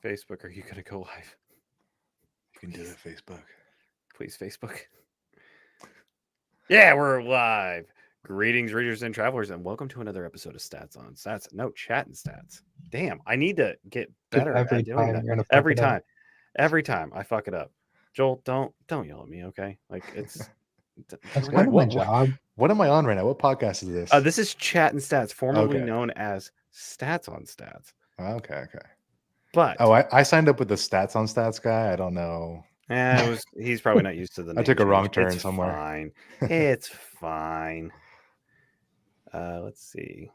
Facebook, are you going to go live? You can do it, Facebook. Please, Facebook. Yeah, we're live. Greetings, readers and travelers, and welcome to another episode of Stats on Stats. No, Chattin' Stats. Damn, I need to get better Every at doing time that. you're gonna fuck Every it up. time. Every time I fuck it up. Joel, don't yell at me, okay? Like it's That's we're kind not. of my job. What am I on right now? What podcast is this? This is Chattin' Stats, formerly Okay. known as Stats on Stats. Okay. But Oh, I signed up with the Stats on Stats guy. I don't know. he's probably not used to the I name took a wrong change. turn It's somewhere. fine. It's fine. Let's see.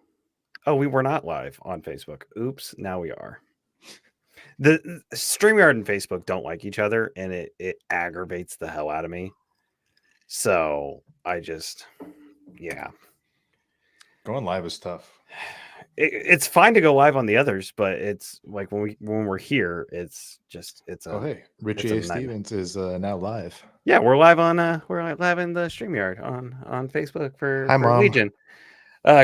Oh, we were not live on Facebook. Oops, now we are. The StreamYard and Facebook don't like each other, and it aggravates the hell out of me. So I just, yeah. Going live is tough. It's fine to go live on the others, but it's like when we're here, it's a. Oh, hey, Richie A. Stevens is now live. Yeah, we're live on we're live in the StreamYard on Facebook for Hi, Mom. Legion.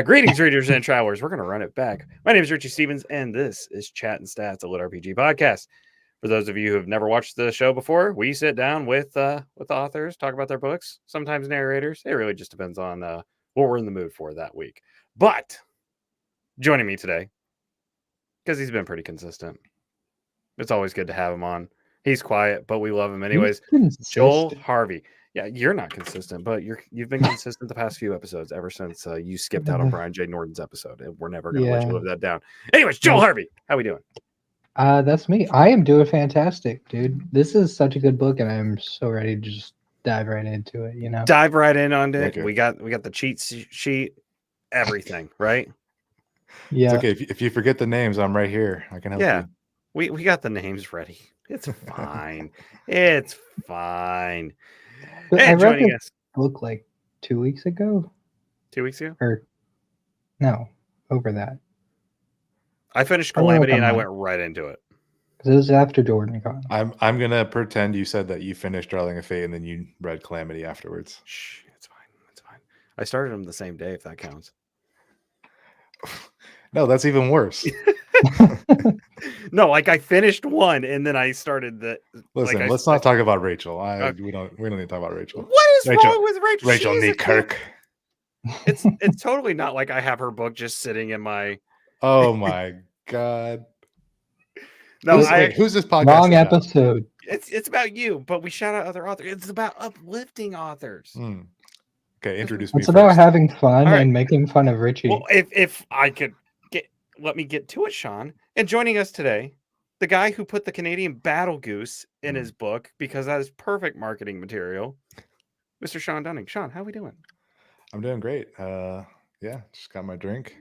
Greetings, readers and travelers. We're going to run it back. My name is Richie Stevens, and this is Chattin' Stats, a lit RPG podcast. For those of you who have never watched the show before, we sit down with authors, talk about their books, sometimes narrators. It really just depends on what we're in the mood for that week. But joining me today, because he's been pretty consistent. It's always good to have him on. He's quiet, but we love him anyways. Joel Harvey. Yeah, you're not consistent, but you've been consistent the past few episodes ever since you skipped out on Brian J. Norton's episode, and we're never going to let you live that down. Anyways, Joel Harvey, how we doing? That's me. I am doing fantastic, dude. This is such a good book, and I'm so ready to just dive right into it. Dive right in on it. We got the cheat sheet, everything, right? Yeah. It's okay if you forget the names. I'm right here. I can help you. We got the names ready. It's fine. It's fine. But I read this book like 2 weeks ago. 2 weeks ago? Or no, over that. I finished Calamity and I went right into it. Because it was after JordanCon. I'm gonna pretend you said that you finished Darling of Fate and then you read Calamity afterwards. Shh, it's fine. It's fine. I started them the same day, if that counts. No, that's even worse. No, like I finished one and then I started the. Listen, let's not talk about Rachel. We don't need to talk about Rachel. What is wrong with Rachel? Rachel Nee Kirk. It's totally not like I have her book just sitting in my. Oh my god. No, who's this podcast? Wrong episode. It's about you, but we shout out other authors. It's about uplifting authors. Okay, introduce me. It's about having fun and making fun of Richie. Well, if I could let me get to it, Sean. And joining us today, the guy who put the Canadian battle goose in his book because that is perfect marketing material, Mr. Sean Dunning. Sean, how are we doing? I'm doing great. Yeah, just got my drink.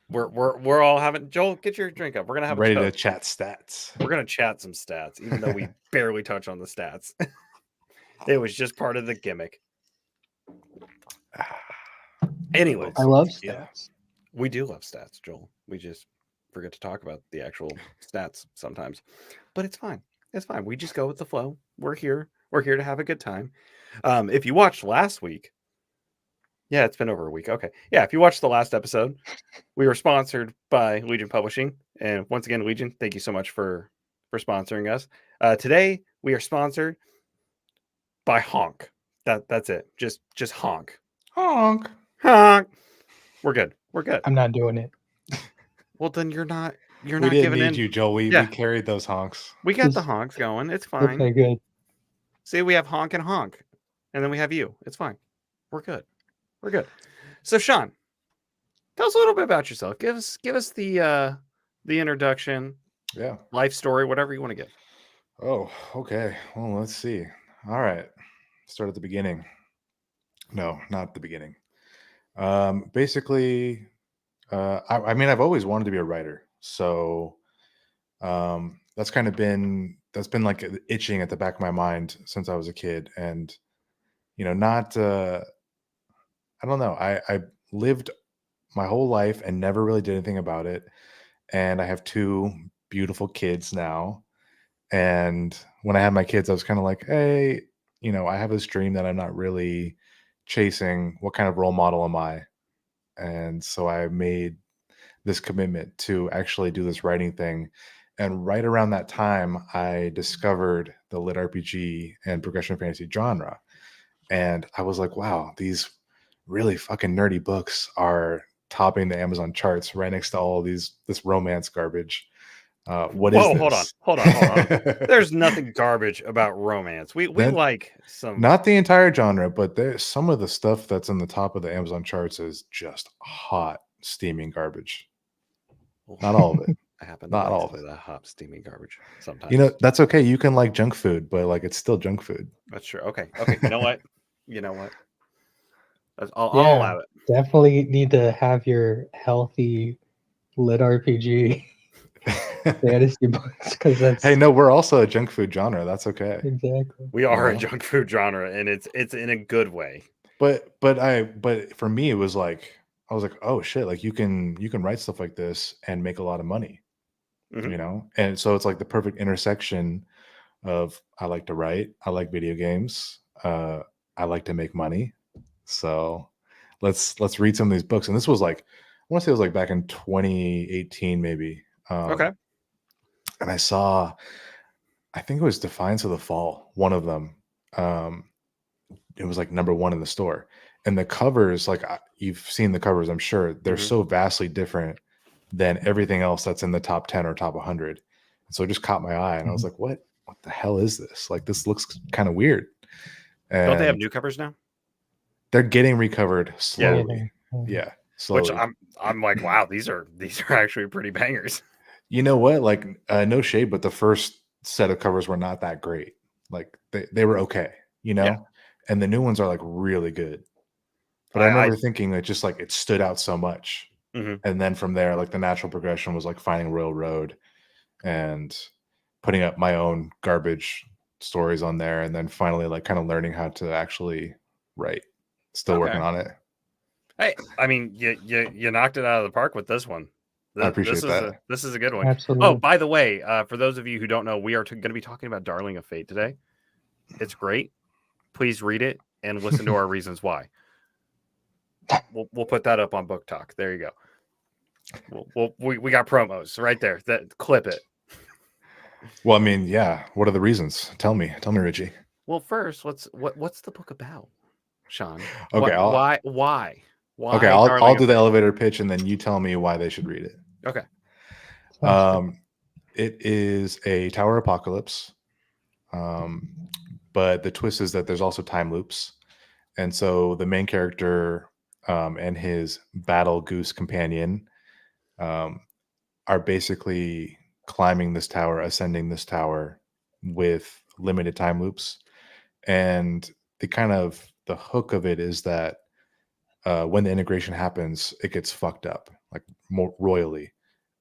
We're all having. Joel, get your drink up. We're gonna have ready to chat stats. We're gonna chat some stats, even though we barely touch on the stats. It was just part of the gimmick. Anyways, I love stats. Yeah, we do love stats, Joel. We just forget to talk about the actual stats sometimes, but it's fine. It's fine. We just go with the flow. We're here. We're here to have a good time. If you watched last week. Yeah, it's been over a week. Okay. Yeah, if you watched the last episode, we were sponsored by Legion Publishing. And once again, Legion, thank you so much for sponsoring us. Today, we are sponsored by Honk. That's it. Just honk. Honk. Honk. We're good. We're good. I'm not doing it. Well, then you're not we didn't need you, Joel. We carried those honks. We got the honks going. It's fine. Okay, good. See, we have honk and honk. And then we have you. It's fine. We're good. We're good. So, Sean, tell us a little bit about yourself. Give us the introduction, life story, whatever you want to give. Oh, okay. Well, let's see. All right. Start at the beginning. No, not the beginning. Basically, I mean, I've always wanted to be a writer. So that's been like itching at the back of my mind since I was a kid. And, not... I don't know. I lived my whole life and never really did anything about it. And I have 2 beautiful kids now. And when I had my kids, I was kind of like, hey, I have this dream that I'm not really chasing. What kind of role model am I? And so I made this commitment to actually do this writing thing And right around that time, I discovered the lit RPG and progression fantasy genre. And I was like, wow, these really fucking nerdy books are topping the Amazon charts right next to all this romance garbage. What is Whoa, this? hold on. There's nothing garbage about romance. We Then- like some. Not the entire genre, but there's some of the stuff that's in the top of the Amazon charts is just hot, steaming garbage. Not all of it. I happen to Not like all some of of it. that hot steaming garbage sometimes. You know, that's okay. You can like junk food, but like it's still junk food. That's true. Okay. You know what? I'll Yeah. allow it. Definitely need to have your healthy lit RPG fantasy books because that's Hey, no, we're also a junk food genre. That's okay. exactly. We are a know? junk food genre, and it's in a good way. But for me, it was like I was like, oh shit, like you can write stuff like this and make a lot of money, Mhm. you know? And so it's like the perfect intersection of I like to write, I like video games, I like to make money. So let's read some of these books. And this was like, I want to say it was like back in 2018, maybe. Okay. And I saw, I think it was Defiance of the Fall, one of them. It was like number one in the store. And the covers, like you've seen the covers, I'm sure they're Mhm. so vastly different than everything else that's in the top 10 or top 100. And so it just caught my eye, and I was like, what the hell is this? Like, this looks kind of weird. And Don't they have new covers now? they're getting recovered slowly. Mhm. Yeah. Slowly. Which I'm like, wow, these are actually pretty bangers. You know what? Like, no shade, but the first set of covers were not that great. Like they were okay, you know? Yeah. And the new ones are like really good. But I remember thinking that just like it stood out so much. Mhm. And then from there, like the natural progression was like finding Royal Road and putting up my own garbage stories on there, and then finally like kind of learning how to actually write. Still working on it. Hey, I mean, you knocked it out of the park with this one. I appreciate that. This is a good one. Absolutely. Oh, by the way, for those of you who don't know, we are going to be talking about Darling of Fate today. It's great. Please read it and listen to our reasons why. We'll put that up on Book Talk. There you go. We got promos right there. That clip it. Well, I mean, yeah. What are the reasons? Tell me, Richie. Well, first, what's the book about, Sean? Okay, Why? Okay, I'll do the elevator pitch, and then you tell me why they should read it. Okay. It is a tower apocalypse, but the twist is that there's also time loops, and so the main character and his battle goose companion are basically climbing this tower, ascending this tower with limited time loops, and the hook of it is that when the integration happens, it gets fucked up like more royally.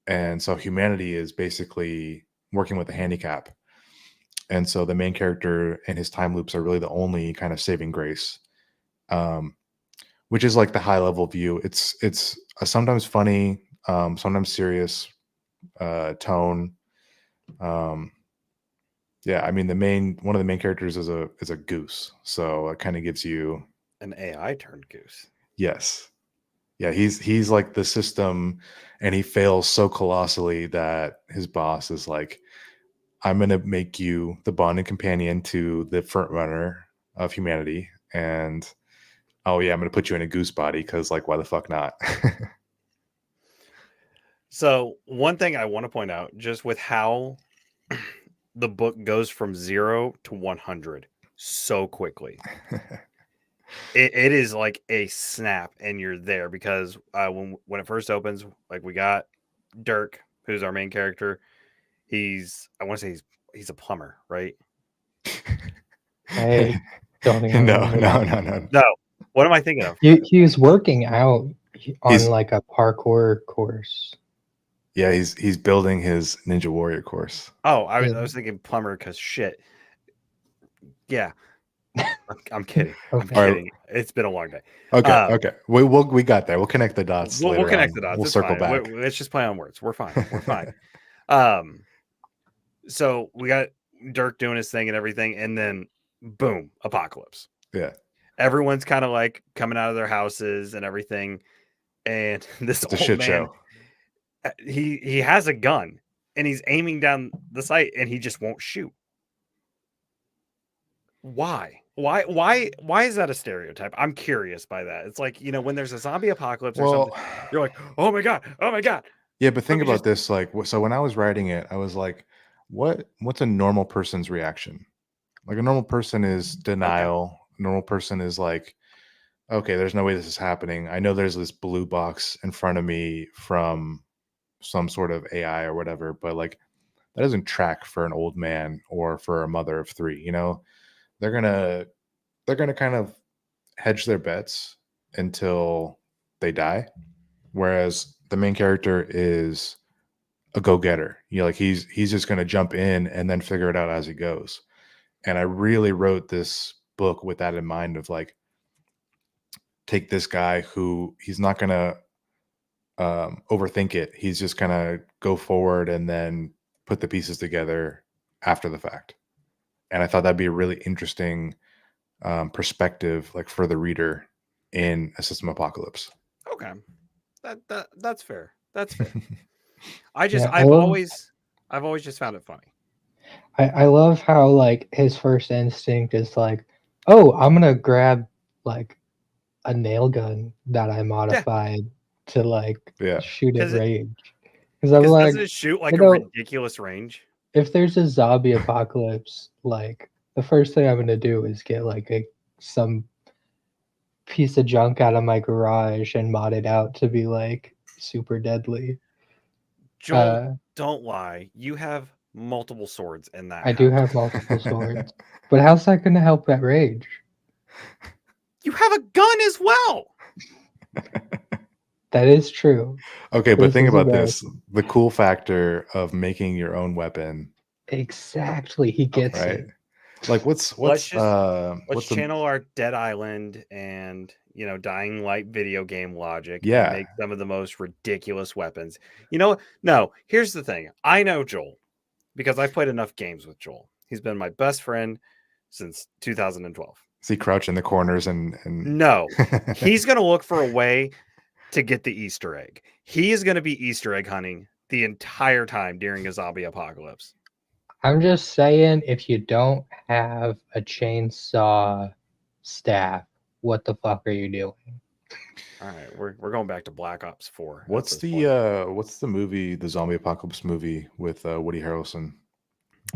And so humanity is basically working with a handicap. And so the main character and his time loops are really the only kind of saving grace, which is like the high level view. It's a sometimes funny, sometimes serious tone. Yeah, I mean one of the main characters is a goose, so it kind of gives you an AI turned goose. Yes. Yeah, he's like the system, and he fails so colossally that his boss is like, I'm going to make you the bonding companion to the front runner of humanity. And oh yeah, I'm going to put you in a goose body because like, why the fuck not? So one thing I want to point out, just with how the book goes from 0 to 100 so quickly. It is like a snap, and you're there because when it first opens, like we got Dirk, who's our main character. I want to say he's a plumber, right? I don't even No. No, what am I thinking of? He was working out on like a parkour course. Yeah, he's building his Ninja Warrior course. Oh, I was thinking plumber because shit. Yeah, I'm kidding. Okay. I'm kidding. It's been a long day. Okay. We got there. We'll connect the dots. We'll connect on. the dots. We'll it's circle fine. back. Let's just play on words. We're fine. We're fine. So we got Dirk doing his thing and everything, and then boom, apocalypse. Yeah. Everyone's kind of like coming out of their houses and everything, and this It's a old shit man, show. he has a gun, and he's aiming down the sight and he just won't shoot. Why? Why is that a stereotype? I'm curious by that. It's like, when there's a zombie apocalypse or something, Well, you're like, oh my god, oh my god. yeah, but think Let me about just this. Like, so when I was writing it, I was like, what's a normal person's reaction? Like, a normal person is okay. denial. A normal person is like, okay, there's no way this is happening. I know there's this blue box in front of me from some sort of AI or whatever, but like that doesn't track for an old man or for a mother of three. They're gonna they're gonna kind of hedge their bets until they die. Whereas the main character is a go-getter. Like he's just gonna jump in and then figure it out as he goes. And I really wrote this book with that in mind of like, take this guy who he's not gonna overthink it. He's just gonna go forward and then put the pieces together after the fact. And I thought that'd be a really interesting perspective, like for the reader in a system apocalypse. Okay. That's fair. That's fair. I've love always just found it funny. I love how like his first instinct is like, oh, I'm gonna grab like a nail gun that I modified to like Yeah. shoot at Because rage. Because I'm like, doesn't it shoot like you a know, ridiculous range? if there's a zombie apocalypse, like the first thing I'm gonna do is get like some piece of junk out of my garage and mod it out to be like super deadly. Joel, don't lie. You have multiple swords in that I do house. have multiple swords, but how's that gonna help that rage? You have a gun as well. That is true. Okay, but This think is about America. this: the cool factor of making your own weapon, Exactly, he gets right? it. Like, what's Let's what's the channel our Dead Island and Dying Light video game logic and yeah? make some of the most ridiculous weapons. No, here's the thing. I know Joel because I've played enough games with Joel. He's been my best friend since 2012. See, crouch in the corners and No, he's going to look for a way to get the Easter egg. He is going to be Easter egg hunting the entire time during a zombie apocalypse. I'm just saying, if you don't have a chainsaw staff, what the fuck are you doing? All right, we're going back to Black Ops 4. what's the movie, the zombie apocalypse movie with Woody Harrelson?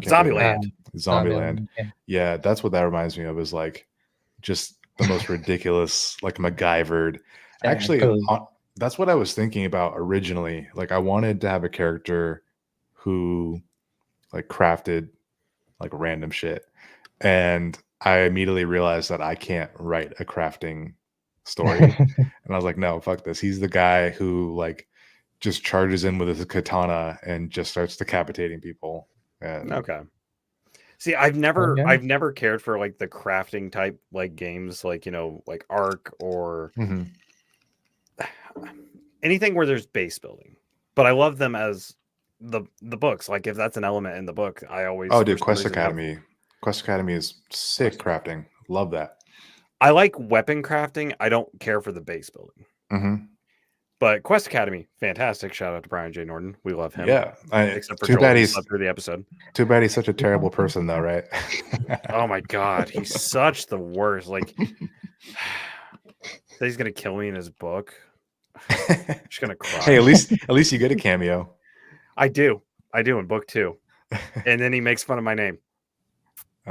Can't think of it. Zombieland. Zombieland. Yeah, that's what that reminds me of. Is like just the most ridiculous, like MacGyvered. Actually, Exactly. that's what I was thinking about originally. Like, I wanted to have a character who like crafted like random shit, and I immediately realized that I can't write a crafting story. And I was like, no, fuck this. He's the guy who like just charges in with his katana and just starts decapitating people. And Okay. See, I've never Okay. cared for like the crafting type like games like like Ark or Mhm. anything where there's base building. But I love them as the books. Like if that's an element in the book, I always Oh, dude, for some Quest reason have Academy. Quest Academy is sick Quest. crafting. Love that. I like weapon crafting. I don't care for the base building. Hmm. But Quest Academy, fantastic. Shout out to Brian J. Norton. We love him. Yeah. Except for Too Joel, bad who he's slept through the episode. too bad he's such a terrible person, though, right? Oh my god, he's such the worst. Like he's gonna kill me in his book. I'm just gonna cry. Hey, at least you get a cameo. I do in book 2. And then he makes fun of my name.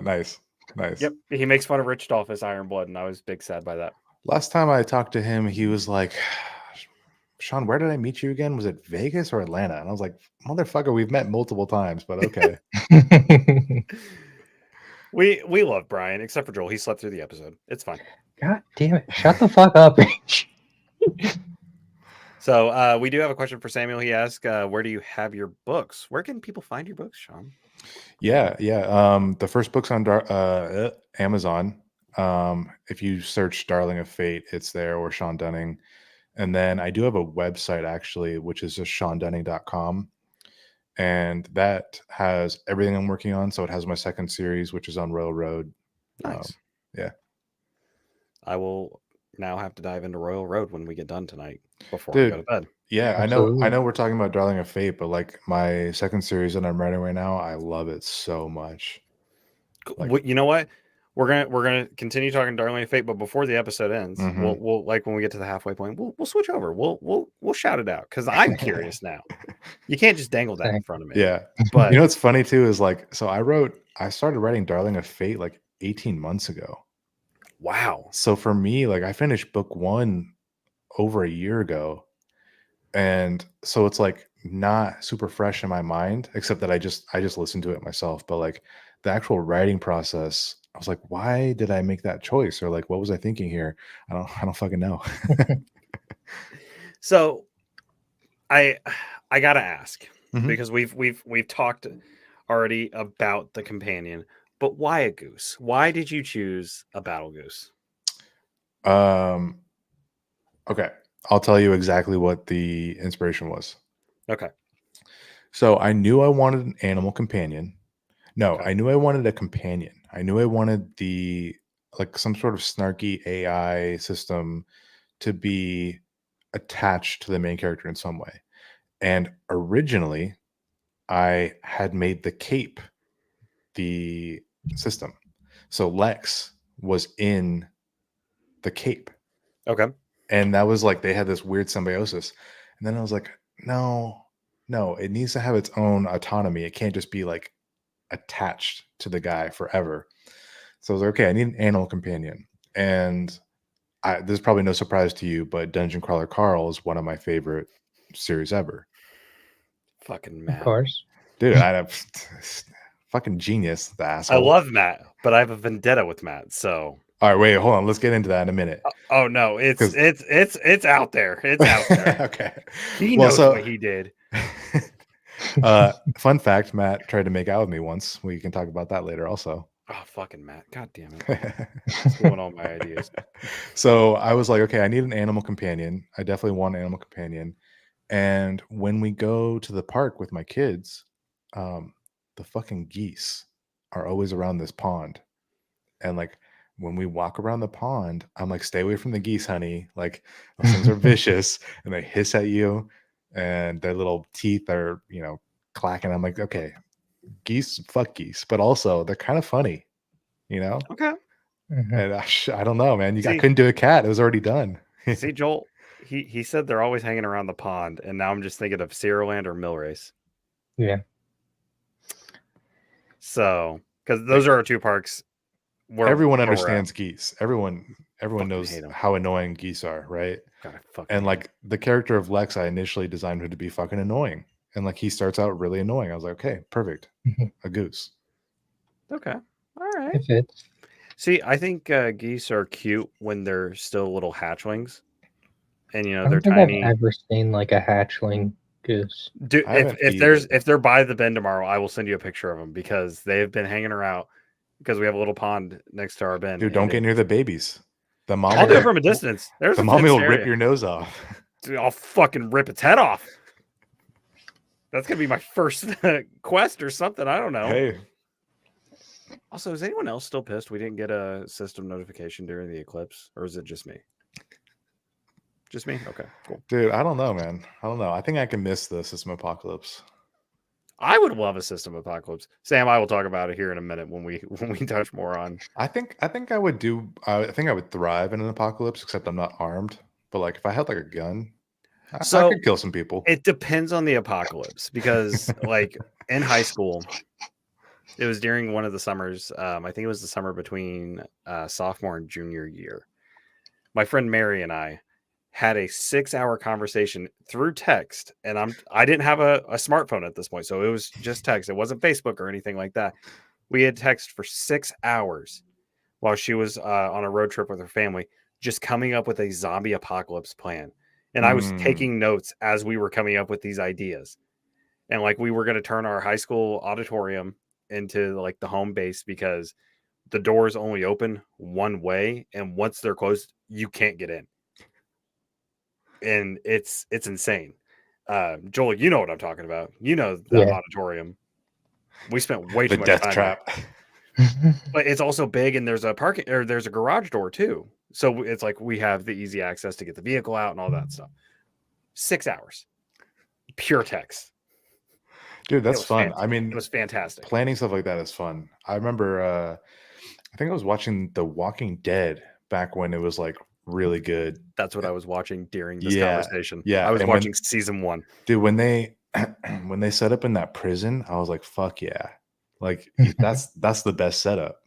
Nice. Yep. He makes fun of Rich Dolphus Ironblood, and I was big sad by that. Last time I talked to him, he was like, Sean, where did I meet you again? Was it Vegas or Atlanta? And I was like, motherfucker, we've met multiple times, but okay. We love Brian, except for Joel. He slept through the episode. It's fine. God damn it. Shut the fuck up, Rich. So we do have a question for Samuel. He asked, where do you have your books? Where can people find your books, Sean? Yeah. The first book's on Amazon. If you search Darling of Fate, it's there, or Sean Dunning. And then I do have a website actually, which is just seandunning.com. And that has everything I'm working on. So it has my second series, which is on Royal Road. Nice. Yeah. I will now have to dive into Royal Road when we get done tonight before I Dude, go to bed. Yeah, I Absolutely. know we're talking about Darling of Fate, but like my second series that I'm writing right now, I love it so much. Like, You know what? We're gonna continue talking Darling of Fate, but before the episode ends, mhm. we'll like when we get to the halfway point, we'll switch over. We'll shout it out because I'm curious now. You can't just dangle that in Thank- front of me. Yeah. But You know what's funny too is like, so I started writing Darling of Fate like 18 months ago. wow. So for me, like I finished book 1 over a year ago. And so it's like not super fresh in my mind, except that I just listened to it myself. But like the actual writing process, I was like, why did I make that choice? Or like what was I thinking here? I don't fucking know. So I gotta ask Mhm. because we've talked already about the companion, but why a goose? Why did you choose a battle goose? Um okay. I'll tell you exactly what the inspiration was. Okay. So I knew I wanted an animal companion. No, Okay. I knew I wanted a companion. I knew I wanted the like some sort of snarky AI system to be attached to the main character in some way. And originally, I had made the cape the system. So Lex was in the cape. Okay. And that was like they had this weird symbiosis. And then I was like, no, no, it needs to have its own autonomy. It can't just be like attached to the guy forever. So I was like, okay, I need an animal companion. And this is probably no surprise to you, but Dungeon Crawler Carl is one of my favorite series ever. Fucking Of Matt. course. Dude, I have fucking genius, the I asshole. love Matt, but I have a vendetta with Matt. So All right, wait, hold on. Let's get into that in a minute. oh no, it's 'Cause- it's out there. It's out there. Okay. He Well, knows so what he did. fun fact, Matt tried to make out with me once. We can talk about that later also. Oh fucking Matt. God damn it. Stealing all my ideas. So I was like, okay, I need an animal companion. I definitely want an animal companion. And when we go to the park with my kids, the fucking geese are always around this pond. And like when we walk around the pond, I'm like, stay away from the geese, honey. Like those things are vicious and they hiss at you and their little teeth are, you know, clacking. I'm like, okay, geese, fuck geese. But also they're kind of funny, you know? Okay. Mhm. And I don't know, man. I See, couldn't do a cat. It was already done. see, Joel, he said they're always hanging around the pond, and now I'm just thinking of Land or Millrace. Yeah. So, because those are our two parks where Everyone where we're at. understands geese. Everyone Fucking knows hate 'em. how annoying geese are, right? God, I fucking And hate 'em. like the character of Lex, I initially designed him to be fucking annoying. And like he starts out really annoying. I was like, okay, perfect. A goose. Okay, all right. If it's See, I think geese are cute when they're still little hatchlings, and you know I they're don't think I've tiny. ever seen like a hatchling goose. Dude, I haven't if they're by the bend tomorrow, I will send you a picture of them because they have been hanging around because we have a little pond next to our bend. Dude, don't get near the babies. The mom I'll do it will, from a distance. There's the a mommy fenced will rip area. your nose off. Dude, I'll fucking rip its head off. That's gonna be my first quest or something. I don't know. Hey, Also, is anyone else still pissed we didn't get a system notification during the eclipse, or is it just me? Just me? Okay, cool. dude, I don't know, man. I don't know. I think I can miss the system apocalypse. I would love a system apocalypse. Sam, I will talk about it here in a minute when we touch more on. I think I would do. I think I would thrive in an apocalypse, except I'm not armed. But like, if I had like a gun, I So could kill some people. it depends on the apocalypse because, like, in high school, it was during one of the summers. I think it was the summer between sophomore and junior year. My friend Mary and I had a 6-hour conversation through text, and I didn't have a smartphone at this point, so it was just text. It wasn't Facebook or anything like that. We had text for 6 hours while she was on a road trip with her family, just coming up with a zombie apocalypse plan. And I was Mm. taking notes as we were coming up with these ideas. And like we were going to turn our high school auditorium into like the home base because the doors only open one way, and once they're closed, you can't get in. And it's insane. Joel, you know what I'm talking about. You know that Yeah. auditorium. We spent way The too much death time trap. there. But it's also big, and there's a parking or there's a garage door too. So it's like we have the easy access to get the vehicle out and all that stuff. 6 hours. Pure text. Dude, that's was fun. I mean, It was fantastic. planning stuff like that is fun. I remember I think I was watching The Walking Dead back when it was like really good. That's what I was watching during this Yeah, conversation. yeah, I was and when- watching season 1. Dude, when they when they set up in that prison, I was like, fuck yeah. Like that's the best setup.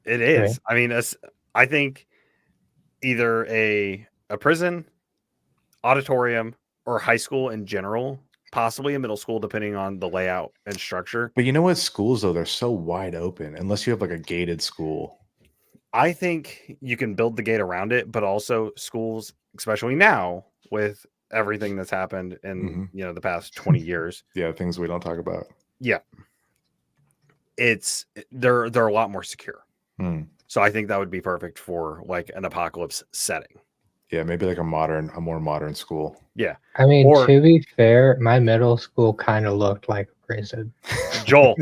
It is. Right. I mean, I think either a prison, auditorium, or high school in general, possibly a middle school, depending on the layout and structure. But you know what? Schools though, they're so wide open unless you have like a gated school. I think you can build the gate around it, but also schools, especially now with everything that's happened in Mhm. the past 20 years. Yeah, things we don't talk about. Yeah. They're a lot more secure. Hmm. So I think that would be perfect for like an apocalypse setting. Yeah, maybe like a more modern school. Yeah. I mean, Or- to be fair, my middle school kind of looked like a prison. Joel,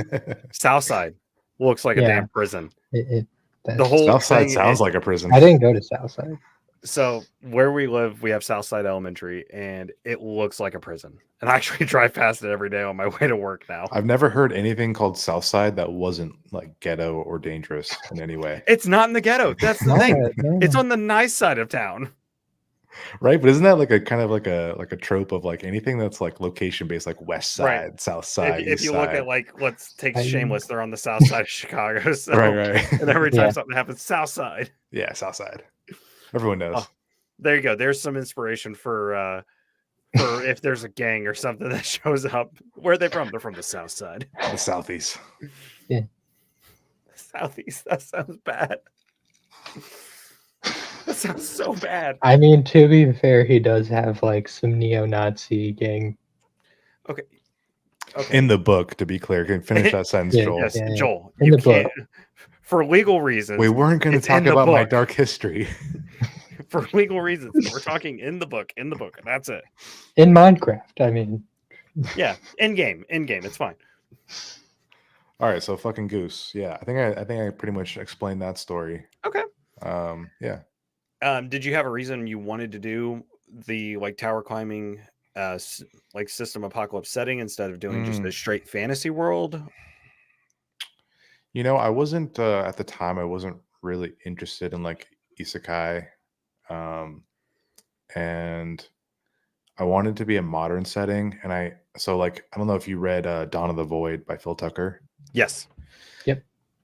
Southside looks like a Yeah. damn prison. That's, The whole Southside thing sounds is- like a prison. I didn't go to Southside. So where we live, we have Southside Elementary, and it looks like a prison. And I actually drive past it every day on my way to work now. I've never heard anything called Southside that wasn't like ghetto or dangerous in any way. It's not in the ghetto. That's the No, thing. no. It's on the nice side of town. Right? But isn't that like a kind of like a trope of like anything that's like location based, like West Side, Right. South Side, If East you Side. look at like, let's take I- Shameless, they're on the south side of Chicago. So, right. and every time Yeah. something happens, south side. Yeah, South Side. Everyone knows. Oh. There you go. There's some inspiration for if there's a gang or something that shows up. Where are they from? They're from the south side. The Southeast. Southeast. That sounds bad. That sounds so bad. I mean, to be fair, he does have like some neo-Nazi gang. Okay. In the book, to be clear. Can finish that sentence, Yeah, Joel. Yes, Yeah, yeah. Joel. In You the book. can't. For legal reasons. We weren't going to It's talk in the about my book. dark history. For legal reasons. We're talking in the book. In the book. That's it. In Minecraft, I mean, Yeah. In game. It's fine. All right, so fucking Goose. Yeah, I think I pretty much explained that story. Okay. Yeah. Did you have a reason you wanted to do the like tower climbing like system apocalypse setting instead of doing just a straight fantasy world? You know, I wasn't at the time. I wasn't really interested in like isekai, and I wanted to be a modern setting. And I don't know if you read Dawn of the Void by Phil Tucker. Yes.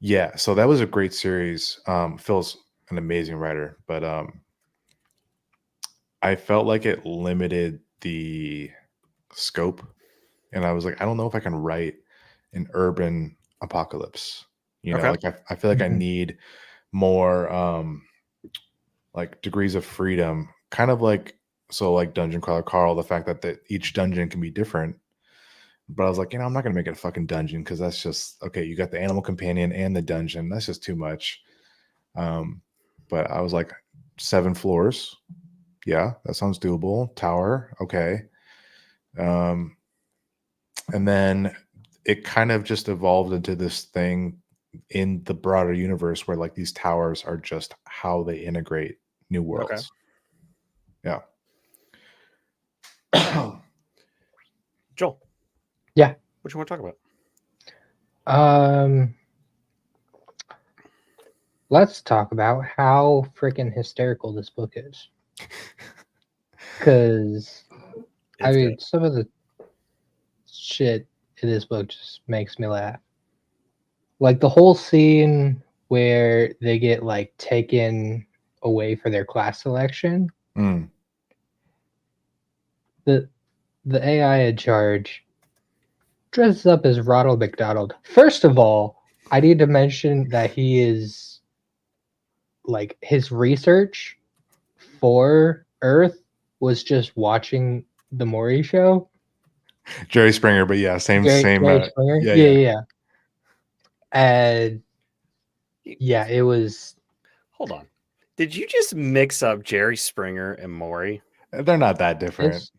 Yeah, so that was a great series. Phil's an amazing writer, but I felt like it limited the scope, and I was like, I don't know if I can write an urban apocalypse. You know, Okay. like I feel like I Mhm. need more like degrees of freedom, kind of like Dungeon Crawler Carl, the fact that each dungeon can be different. But I was like, I'm not gonna make it a fucking dungeon because that's just okay. You got the animal companion and the dungeon. That's just too much. But I was like, 7 floors. Yeah, that sounds doable. Tower, okay. And then it kind of just evolved into this thing in the broader universe where like these towers are just how they integrate new worlds. Yeah. Joel. Yeah. What you want to talk about? Let's talk about how freaking hysterical this book is. Because I It's mean, good. some of the shit in this book just makes me laugh. Like the whole scene where they get like taken away for their class selection. Mm. The AI in charge dresses up as Ronald McDonald. First of all, I need to mention that he is like his research for Earth was just watching the Maury show. Jerry Springer, but yeah, same. Jerry Springer. yeah. Yeah. And yeah, it was. Hold on. Did you just mix up Jerry Springer and Maury? They're not that different. It's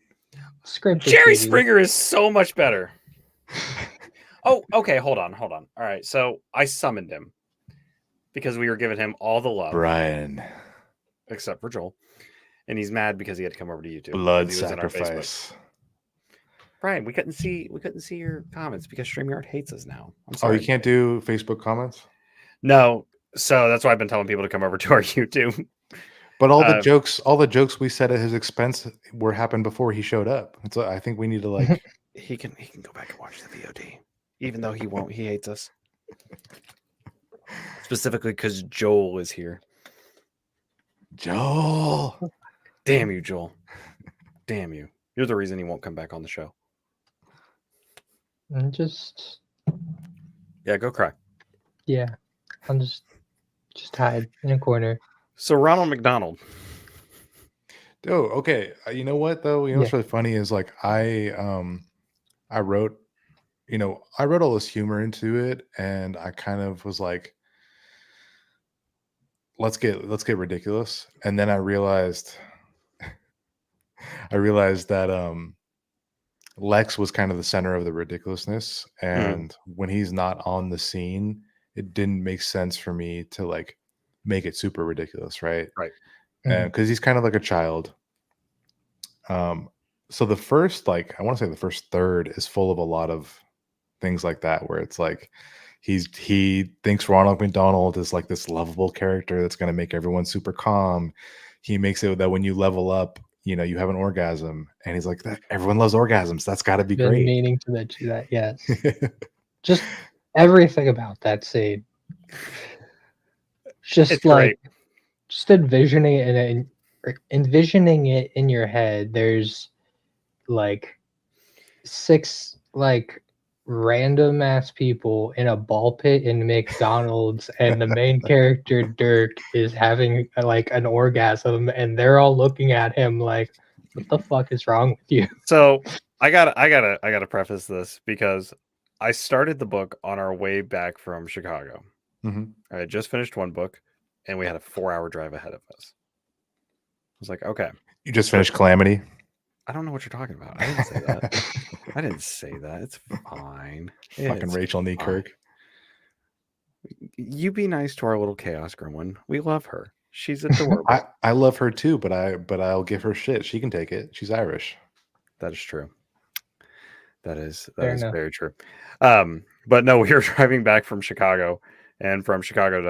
scripted Jerry TV. Springer is so much better. Oh, okay. Hold on. All right. So I summoned him because we were giving him all the love, Brian. except for Joel. and he's mad because he had to come over to YouTube. Blood because he was in our Facebook. sacrifice. Brian, we couldn't see your comments because StreamYard hates us now. I'm Oh, sorry. you can't do Facebook comments? No, so that's why I've been telling people to come over to our YouTube. But all the jokes we said at his expense happened before he showed up. And so I think we need to like he can go back and watch the VOD, even though he won't. He hates us specifically because Joel is here. Joel. Damn you, Joel. Damn you. You're the reason he won't come back on the show. I'm just Yeah, go cry. yeah. I'm just hide in a corner. So Ronald McDonald. Oh, okay. You know what though? You know what's really funny is like I wrote all this humor into it, and I kind of was like, let's get ridiculous. And then I realized that Lex was kind of the center of the ridiculousness, and when he's not on the scene, it didn't make sense for me to like make it super ridiculous, right? And because he's kind of like a child. So the first, like, I want to say the first third is full of a lot of things like that, where it's like he thinks Ronald McDonald is like this lovable character that's going to make everyone super calm. He makes it that when you level up, you know, you have an orgasm, and he's like, everyone loves orgasms. That's got to be great. Meaning to mention that, yes. Just everything about that scene. Just it's like, great. Just envisioning it in your head. There's like 6 like random ass people in a ball pit in McDonald's, and the main character Dirk is having like an orgasm, and they're all looking at him like, what the fuck is wrong with you? So I gotta preface this because I started the book on our way back from Chicago. I had just finished one book, and we had a 4-hour drive ahead of us. I was like, okay. You just finished Calamity? I don't know what you're talking about. I didn't say that. I didn't say that. It's fine. Fucking Rachel Neekirk. You be nice to our little chaos gremlin. We love her. She's adorable. I love her too, but I'll give her shit. She can take it. She's Irish. That is true. That is Fair very true. But no, we were driving back from Chicago, and from Chicago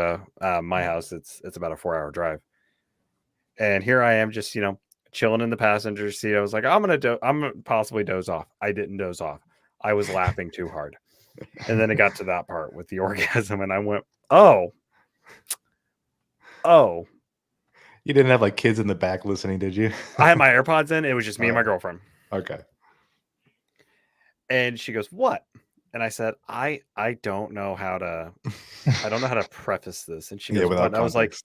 to my house, it's about a 4-hour drive. And here I am, just chilling in the passenger seat. I was like, I'm gonna possibly doze off. I didn't doze off. I was laughing too hard. And then it got to that part with the orgasm, and I went, oh. You didn't have like kids in the back listening, did you? I had my AirPods in. It was just me and my girlfriend. Okay. And she goes, what? And I said, I don't know how to preface this. And she goes, what? And I was like,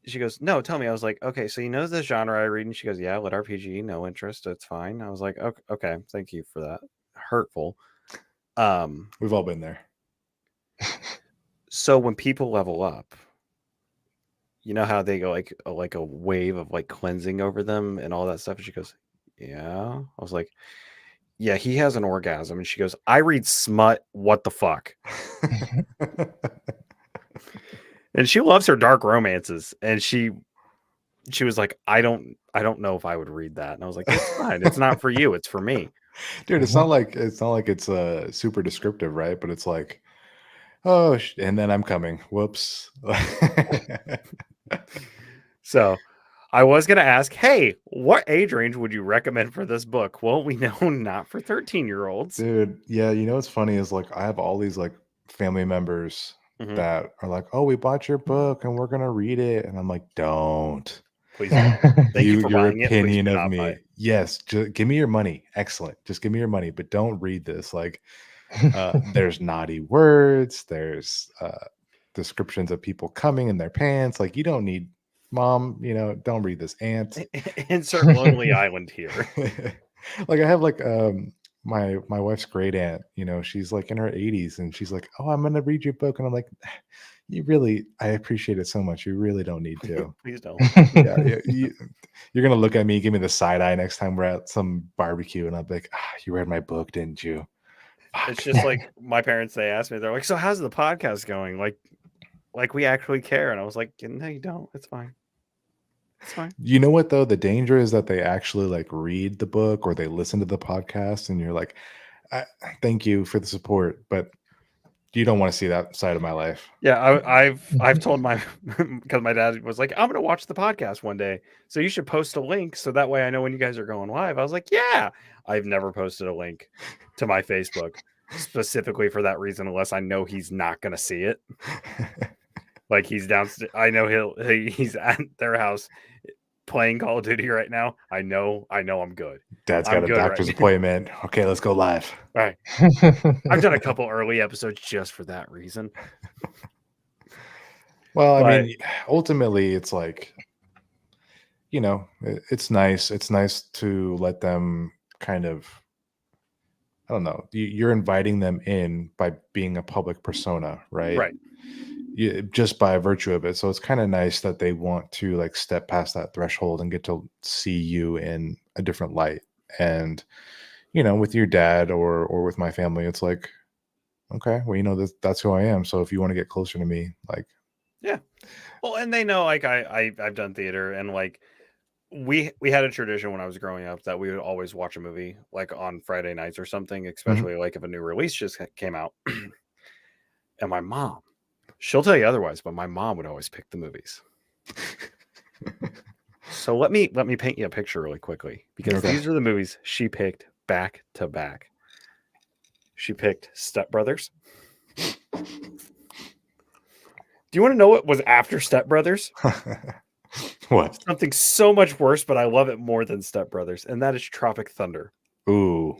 she goes, no, tell me. I was like, okay, so you know the genre I read? And she goes, yeah, lit RPG, no interest. It's fine. I was like, okay, thank you for that. Hurtful. We've all been there. So when people level up, you know how they go like a wave of like cleansing over them and all that stuff? And she goes, yeah. I was like, yeah, he has an orgasm. And she goes, I read smut. What the fuck? And she loves her dark romances. And she was like, I don't know if I would read that. And I was like, it's fine. It's not for you. It's for me. Dude, it's not like it's super descriptive, right? But it's like, oh, and then I'm coming. Whoops. So I was going to ask, hey, what age range would you recommend for this book? Well, we know not for 13-year-olds. Dude, yeah, you know what's funny is like I have all these like family members that are like, oh, we bought your book and we're going to read it. And I'm like, don't. Please don't. Thank you for your buying opinion it. of me. Yes, just give me your money. Excellent. Just give me your money, but don't read this. Like there's naughty words, there's descriptions of people coming in their pants. Like you don't need, Mom, don't read this, aunt. Insert Lonely Island here. Like I have like my wife's great aunt, she's like in her 80s, and she's like, oh, I'm gonna read your book. And I'm like, I appreciate it so much. You really don't need to. Please don't. You're gonna look at me, give me the side eye next time we're at some barbecue, and I'll be like, you read my book, didn't you? Fuck. It's just like my parents, they asked me, they're like, so how's the podcast going? Like we actually care. And I was like, no, you don't. It's fine. It's fine. You know what though? The danger is that they actually like read the book or they listen to the podcast, and you're like, "Thank you for the support, but you don't want to see that side of my life." Yeah, I've told my because my dad was like, I'm gonna watch the podcast one day, so you should post a link so that way I know when you guys are going live. I was like, yeah. I've never posted a link to my Facebook specifically for that reason, unless I know he's not gonna see it. Like he's downstairs. I know he's at their house playing Call of Duty right now. I know I'm good. Dad's I'm got a good doctor's right appointment. Okay, let's go live. All right. I've done a couple early episodes just for that reason. Well, I But- mean, ultimately, it's like, it's nice. It's nice to let them kind of, I don't know, you're inviting them in by being a public persona, right? Right. Just by virtue of it. So it's kind of nice that they want to like step past that threshold and get to see you in a different light. And, with your dad or with my family, it's like, okay, well, that's who I am. So if you want to get closer to me, like, yeah. Well, and they know like I've done theater, and like we had a tradition when I was growing up that we would always watch a movie like on Friday nights or something, especially like if a new release just came out. And my mom, she'll tell you otherwise, but my mom would always pick the movies. So let me paint you a picture really quickly, because these are the movies she picked back to back. She picked Step Brothers. Do you want to know what was after Step Brothers? What? Something so much worse, but I love it more than Step Brothers, and that is Tropic Thunder. Ooh,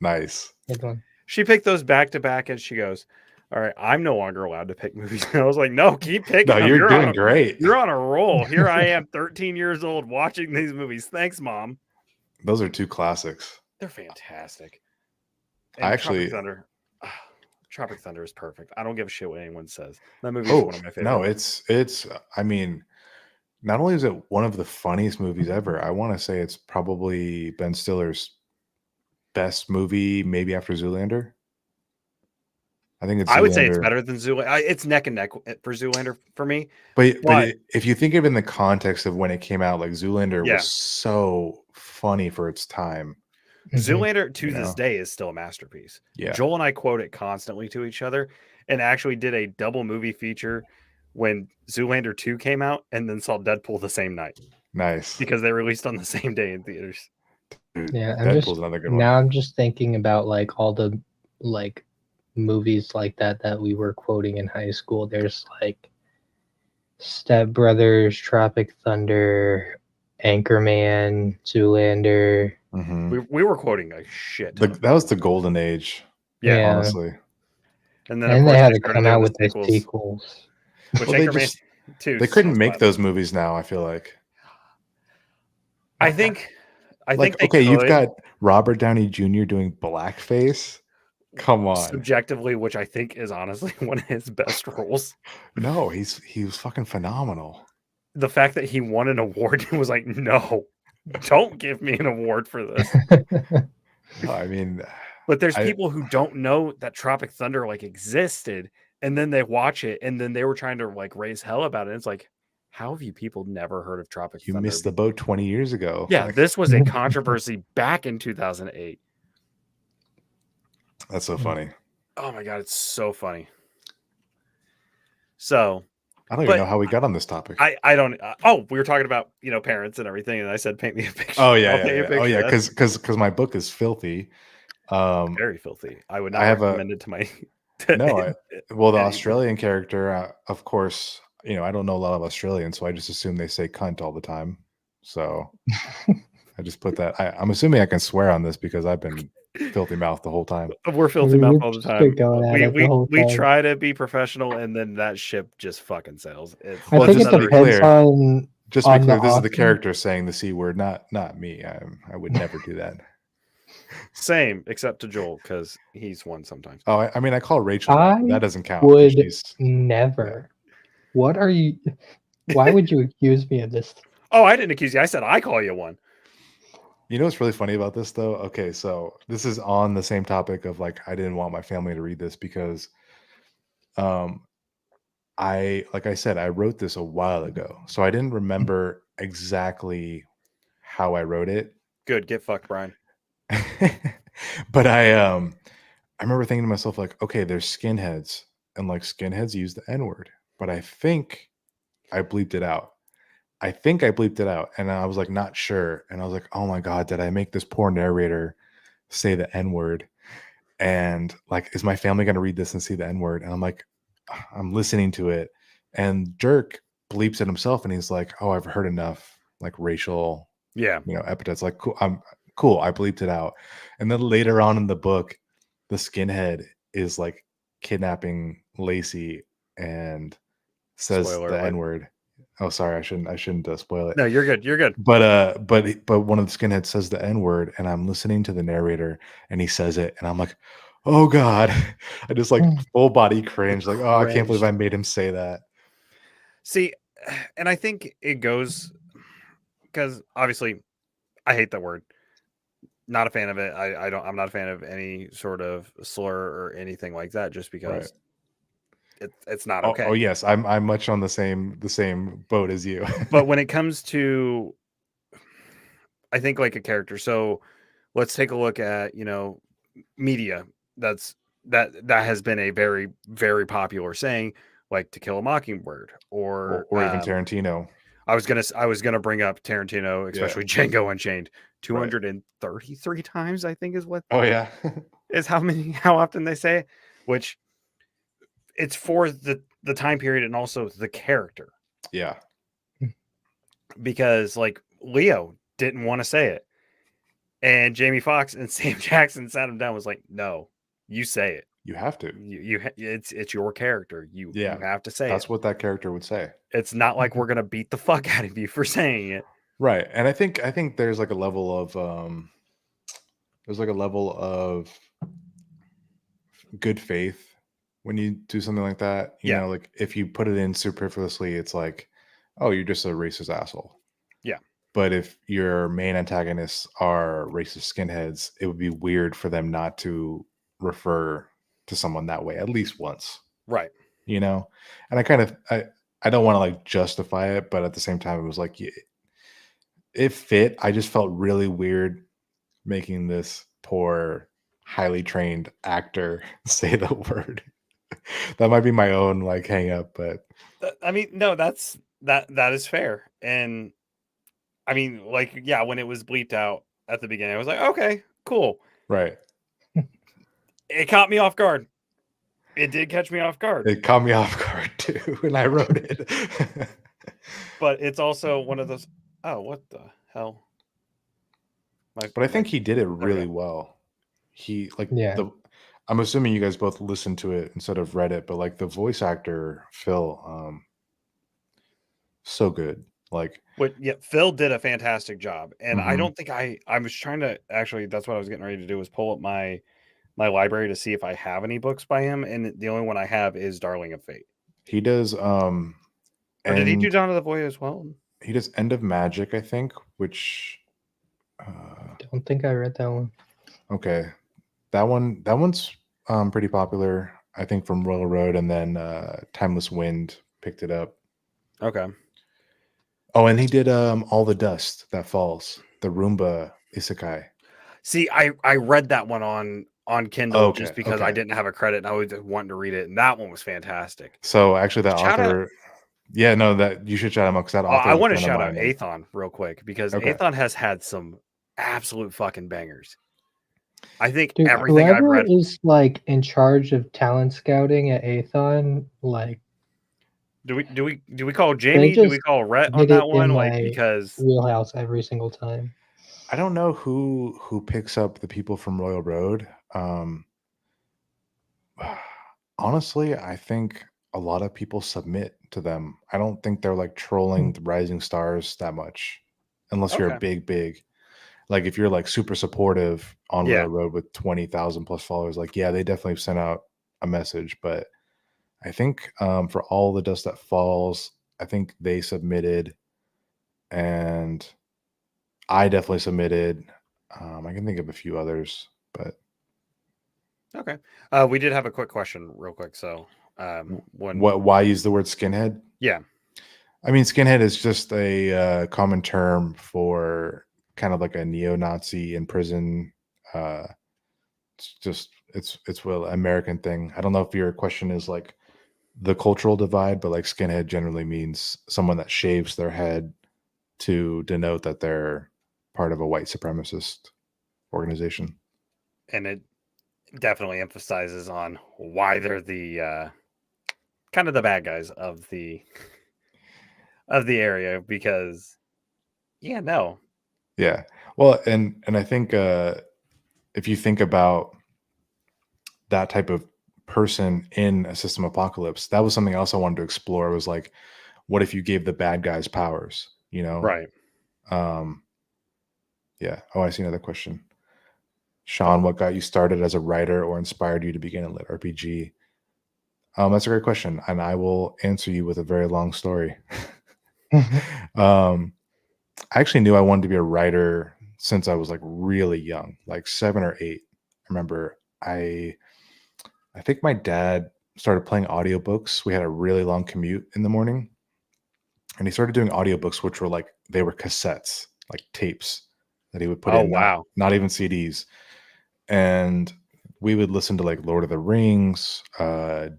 nice. Good one. She picked those back to back, and she goes, all right, I'm no longer allowed to pick movies. And I was like, no, keep picking No, them. you're doing great. You're on a roll. Here I am, 13 years old, watching these movies. Thanks, Mom. Those are two classics. They're fantastic. And Actually, Tropic Thunder is perfect. I don't give a shit what anyone says. That movie is one of my favorites. No, it's. I mean, not only is it one of the funniest movies ever, I want to say it's probably Ben Stiller's best movie, maybe after Zoolander. I think it's. I would say it's Zoolander. better than Zoolander. It's neck and neck for Zoolander for me. But if you think of it in the context of when it came out, like Zoolander was so funny for its time. Zoolander to this day is still a masterpiece. Yeah. Joel and I quote it constantly to each other, and actually did a double movie feature when Zoolander 2 came out, and then saw Deadpool the same night. Nice. Because they released on the same day in theaters. Dude, Yeah, Deadpool's another good one. Now I'm just thinking about like all the like movies like that we were quoting in high school. There's like Step Brothers, Tropic Thunder, Anchorman, Zoolander. Mm-hmm. We were quoting a shit. That was the golden age. Yeah. Honestly. And then And they had to started come doing out the with the sequels. Which Well, Anchorman 2. They couldn't make those movies now, I feel like. I think okay, you've got Robert Downey Jr. doing blackface. Come on. Subjectively, which I think is honestly one of his best roles. No, he was fucking phenomenal. The fact that he won an award and was like, no, don't give me an award for this. No, I mean, but there's people who don't know that Tropic Thunder like existed, and then they watch it, and then they were trying to like raise hell about it. It's like, how have you people never heard of Tropic Thunder? You missed the boat 20 years ago. Yeah, this was a controversy back in 2008. That's so funny. Oh my god, it's so funny. So I don't even know how we got on this topic. I don't. We were talking about parents and everything, and I said paint me a picture. Oh yeah. Oh yeah, because my book is filthy. Very filthy. I would not recommend it to my. The Australian character, of course. I don't know a lot of Australians, so I just assume they say cunt all the time. So I just put that. I'm assuming I can swear on this because I've been filthy mouth the whole time. We're filthy mouth all the time. We try to be professional, and then that ship just fucking sails. I think it depends on. Just to be clear, this is the character saying the C word, not me. I would never do that. Same, except to Joel, because he's one sometimes. Oh, I mean, I call Rachel. That doesn't count. Would never. What are you? Why would you accuse me of this? Oh, I didn't accuse you. I said I call you one. You know what's really funny about this, though? Okay, so this is on the same topic of like I didn't want my family to read this because, like I said, I wrote this a while ago, so I didn't remember exactly how I wrote it. Good. Get fucked, Brian. But I remember thinking to myself, like, okay, there's skinheads, and like skinheads use the N-word, but I think I bleeped it out. I think I bleeped it out, and I was like not sure, and I was like, oh my god, did I make this poor narrator say the N-word? And like, is my family going to read this and see the N-word? And I'm like, I'm listening to it, and Dirk bleeps it himself, and he's like, oh, I've heard enough like racial, Yeah. epithets. Like, cool, I'm cool, I bleeped it out. And then later on in the book, the skinhead is like kidnapping Lacey and says Spoiler the alert. N-word. Oh, sorry, I shouldn't spoil it. No, you're good. You're good. But one of the skinheads says the N-word, and I'm listening to the narrator, and he says it, and I'm like, oh god, I just like full body cringe, like, oh, I can't believe I made him say that. See, and I think it goes because obviously I hate that word. Not a fan of it. I'm not a fan of any sort of slur or anything like that, just Right. because it's not Oh, okay. oh yes, I'm much on the same boat as you. But when it comes to, I think like a character. So let's take a look at, media. That has been a very, very popular saying, like To Kill a Mockingbird, or even Tarantino. I was gonna bring up Tarantino, especially Django Unchained, 233 times, I think is what. Oh yeah. Is how often they say it, which it's for the time period and also the character. Yeah. Because like Leo didn't want to say it, and Jamie Foxx and Sam Jackson sat him down, was like, no, you say it. You have to. It's your character. You have to say That's it. what that character would say. It's not like we're gonna beat the fuck out of you for saying it. Right. And I think there's like a level of good faith when you do something like that. You know, like if you put it in superfluously, it's like, oh, you're just a racist asshole. Yeah. But if your main antagonists are racist skinheads, it would be weird for them not to refer to someone that way at least once. Right. You know? And I don't want to like justify it, but at the same time, it was like, it fit. I just felt really weird making this poor, highly trained actor say the word. That might be my own like hang up, but I mean, no, that is fair. And I mean, like, yeah, when it was bleeped out at the beginning, I was like, okay, cool. Right. It caught me off guard. It did catch me off guard. It caught me off guard too when I wrote it. But it's also one of those, oh, what the hell? But I think he did it really well. He like I'm assuming you guys both listened to it instead of read it, but like the voice actor Phil, so good. Like, Phil did a fantastic job, and I Mhm. don't think I was trying to actually. That's what I was getting ready to do, was pull up my library to see if I have any books by him, and the only one I have is Darling of Fate. He does. Or did he do Dawn of the Void as well? He does End of Magic, I think, which. Don't think I read that one. Okay, that one's pretty popular, I think, from Royal Road, and then Timeless Wind picked it up. Okay. Oh, and he did All the Dust That Falls, the Roomba isekai. See, I read that one on Kindle just because I didn't have a credit and I was wanting to read it, and that one was fantastic. So actually, that author, that you should shout him out, because that author. I want to shout out Athon real quick, because Athon has had some absolute fucking bangers. I think everything I've read is like in charge of talent scouting at Athon. Like, do we call Jamie? Do we call Rhett on that one? Like, because wheelhouse every single time. I don't know who picks up the people from Royal Road. Honestly, I think a lot of people submit to them. I don't think they're like trolling the Rising Stars that much, unless you're a big. Like if you're like super supportive on Royal Road with 20,000 plus followers, like they definitely sent out a message. But I think for All the Dust That Falls, I think they submitted, and I definitely submitted. I can think of a few others, but okay. We did have a quick question, real quick. So, why use the word skinhead? Yeah. I mean, skinhead is just a common term for kind of like a neo-Nazi in prison. It's well American thing. I don't know if your question is like the cultural divide, but like skinhead generally means someone that shaves their head to denote that they're part of a white supremacist organization. And it definitely emphasizes on why they're the kind of the bad guys of the area, because no. Yeah. Well, and I think if you think about that type of person in a system apocalypse, that was something else I wanted to explore. Was like, what if you gave the bad guys powers? You know, Right. Yeah. Oh, I see another question. Sean, what got you started as a writer or inspired you to begin a lit RPG? That's a great question, and I will answer you with a very long story. I actually knew I wanted to be a writer since I was like really young, like 7 or 8. I remember I think my dad started playing audiobooks. We had a really long commute in the morning, and he started doing audiobooks, which were like they were cassettes, like tapes that he would put Oh, in, wow. not even CDs. And we would listen to like Lord of the Rings.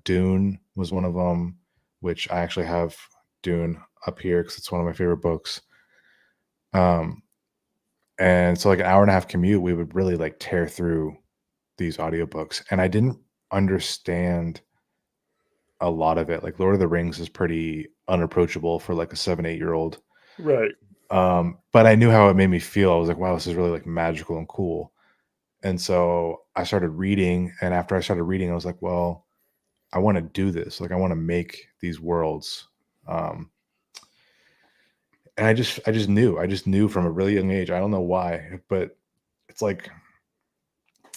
Dune was one of them, which I actually have Dune up here because it's one of my favorite books. And so like an hour and a half commute, we would really like tear through these audiobooks, and I didn't understand a lot of it. Like Lord of the Rings is pretty unapproachable for like a 7, 8 year old. Right. But I knew how it made me feel. I was like, wow, this is really like magical and cool. And so I started reading, and after I started reading, I was like, well, I want to do this. Like I want to make these worlds. And I just knew from a really young age. I don't know why, but it's like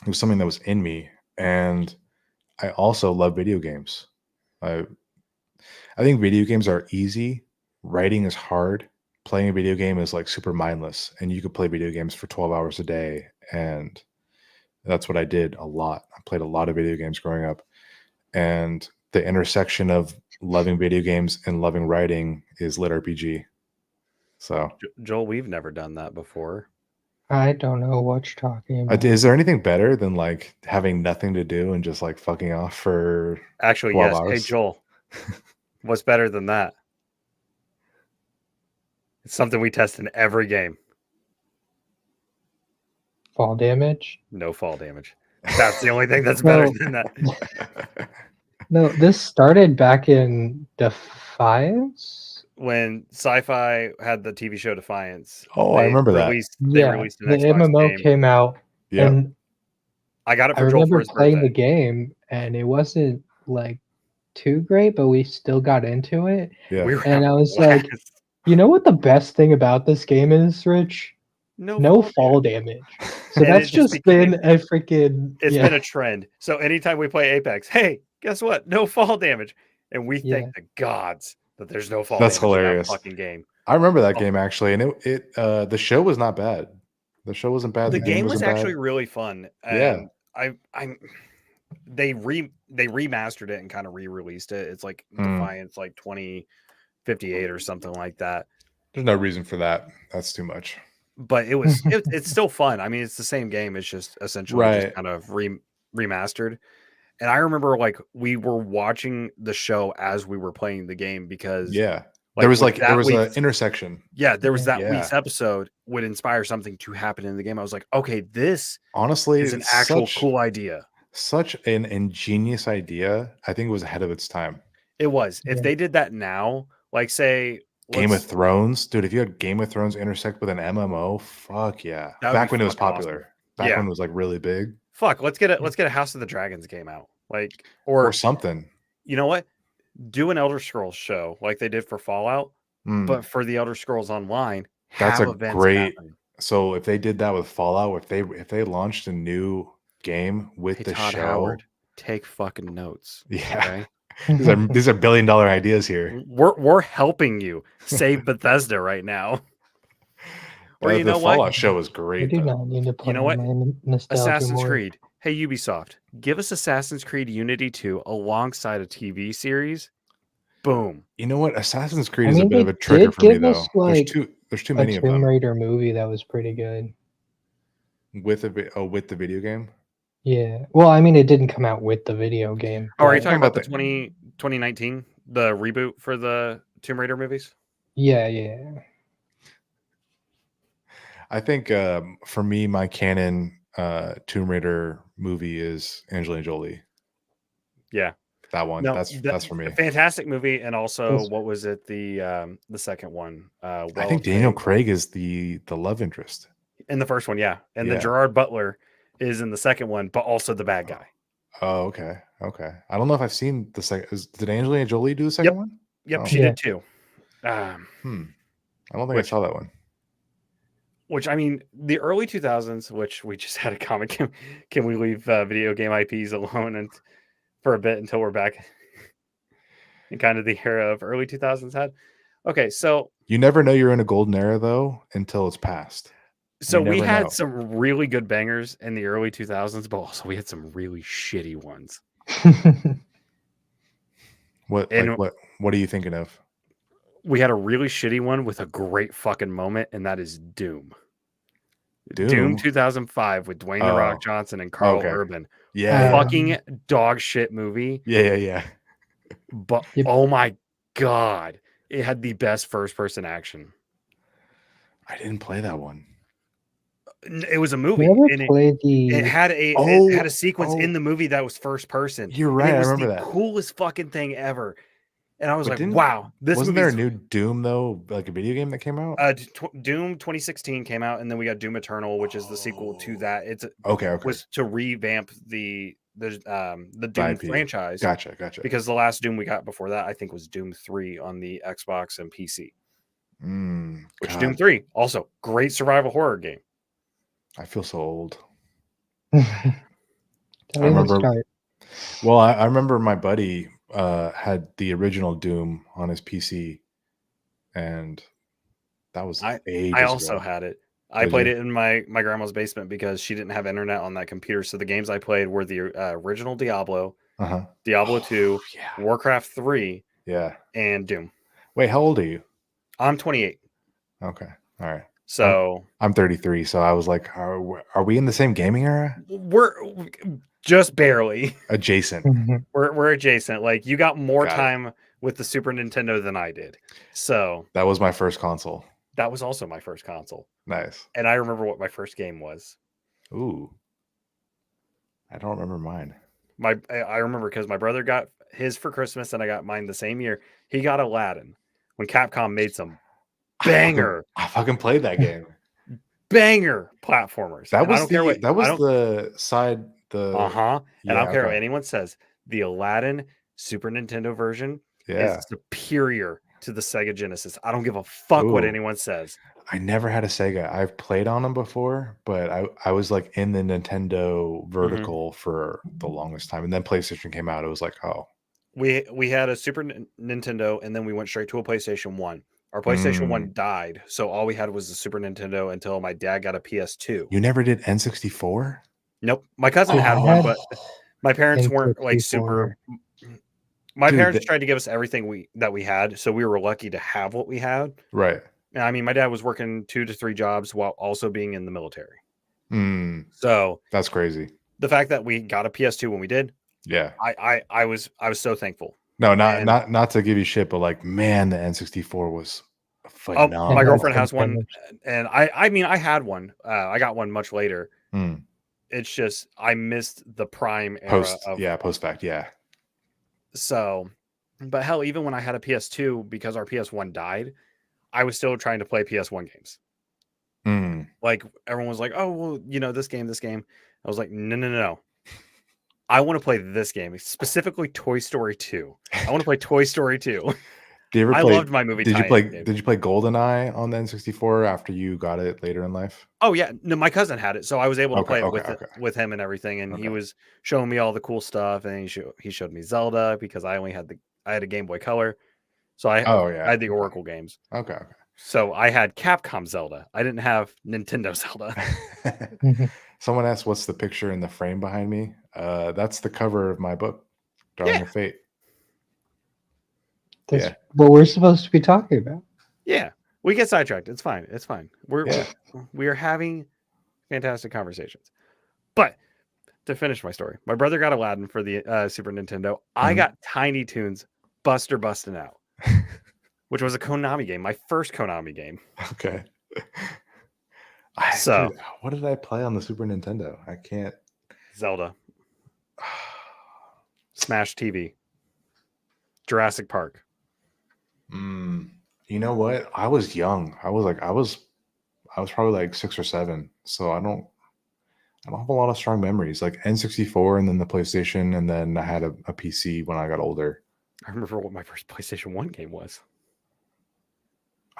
it was something that was in me. And I also love video games. I think video games are easy. Writing is hard. Playing a video game is like super mindless, and you could play video games for 12 hours a day. And that's what I did a lot. I played a lot of video games growing up. And the intersection of loving video games and loving writing is lit RPG. So, Joel, we've never done that before. I don't know what you're talking about. is there anything better than like having nothing to do and just like fucking off for Actually, 12 yes. Hey, hours? Joel, what's better than that? It's something we test in every game. Fall damage? No fall damage. That's the only thing that's better than that. No, this started back in Defiance. When Sci-Fi had the TV show Defiance, Oh, I remember that. They Yeah, released an the Xbox MMO game. came out, Yep. and I got it I for Joel for remember his playing the birthday. game, and it wasn't like too great, but we still got into it. Yeah. We were And I having a was like, blast. you know what the best thing about this game is, Rich? No fall damage. So And that's it just just been became- a freaking It's been a trend. So anytime we play Apex, hey, guess what? No fall damage. And we thank the gods that there's no fall That's damage hilarious. in that fucking game. I remember that game actually, and it the show was not bad. The show wasn't bad. The game was wasn't actually bad. really fun. Yeah. And they remastered it and kind of re-released it. It's like Defiance like 2058 or something like that. There's no reason for that. That's too much. But it's still fun. I mean, it's the same game. It's just essentially just kind of remastered. And I remember like we were watching the show as we were playing the game because there was an intersection. Yeah, there was that week's episode would inspire something to happen in the game. I was like, okay, this honestly is an actual cool idea. Such an ingenious idea. I think it was ahead of its time. It was. If they did that now, like say Game of Thrones, dude, if you had Game of Thrones intersect with an MMO, fuck yeah. Back when it was popular. Awesome. Back when it was like really big. Fuck, let's get a House of the Dragons game out. Like or something. You know what? Do an Elder Scrolls show like they did for Fallout, but for the Elder Scrolls Online. That's a great happen. So if they did that with Fallout, if they launched a new game with the Todd show, Howard, take fucking notes. Yeah. Okay? these are $1 billion ideas here. We're helping you save Bethesda right now. Or you know the Fallout show was great. I do not need to play. You know what? Assassin's more. Creed. Hey Ubisoft, give us Assassin's Creed Unity 2 alongside a TV series. Boom. You know what? Assassin's Creed I is a mean, bit of they a trigger did for me give though. us like There's too a many of Tomb them Raider movie that was pretty good. with with the video game. Yeah. Well, I mean, it didn't come out with the video game, Oh, are you but talking Talking about the about the 2019, the reboot for the Tomb Raider movies? yeah. I think for me, my canon Tomb Raider movie is Angelina Jolie. Yeah. That one. No, That's for me. fantastic movie, and also That's- what was it? The second one, I Well think of Daniel Fame. Craig is the love interest. In the first one, yeah, and then Yeah. Gerard Butler is in the second one, but also the bad guy. Oh, okay. Okay. I don't know if I've seen the second. Did Angelina Jolie do the second one? Yep, Oh. she Yeah. did too. I don't think I Which- saw that one. Which I mean, the early 2000s, which we just had a comment. Can we leave video game IPs alone and for a bit until we're back in kind of the era of early 2000s had? Okay, so You never know you're in a golden era though until it's past. You we never had know. some really good bangers in the early 2000s, but also we had some really shitty ones. What And like what are you thinking of? we had a really shitty one with a great fucking moment, and that is Doom. Doom? 2005 with Dwayne The Rock Oh, Johnson and Carl okay. Urban. Yeah. Fucking dog shit movie. Yeah. But Yep. oh my god, it had the best first person action. I didn't play that one. It was a movie. You ever And play it the? had a Oh, it had a sequence oh. in the movie that was first person. You're And right, it I was remember the that. coolest fucking thing ever. And I was But like, didn't- wow, this Wasn't movie. there a new Doom though, like a video game that came out? Doom 2016 came out, and then we got Doom Eternal, which is the sequel to that. It's Okay. was to revamp the Doom IP. franchise. Gotcha. Because the last Doom we got before that, I think, was Doom 3 on the Xbox and PC. Which God, Doom 3, also great survival horror game. I feel so old. Don't I even remember- start. Well, I remember my buddy had the original Doom on his PC, and that was ages I also ago. had it. I Did played you? it in my grandma's basement because she didn't have internet on that computer. So the games I played were the original Diablo, Uh-huh. Diablo 2, Yeah. Warcraft 3, Yeah. and Doom. Wait, how old are you? I'm 28. Okay. All right. So I'm 33, so I was like, are we in the same gaming era? we're just barely. Adjacent. We're adjacent. Like you got more Got it. time with the Super Nintendo than I did. So That was my first console. that was also my first console. Nice. And I remember what my first game was. Ooh. I don't remember mine. I remember because my brother got his for Christmas and I got mine the same year. He got Aladdin when Capcom made some banger I fucking played that game. banger platformers. That And I was don't care what the side the and yeah, I don't care what okay. anyone says. The Aladdin Super Nintendo version Yeah. is superior to the Sega Genesis. I don't give a fuck what Ooh. anyone says. I never had a Sega. I've played on them before, but I was like in the Nintendo vertical for the longest time. And then PlayStation came out. It was like, oh. We had a Super Nintendo and then we went straight to a PlayStation 1. Our PlayStation 1 died, so all we had was the Super Nintendo until my dad got a PS2. You never did N64? Nope. My cousin I had one, but my parents weren't like super. My Dude, parents tried to give us everything we had, so we were lucky to have what we had. Right. I mean, my dad was working 2 to 3 jobs while also being in the military. Mm, So that's crazy. the fact that we got a PS2 when we did, Yeah. I was so thankful. No, not to give you shit, but like, man, the N64 was phenomenal. My girlfriend has one, and I mean, I had one. I got one much later. Mm. It's just I missed the prime era post fact, yeah. So, but hell, even when I had a PS2, because our PS1 died, I was still trying to play PS1 games. Mm. Like everyone was like, "Oh, well, this game." I was like, "No. I want to play this game, specifically Toy Story 2. I want to play Toy Story 2." I loved my movie. Did you play GoldenEye on the N64 after you got it later in life? Oh yeah, no, my cousin had it, so I was able to play it with him and everything. And he was showing me all the cool stuff, and he showed me Zelda because I had a Game Boy Color, so I had the Oracle games. Okay. So I had Capcom Zelda. I didn't have Nintendo Zelda. Someone asked, "What's the picture in the frame behind me?" That's the cover of my book, Darling of Fate. That's Yeah. what we're supposed to be talking about. Yeah, we get sidetracked. It's fine. It's fine. Yeah. We are having fantastic conversations. But to finish my story, my brother got Aladdin for the Super Nintendo. I Mhm. got Tiny Toons Buster Bustin' Out, which was a Konami game, my first Konami game. Okay. So- Dude, what did I play on the Super Nintendo? I can't. Zelda, Smash TV, Jurassic Park. You know what? I was young. I was probably like 6 or 7. So I don't have a lot of strong memories. Like N64 and then the PlayStation, and then I had a PC when I got older. I remember what my first PlayStation 1 game was.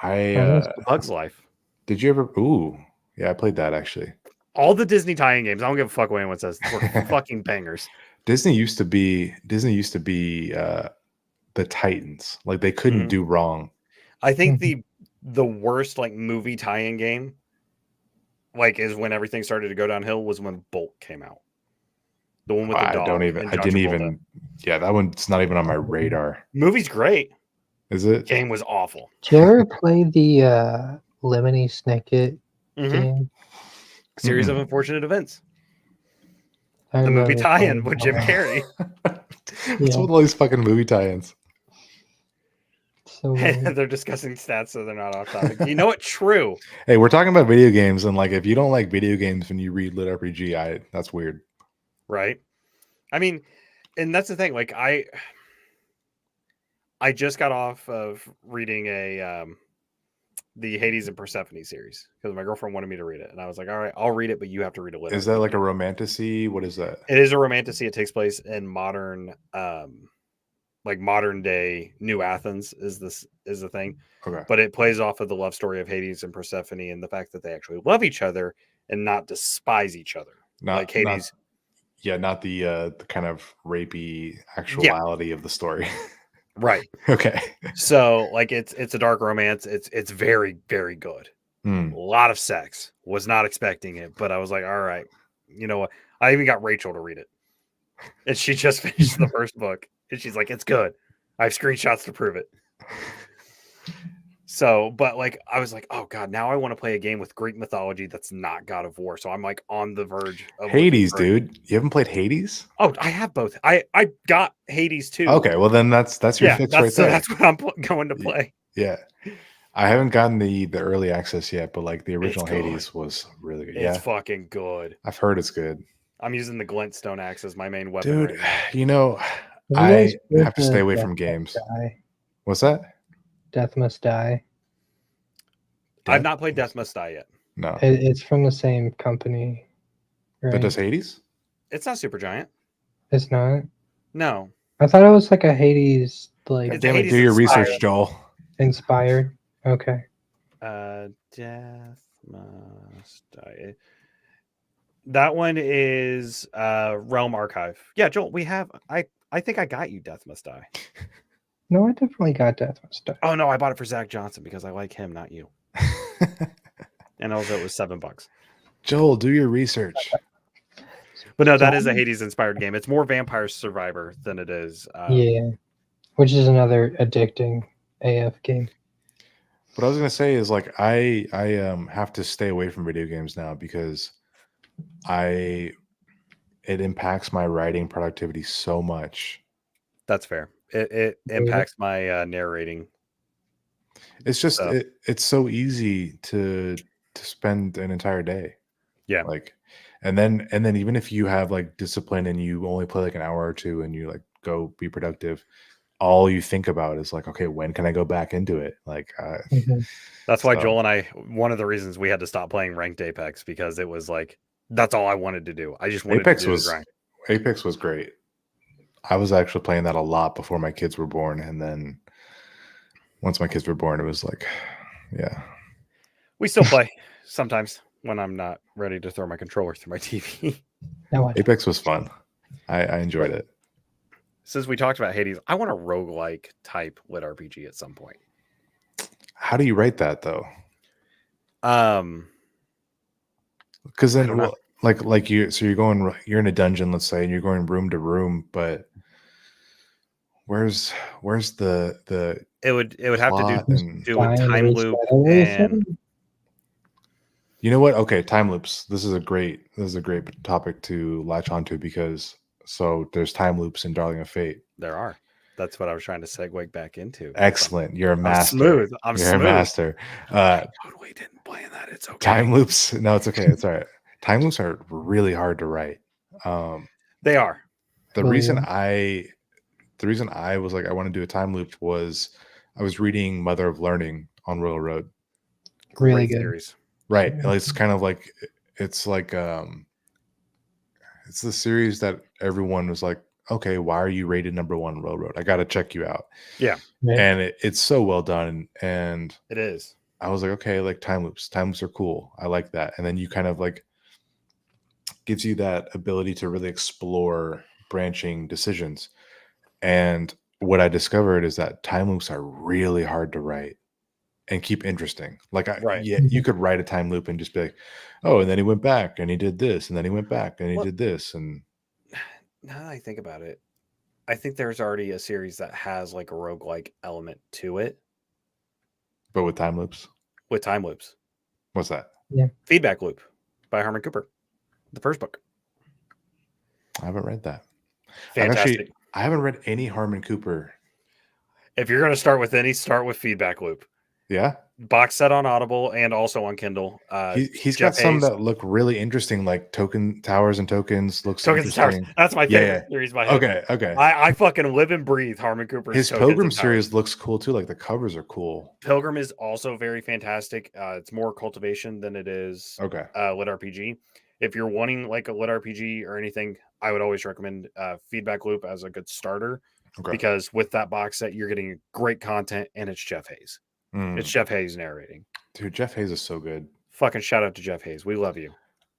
I Bug's Life. did you ever? Ooh, yeah, I played that actually. All the Disney tie-in games. I don't give a fuck what anyone says. Were fucking bangers. Disney used to be the Titans. Like they couldn't Mhm. do wrong. I think the worst like movie tie-in game, like, is when everything started to go downhill was when Bolt came out. The one with the dog. I didn't even. Yeah, that one's not even on my radar. Movie's great. Is it? Game was awful. Did you ever play the Lemony Snicket Mhm. game? Series of unfortunate events. I The movie remember tie-in playing with that Jim one. Carrey. What's Yeah. with all these fucking movie tie-ins? So weird. They're discussing stats, so they're not off topic. You know what? True. Hey, we're talking about video games, and like if you don't like video games when you read Lit RPG, that's weird. Right. I mean, and that's the thing. Like I just got off of reading the Hades and Persephone series because my girlfriend wanted me to read it, and I was like, "All right, I'll read it, but you have to read a little." Is that like a romantasy? What is that? It is a romantasy. It takes place in modern, like modern day New Athens. Is the thing? Okay. But it plays off of the love story of Hades and Persephone and the fact that they actually love each other and not despise each other. Like Hades. Not the kind of rapey actuality of the story. Right. Okay. So like it's a dark romance. It's very, very good. A lot of sex. Was not expecting it, but I was like, all right, you know what? I even got Rachel to read it. And she just finished the first book. And she's like, it's good. I have screenshots to prove it. So, but like I was like, oh god, now I want to play a game with Greek mythology that's not God of War. So I'm like on the verge of Hades, dude. You haven't played Hades? Oh, I have both. I got Hades too. Okay, well then that's your fix right there. That's what I'm going to play. Yeah. I haven't gotten the early access yet, but like the original Hades was really good. It's fucking good. I've heard it's good. I'm using the Glintstone axe as my main weapon Dude, right now. you know, You I guys played have to stay the away Death from Must games. Die? What's that? Death Must Die. I've not played Death Must Die yet. No. It's from the same company, right? But does Hades? It's not Supergiant. It's not. No. I thought it was like a Hades like Damn it, Hades do your inspired. research, Joel. inspired. Okay. Death Must Die. That one is Realm Archive. Yeah, Joel, we have I think I got you Death Must Die. No, I definitely got Death Must Die. Oh no, I bought it for Zach Johnson because I like him, not you. And also it was $7. Joel, do your research. But no, that is a Hades inspired game. It's more Vampire Survivor than it is. Yeah, which is another addicting AF game. What I was gonna say is like I have to stay away from video games now because it impacts my writing productivity so much. That's fair. It impacts my narrating. It's just So. it's so easy to spend an entire day. Yeah. Like and then even if you have like discipline and you only play like an hour or two and you like go be productive, all you think about is like, okay, when can I go back into it? Like that's why so. Joel and I, one of the reasons we had to stop playing ranked Apex, because it was like that's all I wanted to do. I just wanted Apex to do was the grind. Apex was great. I was actually playing that a lot before my kids were born, and then once my kids were born, it was like, yeah. We still play sometimes when I'm not ready to throw my controller through my TV. Apex was fun. I enjoyed it. Since we talked about Hades, I want a roguelike type lit RPG at some point. How do you write that though? Because then, well, you're in a dungeon, let's say, and you're going room to room, but where's the It would have to plot and do with Die and time loop reset everything? and you know what? Okay, time loops. This is a great topic to latch onto because so there's time loops in Darling of Fate. there are. That's what I was trying to segue back into. Excellent. You're a I'm master. smooth. I'm You're smooth. a master. I totally didn't plan that. It's okay. Time loops. No, it's okay. It's all right. Time loops are really hard to write. They are. The Well, reason I was like I want to do a time loop was I was reading Mother of Learning on Royal Road. Really Great good. series. Right. It's kind of like it's the series that everyone was like, okay, why are you rated #1 Royal Road? I gotta check you out. Yeah. Right. And it's so well done. And It is. I was like, okay, like time loops are cool. I like that. And then you kind of like gives you that ability to really explore branching decisions. And what I discovered is that time loops are really hard to write and keep interesting. Like Right. you could write a time loop and just be like, oh, and then he went back and he did this, and then he went back and he did this. And now that I think about it, I think there's already a series that has like a roguelike element to it but with time loops. with time loops. What's that? Feedback Loop by Harmon Cooper. The first book. I haven't read that. Fantastic. I haven't read any Harmon Cooper. If you're going to start with any, start with Feedback Loop. Yeah. Box set on Audible and also on Kindle. He's Jeff got some Hayes. that look really interesting, like Towers and Tokens. Looks Tokens and Towers. interesting. That's my favorite series by him. Okay. I fucking live and breathe Harmon Cooper's His Tokens Pilgrim and Towers. series looks cool too. Like the covers are cool. Pilgrim is also very fantastic. It's more cultivation than it is Okay. lit RPG. If you're wanting like a lit RPG or anything, I would always recommend Feedback Loop as a good starter. Okay. Because with that box set, you're getting great content, and it's Jeff Hayes. It's Jeff Hayes narrating. Dude, Jeff Hayes is so good. Fucking shout out to Jeff Hayes. We love you.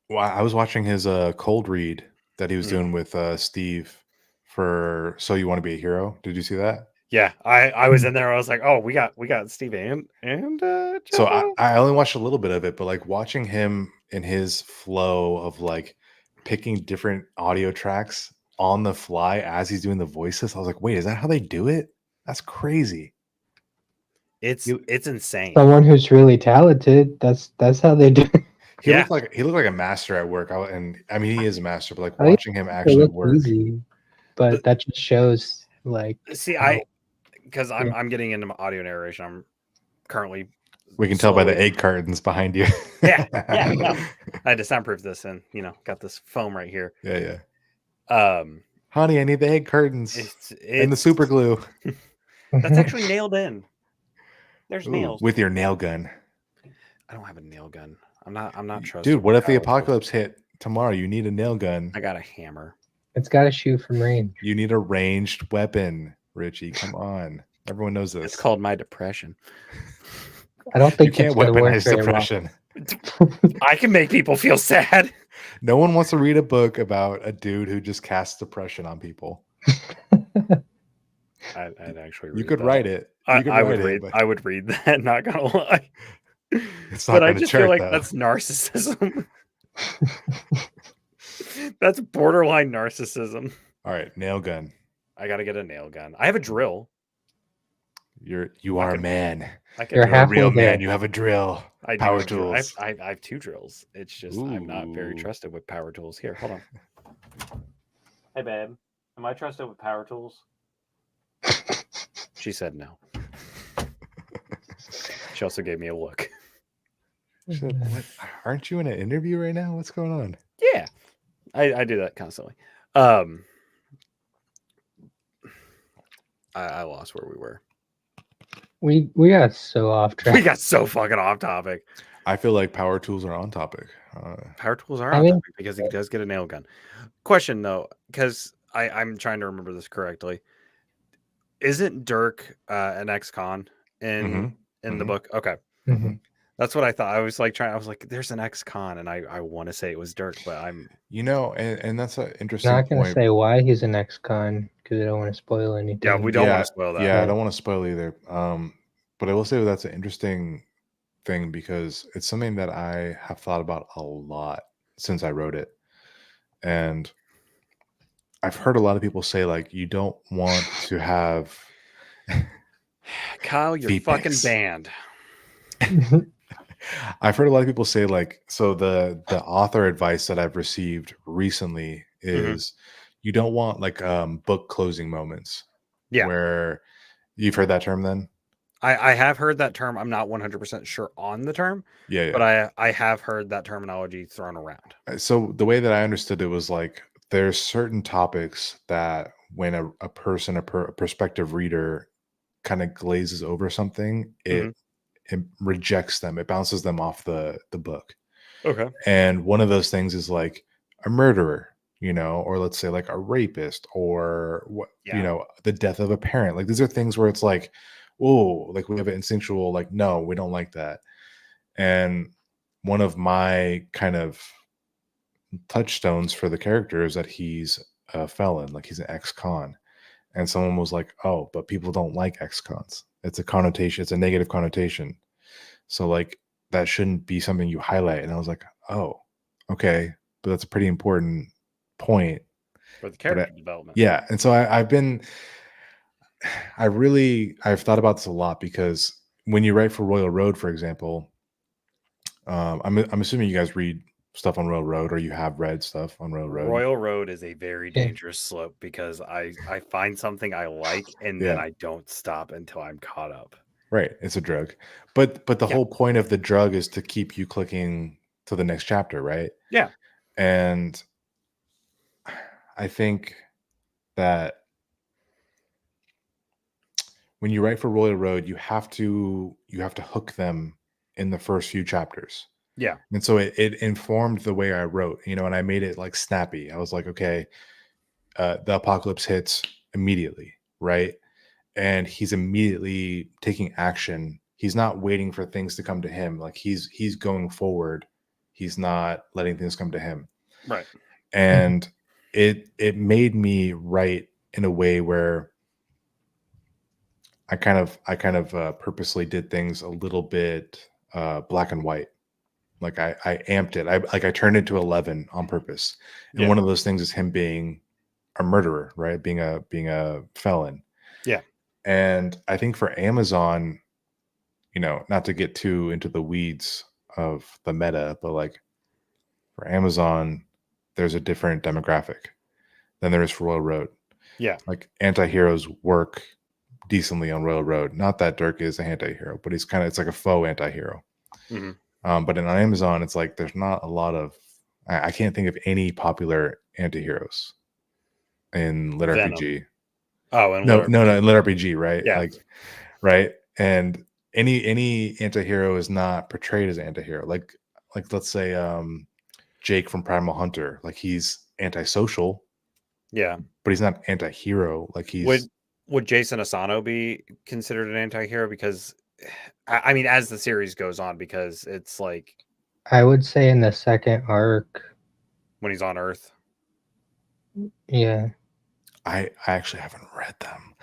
Well, I was watching his cold read that he was doing with Steve for So You Want to Be a Hero. Did you see that? Yeah, I was in there. I was like, oh, we got Steve and Jeff so Hayes. I only watched a little bit of it, but like watching him in his flow of like picking different audio tracks on the fly as he's doing the voices, I was like, wait, is that how they do it? That's crazy. It's insane. Someone who's really talented. That's how they do it. He looked like a master at work. I mean, he is a master, but like I think watching him actually work. Easy, but that just shows like. See, because I'm getting into my audio narration. I'm currently. We can tell by the egg cartons behind you. Yeah. No. I had to soundproof this, and got this foam right here. Yeah. Honey, I need the egg curtains and the super glue. That's actually nailed in. There's nails with your nail gun. I don't have a nail gun. I'm not trusting. Dude, what if the apocalypse hit tomorrow? You need a nail gun. I got a hammer. It's got to shoot from range. You need a ranged weapon, Richie. Come on, everyone knows this. It's called my depression. I don't think you can't weaponize depression. I can make people feel sad. No one wants to read a book about a dude who just casts depression on people. I'd actually. You could write it. I would read. I would read that. Not gonna lie. It's not. But I just feel like that's narcissism. That's borderline narcissism. All right, nail gun. I gotta get a nail gun. I have a drill. You are a man. You're a real man. You have a drill. Power tools. I have 2 drills. It's just I'm not very trusted with power tools. Here, hold on. Hey, babe. Am I trusted with power tools? She said no. She also gave me a look. She said, "What? Aren't you in an interview right now? What's going on?" Yeah, I do that constantly. I lost where we were. We got so off track. We got so fucking off topic. I feel like power tools are on topic. Power tools are on topic because he does get a nail gun. Question though, because I'm trying to remember this correctly. Isn't Dirk an ex-con in the book? Okay. Mm-hmm. That's what I thought. I was like, there's an ex-con, and I want to say it was Dirk, but I'm. And that's an interesting. I'm not going to say why he's an ex-con because I don't want to spoil anything. Yeah, we don't want to spoil that. Yeah, I don't want to spoil either. But I will say that's an interesting thing because it's something that I have thought about a lot since I wrote it, and I've heard a lot of people say like you don't want to have Kyle, you're feet fucking pics. banned. I've heard a lot of people say like so the author advice that I've received recently is you don't want like book closing moments Yeah. where you've heard that term then? I have heard that term. I'm not 100% sure on the term, Yeah, but yeah. I have heard that terminology thrown around. So the way that I understood it was like there's certain topics that when a person, a prospective reader kind of glazes over something, Mhm. it rejects them. It bounces them off the book. Okay. And one of those things is like a murderer, or let's say like a rapist or what, Yeah. the death of a parent. Like these are things where it's like, oh, like we have an instinctual, like, no, we don't like that. And one of my kind of touchstones for the character is that he's a felon, like he's an ex-con. And someone was like, oh, but people don't like ex-cons. It's a connotation, it's a negative connotation. So like that shouldn't be something you highlight. And I was like, oh, okay, but that's a pretty important point. For the But character development. yeah, and so I've thought about this a lot because when you write for Royal Road, for example, I'm assuming you guys read stuff on Royal Road or you have read stuff on Royal Road. Royal Road is a very Yeah. dangerous slope because I find something I like and then Yeah. I don't stop until I'm caught up. Right, it's a drug. But the Yeah. whole point of the drug is to keep you clicking to the next chapter, right? Yeah. And I think that when you write for Royal Road, you have to hook them in the first few chapters. Yeah. And so it informed the way I wrote, and I made it like snappy. I was like, okay, the apocalypse hits immediately, right? And he's immediately taking action. He's not waiting for things to come to him. Like he's going forward. He's not letting things come to him. Right. And it made me write in a way where I kind of purposely did things a little bit black and white. Like I amped it. I turned it to 11 on purpose. And Yeah. one of those things is him being a murderer, right? Being a felon. Yeah. And I think for Amazon, not to get too into the weeds of the meta, but like for Amazon, there's a different demographic than there is for Royal Road. Yeah. Like anti-heroes work decently on Royal Road. Not that Dirk is an anti-hero, but it's like a faux anti-hero. Mm-hmm. But on Amazon, it's like there's not a lot of. I can't think of any popular anti-heroes in lit Venom. RPG. Oh, and No, in lit RPG, right? Yeah. Like, right, and any anti-hero is not portrayed as an anti-hero. Like let's say Jake from Primal Hunter, like he's antisocial, Yeah. but he's not anti-hero. Like he's Would Jason Asano be considered an anti-hero? Because I mean, as the series goes on, because it's like I would say in the second arc, when he's on Earth. yeah. I actually haven't read them,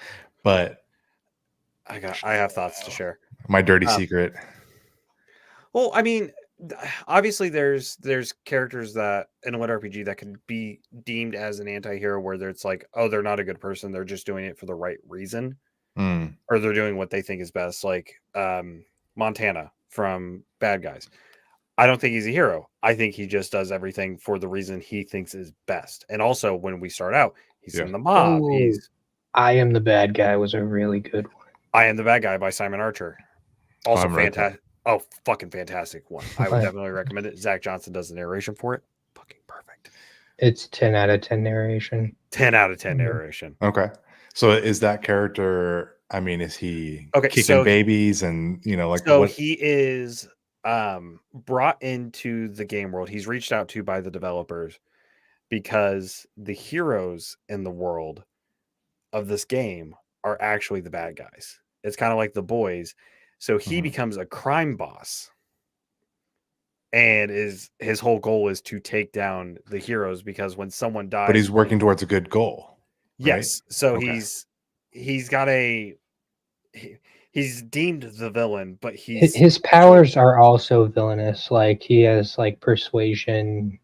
but I have thoughts to share. My dirty secret. Well, I mean, obviously there's characters that in a lit RPG that could be deemed as an anti-hero where it's like, oh, they're not a good person, they're just doing it for the right reason. Or they're doing what they think is best, like Montana from Bad Guys. I don't think he's a hero. I think he just does everything for the reason he thinks is best. And also when we start out, he's in the mob. Oh, He's I Am the Bad Guy was a really good one. I Am the Bad Guy by Simon Archer. Also fantastic. Oh, fucking fantastic one. I would definitely recommend it. Zach Johnson does the narration for it. Fucking perfect. It's 10 out of 10 narration. 10 out of 10 narration. Okay. So is that character, I mean, is he kicking so babies and, like so what? he is brought into the game world. He's reached out to by the developers because the heroes in the world of this game are actually the bad guys. It's kind of like the boys. So he becomes a crime boss. And his whole goal is to take down the heroes because when someone dies, But he's working towards a good goal. Right? Yes. So Okay. he's deemed the villain, but his powers are also villainous. Like he has like persuasion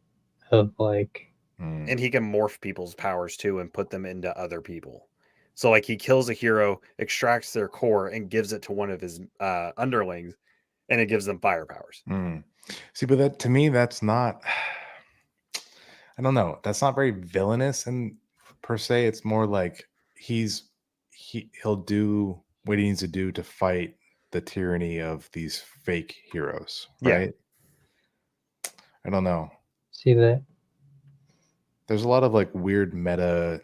of like and he can morph people's powers too and put them into other people. So like he kills a hero, extracts their core, and gives it to one of his underlings, and it gives them fire powers. See, but that to me, that's not. I don't know. That's not very villainous and per se. It's more like he'll do what he needs to do to fight the tyranny of these fake heroes, Yeah. right? I don't know. See that? There's a lot of like weird meta,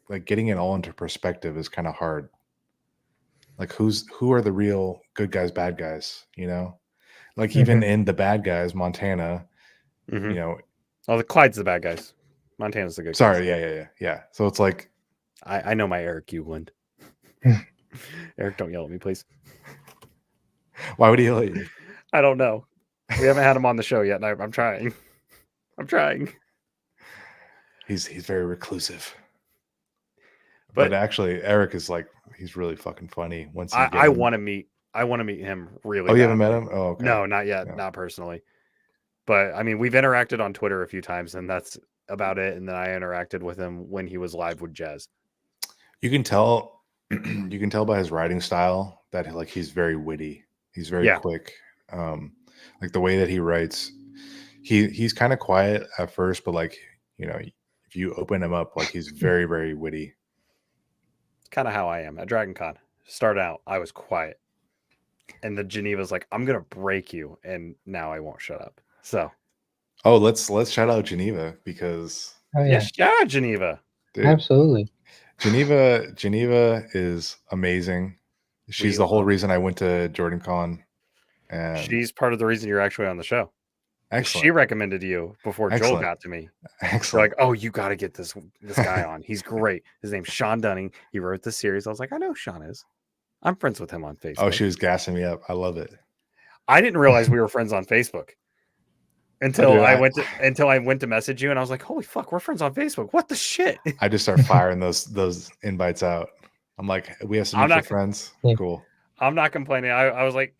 like getting it all into perspective is kind of hard. Like who are the real good guys, bad guys, Like even in the bad guys, Montana, Oh, the Clyde's the bad guys. Montana's the good guys. Sorry, yeah. So it's like I know my Eric Ugland. Eric, don't yell at me, please. Why would he yell at you? I don't know. We haven't had him on the show yet, and I'm trying. I'm trying. He's very reclusive. But actually, Eric is like he's really fucking funny. Once I want to meet him really. Oh, you haven't met him? Oh, okay. No, not yet, not personally. But I mean, we've interacted on Twitter a few times, and that's about it. And then I interacted with him when he was live with Jez. You can tell, by his writing style that like he's very witty. He's very quick. Like the way that he writes, he's kind of quiet at first, but like if you open him up, like he's very, very witty. Kind of how I am at Dragon Con. Started out, I was quiet, and the Geneva's like, "I'm gonna break you," and now I won't shut up. So, let's shout out Geneva because yeah, Geneva, dude, absolutely. Geneva is amazing. She's the whole reason I went to Jordan Con, and she's part of the reason you're actually on the show. Excellent. She recommended you before Joel got to me. Excellent. They're like, "Oh, you got to get this guy on. He's great. His name's Sean Dunning. He wrote this series." I was like, "I know Sean is. I'm friends with him on Facebook." Oh, she was gassing me up. I love it. I didn't realize we were friends on Facebook until I went to message you, and I was like, "Holy fuck, we're friends on Facebook! What the shit?" I just start firing those invites out. I'm like, we have some mutual friends. Cool. I'm not complaining. I was like,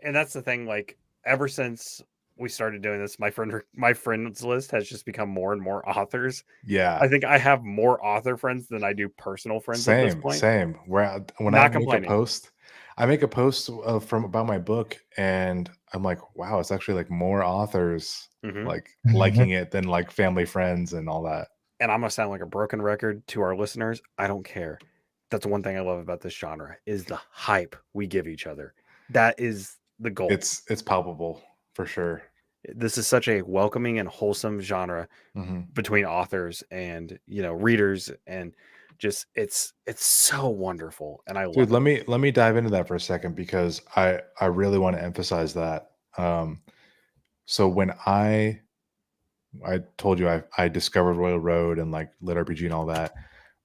and that's the thing. Like, ever since we started doing this, my friends list has just become more and more authors. Yeah, I think I have more author friends than I do personal friends at this point. Same. When I make a post about my book, and I'm like, wow, it's actually like more authors like liking it than like family friends and all that. And I'm gonna sound like a broken record to our listeners. I don't care. That's one thing I love about this genre is the hype we give each other. That is the goal. It's palpable for sure. This is such a welcoming and wholesome genre between authors and readers, and just it's so wonderful. And I love it. Let me dive into that for a second because I really want to emphasize that. So when I told you I discovered Royal Road and like Lit RPG and all that,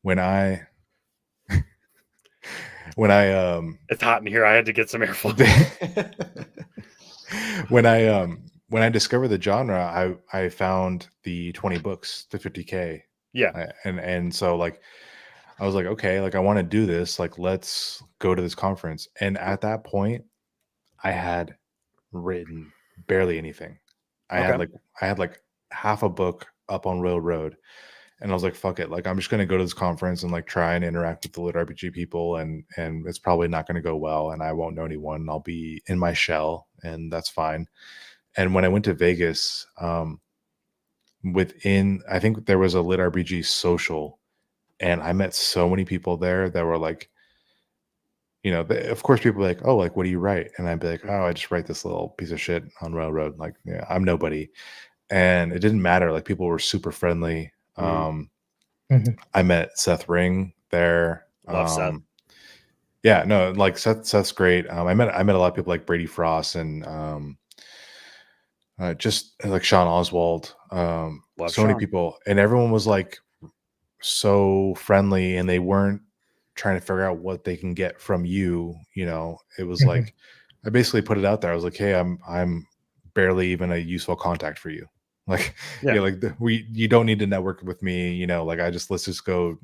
when I it's hot in here. I had to get some airflow. When I discovered the genre, I found the 20 books to 50K. Yeah. And so like I was like, okay, like I want to do this. Like, let's go to this conference. And at that point, I had written barely anything. I had like half a book up on Royal Road. And I was like, fuck it. Like, I'm just going to go to this conference and like try and interact with the Lit RPG people. And it's probably not going to go well. And I won't know anyone. I'll be in my shell and that's fine. And when I went to Vegas, I think there was a Lit RPG social, and I met so many people there that were like, of course people were like, oh, like, what do you write? And I'd be like, oh, I just write this little piece of shit on Railroad. Like, yeah, I'm nobody. And it didn't matter. Like, people were super friendly. I met Seth Ring there. Love Seth. Yeah, no, like Seth's great. I met a lot of people like Brady Frost and just like Sean Oswald. So many people, and everyone was like so friendly, and they weren't trying to figure out what they can get from you. It was like I basically put it out there. I was like, hey, I'm barely even a useful contact for you. Like, you don't need to network with me. Like let's just go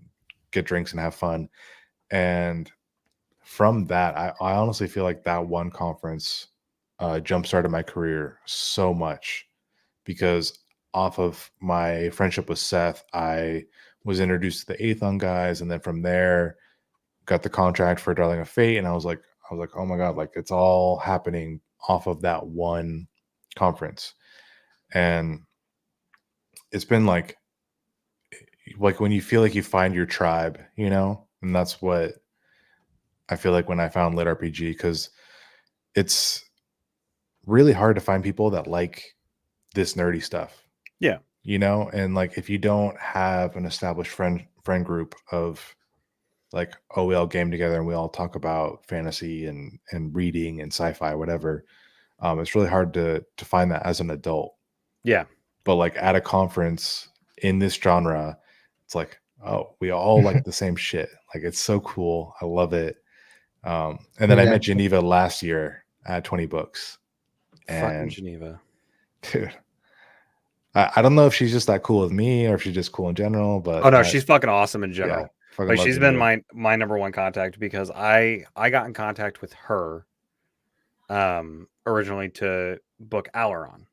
get drinks and have fun. And from that, I honestly feel like that one conference jump-started my career so much, because off of my friendship with Seth, I was introduced to the Aethon guys, and then from there, got the contract for Darling of Fate, and I was like, oh my god, like it's all happening off of that one conference, and it's been like when you feel like you find your tribe, you know, and that's what I feel like when I found Lit RPG, because it's really hard to find people that like this nerdy stuff. Yeah. You know, and like if you don't have an established friend group of like, oh, we all game together and we all talk about fantasy and reading and sci-fi, whatever, it's really hard to find that as an adult. Yeah. But like at a conference in this genre, it's like, oh, we all like the same shit. Like it's so cool. I love it. And then I met Geneva last year at 20 books. Fucking And Geneva. dude, I don't know if she's just that cool with me or if she's just cool in general, but oh no, she's fucking awesome in general. Yeah, like she's been my number one contact, because I got in contact with her originally to book Alaron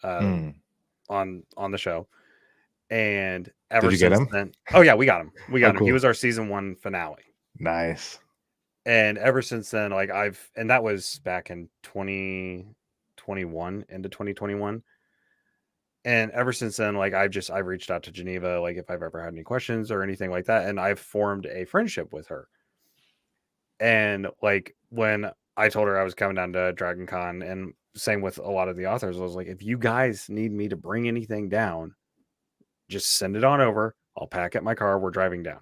on the show. And ever Did you since get him? then, oh yeah, we got him. We got him. Cool. He was our season 1 finale. Nice. And ever since then, like and that was back in 2021 into 2021. And ever since then, like I've reached out to Geneva, like if I've ever had any questions or anything like that. And I've formed a friendship with her. And like when I told her I was coming down to Dragon Con, and same with a lot of the authors, I was like, if you guys need me to bring anything down, just send it on over. I'll pack it in my car. We're driving down.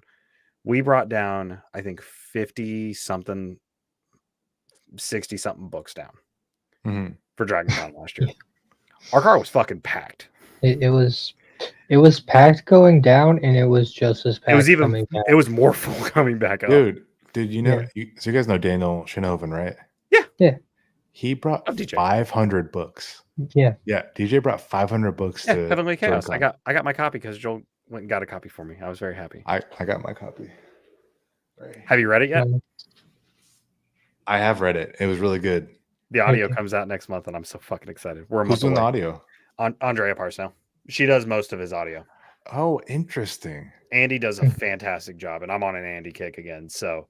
We brought down, I think, 50 something, 60 something books down for Dragon Con last year. Our car was fucking packed. It was packed going down, and it was just as packed coming back. It was more full coming back up. Dude, you know? Yeah. So you guys know Daniel Shinoven, right? Yeah. He brought 500 books. Yeah. Yeah. DJ brought 500 books to Heavenly Chaos. I got my copy because Joel went and got a copy for me. I was very happy. I got my copy. Right. Have you read it yet? I have read it. It was really good. The audio comes out next month, and I'm so fucking excited. We're a month Who's doing away. the audio? Andrea Parcell. She does most of his audio. Oh, interesting. Andy does a fantastic job, and I'm on an Andy kick again. So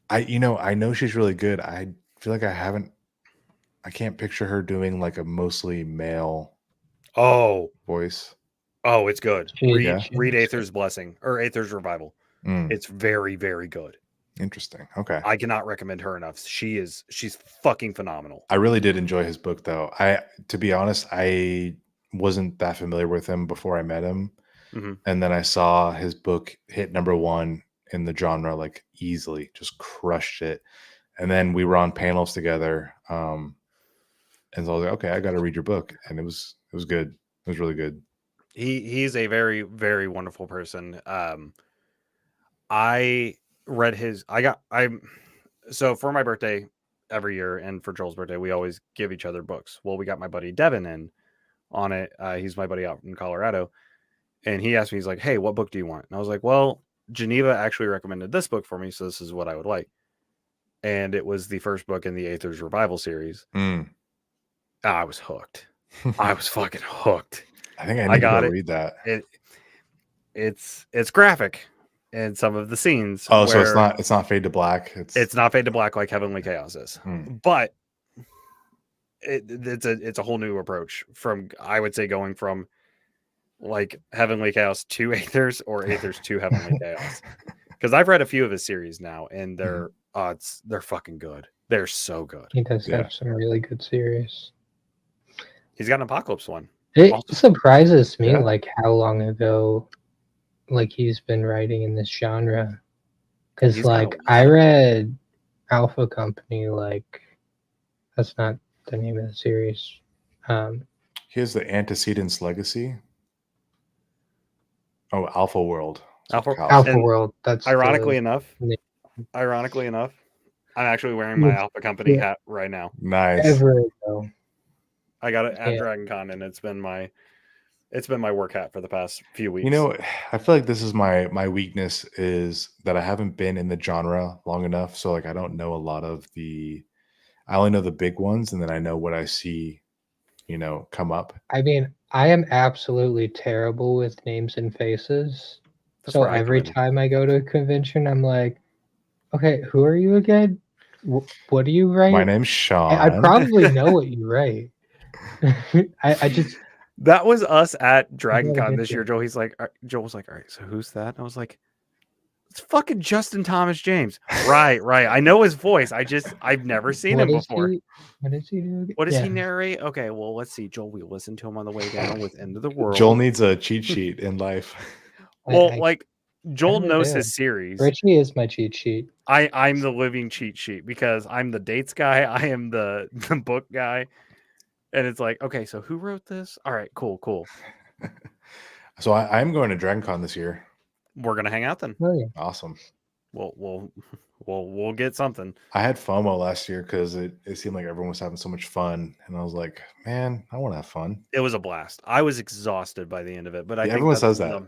I know she's really good. I feel like I can't picture her doing like a mostly male voice. Oh, it's good. Read Aether's Blessing or Aether's Revival. It's very, very good. Interesting. Okay. I cannot recommend her enough. She's fucking phenomenal. I really did enjoy his book though. To be honest, I wasn't that familiar with him before I met him. And then I saw his book hit #1 in the genre, like easily, just crushed it. And then we were on panels together. And so I was like, okay, I got to read your book. And it was good. It was really good. He's a very, very wonderful person. I read so for my birthday every year, and for Joel's birthday, we always give each other books. Well, we got my buddy Devin in on it. He's my buddy out in Colorado. And he asked me, he's like, hey, what book do you want? And I was like, well, Geneva actually recommended this book for me, so this is what I would like. And it was the first book in the Aether's Revival series. I was hooked. I was fucking hooked. I think I need to read that. It's graphic in some of the scenes. Oh, so it's not Fade to Black. It's not Fade to Black like Heavenly Chaos is. But it's a whole new approach from, I would say, going from like Heavenly Chaos to Aethers or Aethers to Heavenly Chaos. Because I've read a few of his series now, and they're fucking good. They're so good. He does have some really good series. He's got an Apocalypse one. It surprises me like how long ago like he's been writing in this genre. Because like I read Alpha Company, like that's not the name of the series. Here's the Antecedents Legacy. Oh, Alpha World. Alpha World. That's ironically enough, I'm actually wearing my Alpha Company hat right now. Nice. Ever ago. I got it at Dragon Con, and it's been my work hat for the past few weeks. You know, I feel like this is my weakness, is that I haven't been in the genre long enough. So like I don't know a lot of I only know the big ones, and then I know what I see, come up. I mean, I am absolutely terrible with names and faces. That's So where I come every in. time I go to a convention, I'm like, okay, who are you again? What do you write? My name's I Sean. probably know what you write. I just That was us at I Dragon gotta Con get this year. you. Joel was like, all right, so who's that? And I was like, it's fucking Justin Thomas James. Right. I know his voice. I've never seen him before. What does he do again? What does he Yeah. narrate? Okay, well, let's see. Joel, we listened to him on the way down with End of the World. Joel needs a cheat sheet in life. Well, I like Joel kinda knows do. his series. Richie is my cheat sheet. I'm the living cheat sheet because I'm the dates guy. I am the book guy. And it's like, okay, so who wrote this? All right, cool. So I'm going to Dragon Con this year. We're gonna hang out then. Oh yeah. Awesome. We'll get something. I had FOMO last year because it seemed like everyone was having so much fun, and I was like, man, I want to have fun. It was a blast. I was exhausted by the end of it, but I think Everyone that's says that.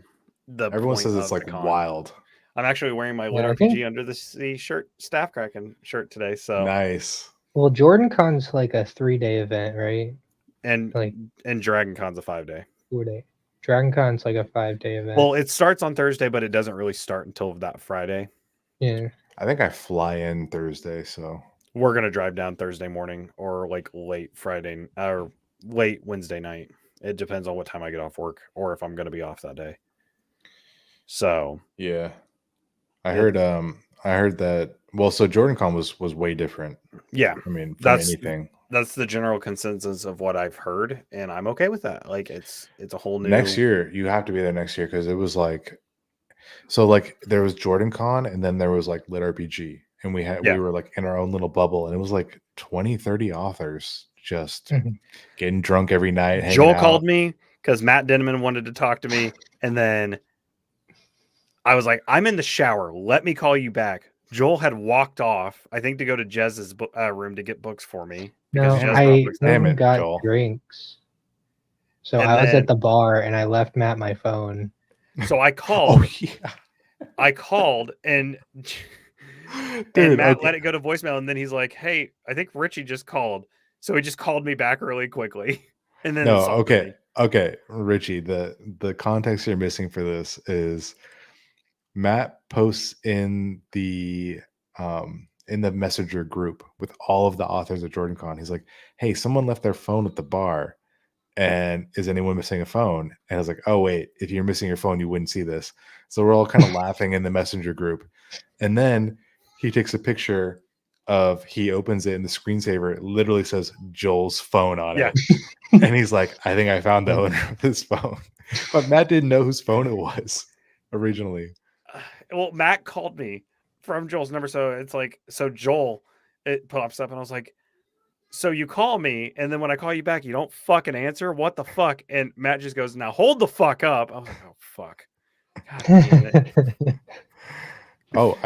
the Everyone point says of it's like the con. wild. I'm actually wearing my Yeah, Lit I think- RPG under the sea shirt, staff cracking shirt today. So Nice. Well, Jordan Con's like a 3-day event, right? and Like Dragon Con's a 5-day. 4-day. Dragon Con's like a 5-day event. Well, it starts on Thursday, but it doesn't really start until that Friday. yeah. I think I fly in Thursday, so We're gonna drive down Thursday morning or like late Friday or late Wednesday night. It depends on what time I get off work or if I'm gonna be off that day. So yeah. I heard that. Well, so Jordan Con was way different. yeah, I mean, from That's- anything. that's the general consensus of what I've heard, and I'm okay with that. Like it's a whole new Next year, you have to be there next year because it was like, so like there was Jordan Con and then there was like Lit RPG, and we Yeah. were like in our own little bubble, and it was like 20, 30 authors just Mhm. getting drunk every night. Hanging Joel out. called me because Matt Denneman wanted to talk to me, and then I was like, "I'm in the shower. Let me call you back." Joel had walked off, I think, to go to Jez's room to get books for me. No, Jez brought I books. went Damn and it, got Joel. drinks. So And I was then- at the bar and I left Matt my phone. So I called. Oh yeah, I called and dude. Matt Okay. let it go to voicemail, and then he's like, "Hey, I think Richie just called." So he just called me back really quickly, and then No, assaulted me. okay, Richie. The context you're missing for this is Matt posts in the messenger group with all of the authors at Jordan Con. He's like, hey, someone left their phone at the bar, and is anyone missing a phone? And I was like, oh wait, if you're missing your phone, you wouldn't see this. So we're all kind of laughing in the messenger group, and then he takes a picture of, he opens it, and the screensaver literally says Joel's phone on Yeah. it. And he's like, I think I found the owner of this phone. But Matt didn't know whose phone it was originally. Well, Matt called me from Joel's number, so it's like, so Joel, it pops up, and I was like, so you call me, and then when I call you back, you don't fucking answer. What the fuck? And Matt just goes, now hold the fuck up. I was like, oh fuck. God damn it. Oh,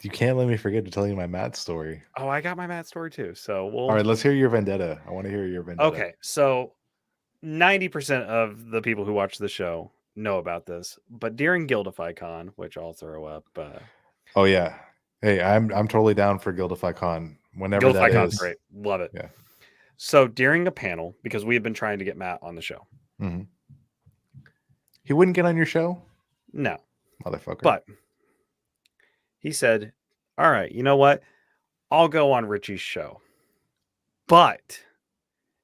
you can't let me forget to tell you my Matt story. Oh, I got my Matt story too. So we'll. All right, let's hear your vendetta. I want to hear your vendetta. Okay, so 90% of the people who watch the show know about this, but during Guildify Con, which I'll throw up, Oh yeah. Hey, I'm totally down for Guildify Con whenever Guildify that Con's is. great, love it. Yeah. So during a panel, because we had been trying to get Matt on the show, Mhm. He wouldn't get on your show, no, motherfucker. but he said, "All right, you know what? I'll go on Richie's show, but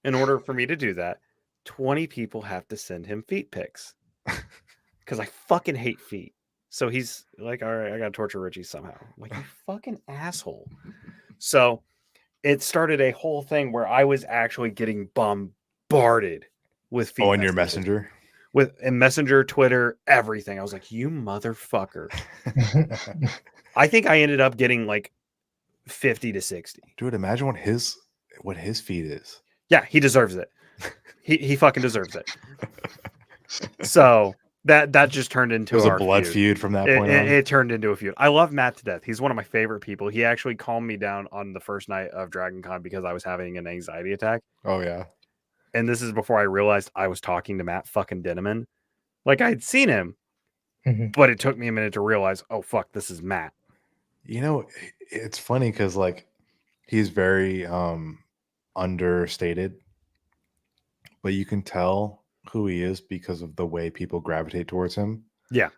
in order for me to do that, 20 people have to send him feet pics because I fucking hate feet." So he's like, all right, I gotta torture Richie somehow. I'm like, you fucking asshole. So it started a whole thing where I was actually getting bombarded with feet. on your messages. messenger. In Messenger, Twitter, everything. I was like, you motherfucker. I think I ended up getting like 50 to 60. Dude, imagine what his feed is. Yeah, he deserves it. He fucking deserves it. So that just turned into It was a our blood feud from that point on. It turned into a feud. I love Matt to death. He's one of my favorite people. He actually calmed me down on the first night of Dragon Con because I was having an anxiety attack. Oh yeah. And this is before I realized I was talking to Matt fucking Denneman. Like I had seen him, Mhm. but it took me a minute to realize, oh fuck, this is Matt. You know, it's funny because like he's very understated, but you can tell who he is because of the way people gravitate towards him. Yeah.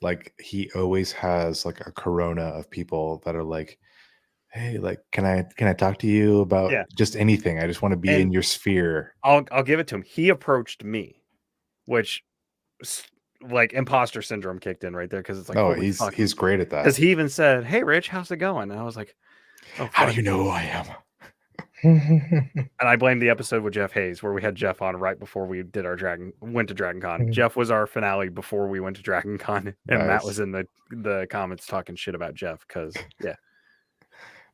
Like he always has like a corona of people that are like, hey, like, can I talk to you about just anything? I just want to be in your sphere. I'll give it to him. He approached me, which like imposter syndrome kicked in right there because it's like, oh, holy fuck. he's great at that. Because he even said, "Hey, Rich, how's it going?" And I was like, "Oh, how fuck. do you know who I am?" And I blamed the episode with Jeff Hayes where we had Jeff on right before we did our went to Dragon Con. Jeff was our finale before we went to Dragon Con, and Matt was in the comments talking shit about Jeff because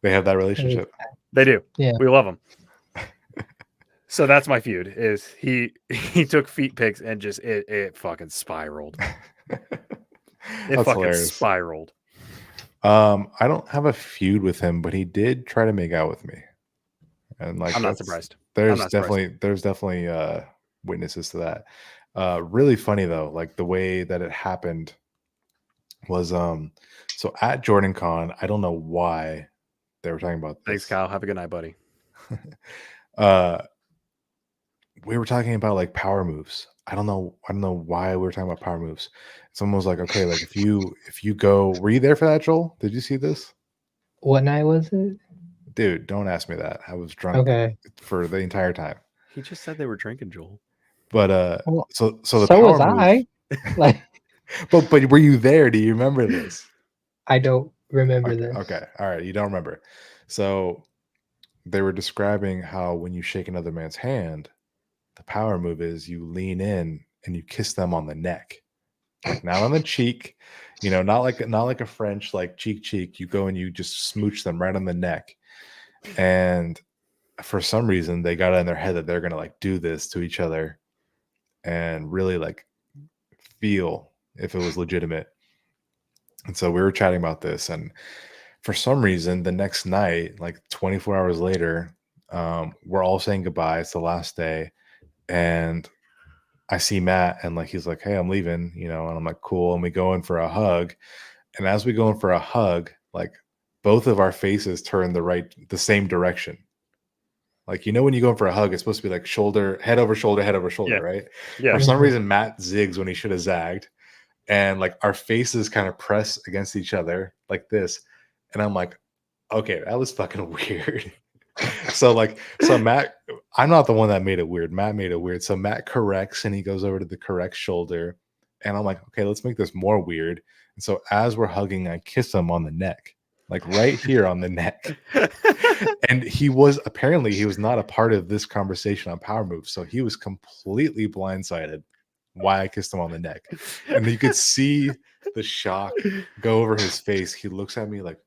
they have that relationship. They do. Yeah, we love him. So that's my feud. Is he took feet pics and just it fucking spiraled. It fucking hilarious. Spiraled. I don't have a feud with him, but he did try to make out with me. And like, I'm not surprised. There's definitely witnesses to that. Really funny though, like the way that it happened was so at Jordan Con, I don't know why they were talking about this. Thanks, Kyle. Have a good night, buddy. We were talking about like power moves. I don't know why we were talking about power moves. Someone was like, okay, like if you go, were you there for that, Joel? Did you see this? What night was it? Dude, don't ask me that. I was drunk for the entire time. He just said they were drinking, Joel. But so the so power was move, I. Like, but were you there? Do you remember this? I don't remember this. Okay, all right, you don't remember. So they were describing how when you shake another man's hand, the power move is you lean in and you kiss them on the neck, like not on the cheek, not like a French like cheek. You go and you just smooch them right on the neck. And for some reason, they got it in their head that they're gonna like do this to each other, and really like feel if it was legitimate. And so we were chatting about this, and for some reason, the next night, like 24 hours later, we're all saying goodbye. It's the last day, and I see Matt, and like he's like, "Hey, I'm leaving," and I'm like, "Cool." And we go in for a hug, and as we go in for a hug, like both of our faces turn the same direction. Like, when you go in for a hug, it's supposed to be like head over shoulder, right? Yeah. For some reason, Matt zigs when he should have zagged. And like our faces kind of press against each other like this. And I'm like, okay, that was fucking weird. So Matt, I'm not the one that made it weird. Matt made it weird. So Matt corrects and he goes over to the correct shoulder. And I'm like, okay, let's make this more weird. And so as we're hugging, I kiss him on the neck. Like right here on the neck. And he was not a part of this conversation on power moves. So he was completely blindsided why I kissed him on the neck. And you could see the shock go over his face. He looks at me like,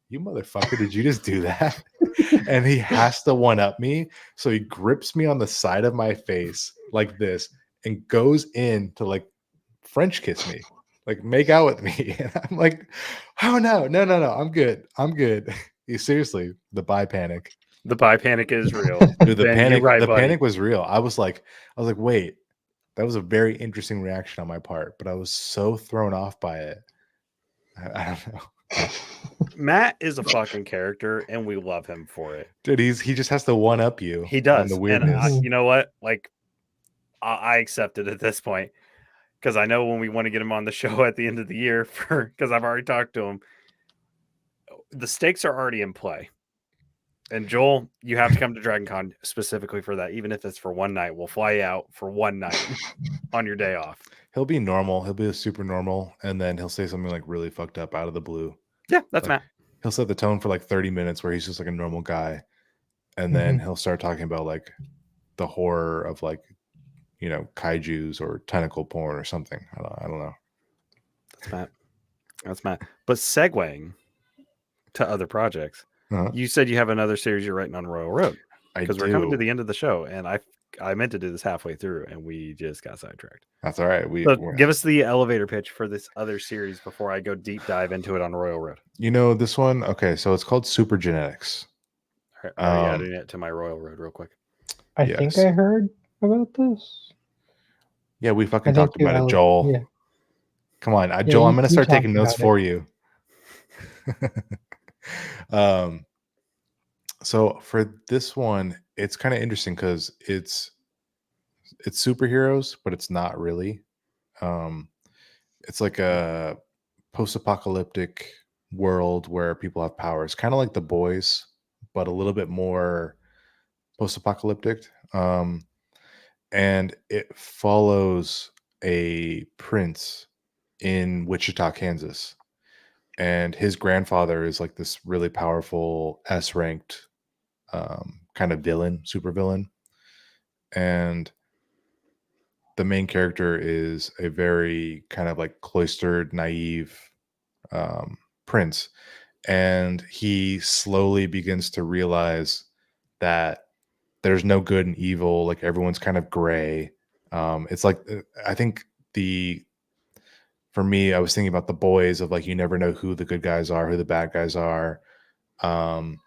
you motherfucker, did you just do that? And he has to one up me. So he grips me on the side of my face like this and goes in to like French kiss me. Like make out with me. And I'm like, oh no, I'm good. Seriously, the bi panic. The bi panic is real. Dude, the panic, right, panic was real. I was like, wait, that was a very interesting reaction on my part, but I was so thrown off by it. I don't know. Matt is a fucking character, and we love him for it. Dude, he just has to one up you. He does. On the weirdness. And you know what? Like, I accept it at this point. Because I know when we want to get him on the show at the end of the year, because I've already talked to him, the stakes are already in play. And Joel, you have to come to Dragon Con specifically for that, even if it's for one night. We'll fly out for one night on your day off. He'll be normal. He'll be a super normal, and then he'll say something like really fucked up out of the blue. Yeah, that's Matt. He'll set the tone for like 30 minutes where he's just like a normal guy, and then he'll start talking about like the horror of like kaijus or tentacle porn or something. I don't know. That's Matt. But segueing to other projects, you said you have another series you're writing on Royal Road. Because we're coming to the end of the show, and I meant to do this halfway through, and we just got sidetracked. That's all right. Give us the elevator pitch for this other series before I go deep dive into it on Royal Road. This one, okay, so it's called Super Genetics. All right, I'm adding it to my Royal Road real quick. I think I heard about this. Yeah, we fucking talked about it, Joel. Yeah. Come on, Joel, I'm going to start taking notes for you. So for this one, it's kind of interesting because it's it's superheroes, but it's not really. It's like a post-apocalyptic world where people have powers, kind of like The Boys, but a little bit more post-apocalyptic. And it follows a prince in Wichita, Kansas, and his grandfather is like this really powerful S-ranked kind of villain, super villain, and the main character is a very kind of like cloistered, naive prince, and he slowly begins to realize that there's no good and evil. Like everyone's kind of gray. It's like I think the for me, I was thinking about The Boys of like you never know who the good guys are, who the bad guys are, um,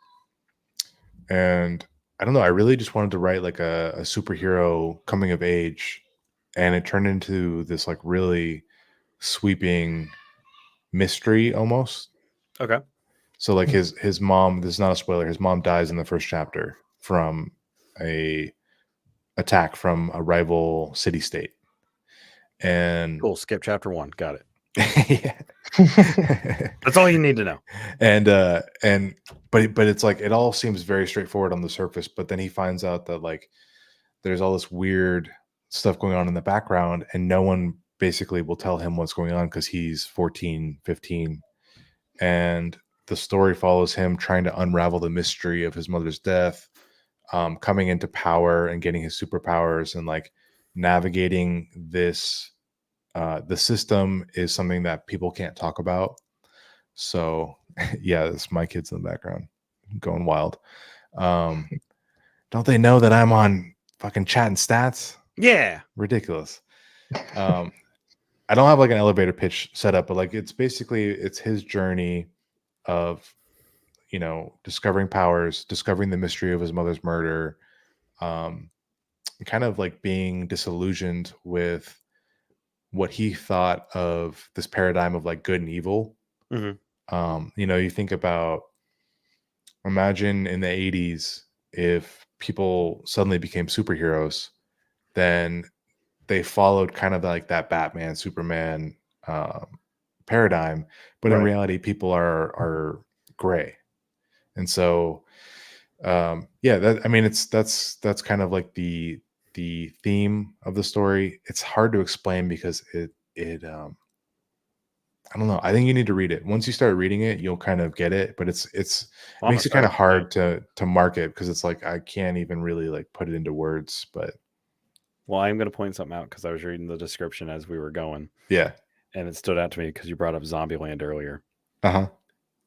and I don't know. I really just wanted to write like a superhero coming of age, and it turned into this like really sweeping mystery almost. Okay. So like his mom, this is not a spoiler, his mom dies in the first chapter from a attack from a rival city state. And Cool. Skip chapter 1. Got it. yeah. That's all you need to know. And but it's like it all seems very straightforward on the surface, but then he finds out that like there's all this weird stuff going on in the background and no one basically will tell him what's going on because he's 14, 15. And the story follows him trying to unravel the mystery of his mother's death, coming into power and getting his superpowers, and like navigating this. The system is something that people can't talk about. So, yeah, it's my kids in the background going wild. Don't they know that I'm on fucking Chattin Stats? Yeah. Ridiculous. I don't have like an elevator pitch set up, but like it's basically it's his journey of discovering powers, discovering the mystery of his mother's murder, kind of like being disillusioned with what he thought of this paradigm of like good and evil. You think about, imagine in the 80s if people suddenly became superheroes, then they followed kind of like that Batman, Superman paradigm, but in Right. reality, people are gray, and so that's kind of like the theme of the story. It's hard to explain because it I don't know. I think you need to read it. Once you start reading it, you'll kind of get it, but it Well, I'm makes it gonna kind of start hard to market because it's like I can't even really like put it into words, but Well, I'm going to point something out because I was reading the description as we were going, yeah. and it stood out to me because you brought up Zombieland earlier. Uh-huh.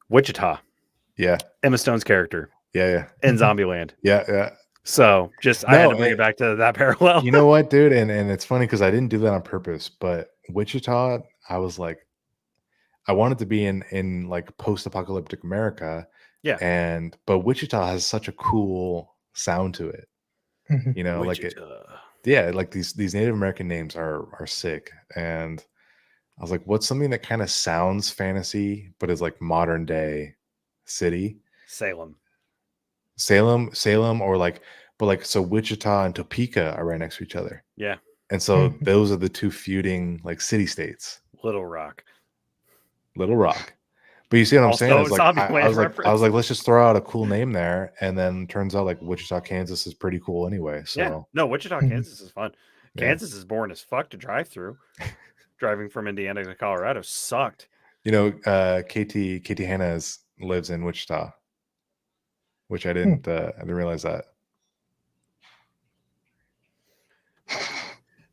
Wichita, Yeah. Emma Stone's character Yeah. in Zombieland. Yeah. So I had to bring it back to that parallel. You know what, dude? And it's funny because I didn't do that on purpose, but Wichita, I was like, I wanted to be in like post-apocalyptic America. Yeah. But Wichita has such a cool sound to it. Like it, yeah, like these Native American names are sick. And I was like, what's something that kind of sounds fantasy, but is like modern day city? Salem, or like, but like, so Wichita and Topeka are right next to each other. Yeah. And so those are the two feuding like city states. Little Rock. But you see what I'm saying? Also, Is like I was reference. like, let's just throw out a cool name there, and then turns out like Wichita, Kansas is pretty cool anyway. So Yeah. No, Wichita, Kansas is fun. Yeah. Kansas is boring as fuck to drive through. Driving from Indiana to Colorado sucked. Katie Hanna lives in Wichita, which I didn't realize that.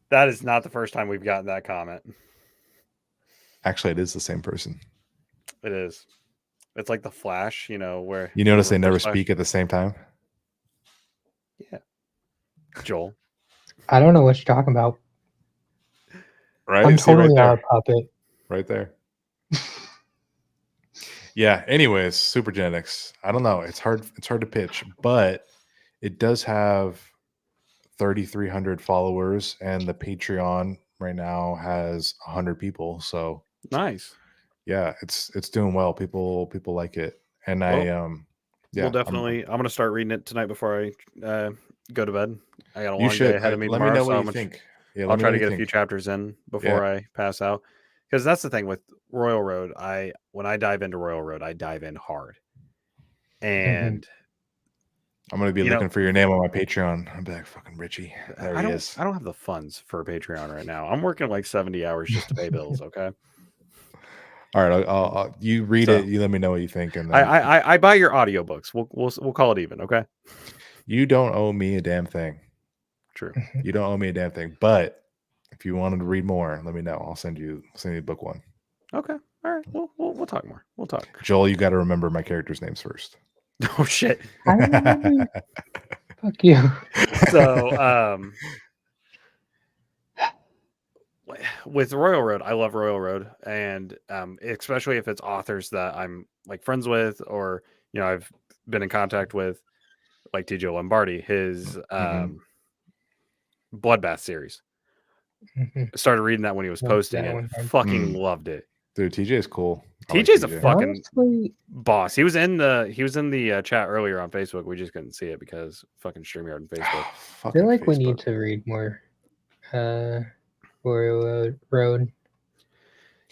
That is not the first time we've gotten that comment. Actually, it is the same person. It is. It's like the Flash, where you notice they never speak at the same time. Yeah. Joel. I don't know what you're talking about. Right? I'm totally right a puppet. Right there. Yeah. Anyways, Supergenics. I don't know. It's hard to pitch, but it does have 3,300 followers, and the Patreon right now has 100 people. So nice. Yeah, it's doing well. People like it, and We'll definitely. I'm gonna start reading it tonight before I go to bed. I got a You long day should. ahead of me Let me tomorrow, know so what I'm you gonna think. Yeah, I'll let me try know to what you get a few think. chapters in before I pass out. Because that's the thing with Royal Road. When I dive into Royal Road, I dive in hard. And I'm gonna be you know, looking for your name on my Patreon. I'm be like, fucking Richie. There I he don't is. I don't have the funds for a Patreon right now. I'm working like 70 hours just to pay bills. Okay. All right, I'll you read So it. You let me know what you think, and then I buy your audiobooks. We'll call it even. Okay. you don't owe me a damn thing. True. You don't owe me a damn thing. But if you wanted to read more, let me know. I'll send you book one. Okay. All right. We'll talk more. We'll talk. Joel, you got to remember my characters' names first. Oh shit. I remember. Fuck you. So with Royal Road, I love Royal Road, and especially if it's authors that I'm like friends with, or I've been in contact with, like TJ Lombardi, his Bloodbath series. I started reading that when he was posting that it. one. Fucking loved it. Dude, TJ is cool. TJ's a TJ. fucking Honestly, boss. He was in the chat earlier on Facebook. We just couldn't see it because fucking StreamYard and Facebook. I Fucking feel like we Facebook. need to read more Royal Road.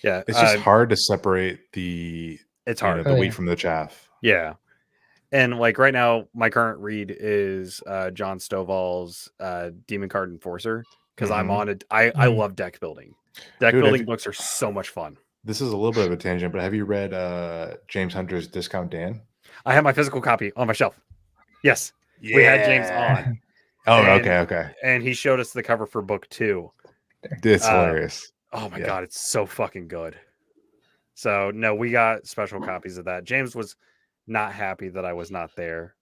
Yeah, It's just hard to separate the it's hard. the wheat from the chaff. Yeah. And like right now, my current read is John Stovall's Demon Card Enforcer, because I'm on it. I love deck building. Deck building books are so much fun. This is a little bit of a tangent, but have you read James Hunter's Discount Dan? I have my physical copy on my shelf. Yes. We had James on. Oh, okay. And he showed us the cover for book 2. It's hilarious. Oh my God, it's so fucking good. So no, we got special copies of that. James was not happy that I was not there.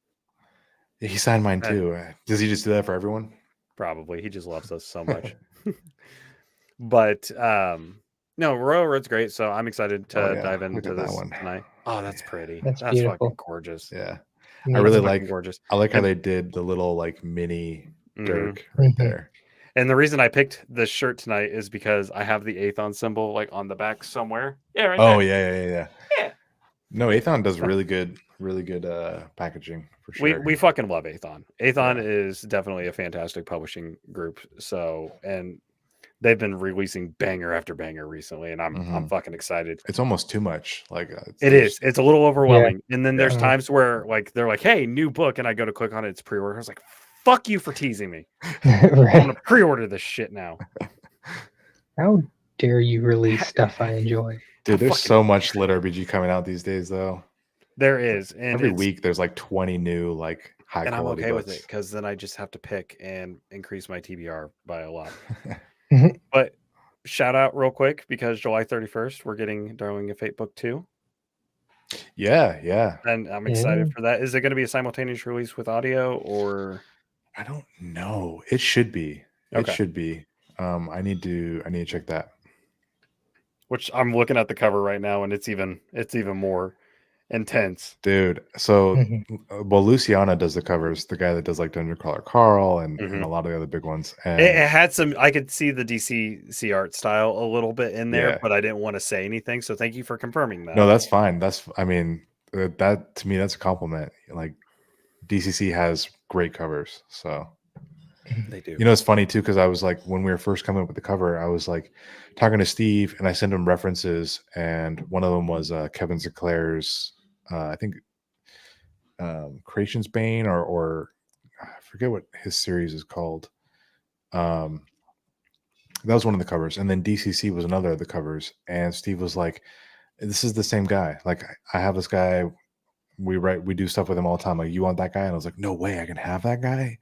He signed mine too. Does he just do that for everyone? Probably. He just loves us so much. But no, Royal Road's great, so I'm excited to dive into this one tonight. Oh, that's pretty. That's fucking gorgeous. Yeah. Yeah. I really like gorgeous. I like how they did the little like mini Dirk right there. And the reason I picked this shirt tonight is because I have the Aethon symbol like on the back somewhere. Yeah, right there. Yeah. No, Aethon does really good packaging for sure. We fucking love Aethon. Aethon is definitely a fantastic publishing group. So, and they've been releasing banger after banger recently, and I'm fucking excited. It's almost too much. Like it's a little overwhelming. Yeah. And then there's times where like they're like, "Hey, new book," and I go to click on it, it's pre-order. I was like, "Fuck you for teasing me." Right. I'm gonna pre-order this shit now. How dare you release stuff I enjoy? Dude, there's so much lit RPG coming out these days, though. There is, and every week there's like 20 new like high quality. And I'm okay books. with it because then I just have to pick and increase my TBR by a lot. But shout out real quick, because July 31st we're getting Darling of Fate Book 2. Yeah. And I'm excited for that. Is it going to be a simultaneous release with audio, or I don't know. It should be. It should be. I need to check that. Which I'm looking at the cover right now, and it's even more intense, dude. So well, Luciana does the covers, the guy that does like Dungeon Crawler Carl and a lot of the other big ones. And it had some, I could see the DCC art style a little bit in there, but I didn't want to say anything, so thank you for confirming that. No, that's fine. I mean, that to me, that's a compliment. Like DCC has great covers, so they do. You know, it's funny too, because I was like, when we were first coming up with the cover, I was like talking to Steve, and I sent him references, and one of them was Kevin Sinclair's, I think, Creation's Bane, or I forget what his series is called. That was one of the covers, and then DCC was another of the covers, and Steve was like, "This is the same guy. Like, I have this guy. We do stuff with him all the time. Like, you want that guy?" And I was like, "No way, I can have that guy."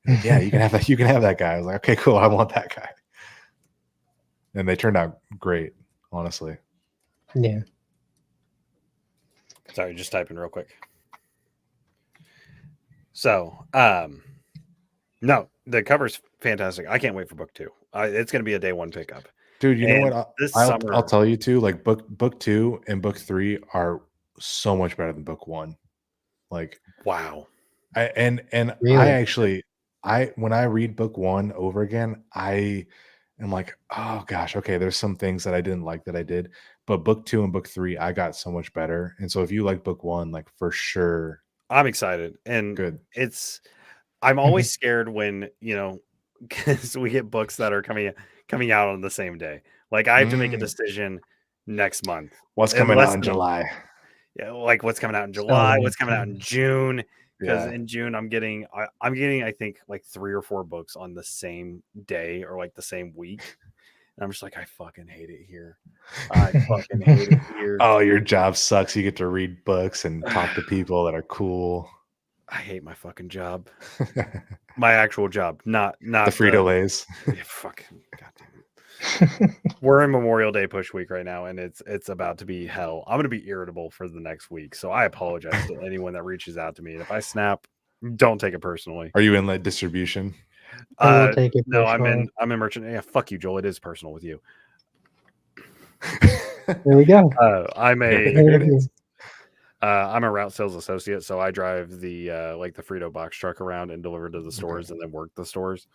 Like, yeah, you can have that. You can have that guy. I was like, okay, cool. I want that guy. And they turned out great, honestly. Yeah. Sorry, just typing real quick. So, no, the cover's fantastic. I can't wait for book 2. It's going to be a day 1 pickup. Dude, you know what? This summer, I'll tell you too. Like book 2 and book 3 are so much better than book 1. Like, wow. And really? I actually. When I read book 1 over again, I am like, oh gosh, okay, there's some things that I didn't like that I did, but book 2 and book 3, I got so much better. And so if you like book 1, like for sure, I'm excited, and good. It's I'm always scared when, because we get books that are coming out on the same day. Like I have to make a decision next month. What's in coming less out in than a month. July? Yeah, like what's coming out in So July, many what's coming out in things. June. Because Yeah. in June I'm getting I think like 3 or 4 books on the same day or like the same week. And I'm just like, I fucking hate it here. I fucking hate it here. Oh, your job sucks. You get to read books and talk to people that are cool. I hate my fucking job. My actual job, not The the Frito-Lays. yeah, fucking goddamn it. We're in Memorial Day push week right now, and it's about to be hell. I'm gonna be irritable for the next week, so I apologize to anyone that reaches out to me. And if I snap, don't take it personally. Are you in like distribution? I will take it No, personally. I'm in merchant. Yeah, fuck you, Joel. It is personal with you. There we go. I'm Here a it is. I'm a route sales associate, so I drive the like the Frito box truck around and deliver to the stores and then work the stores.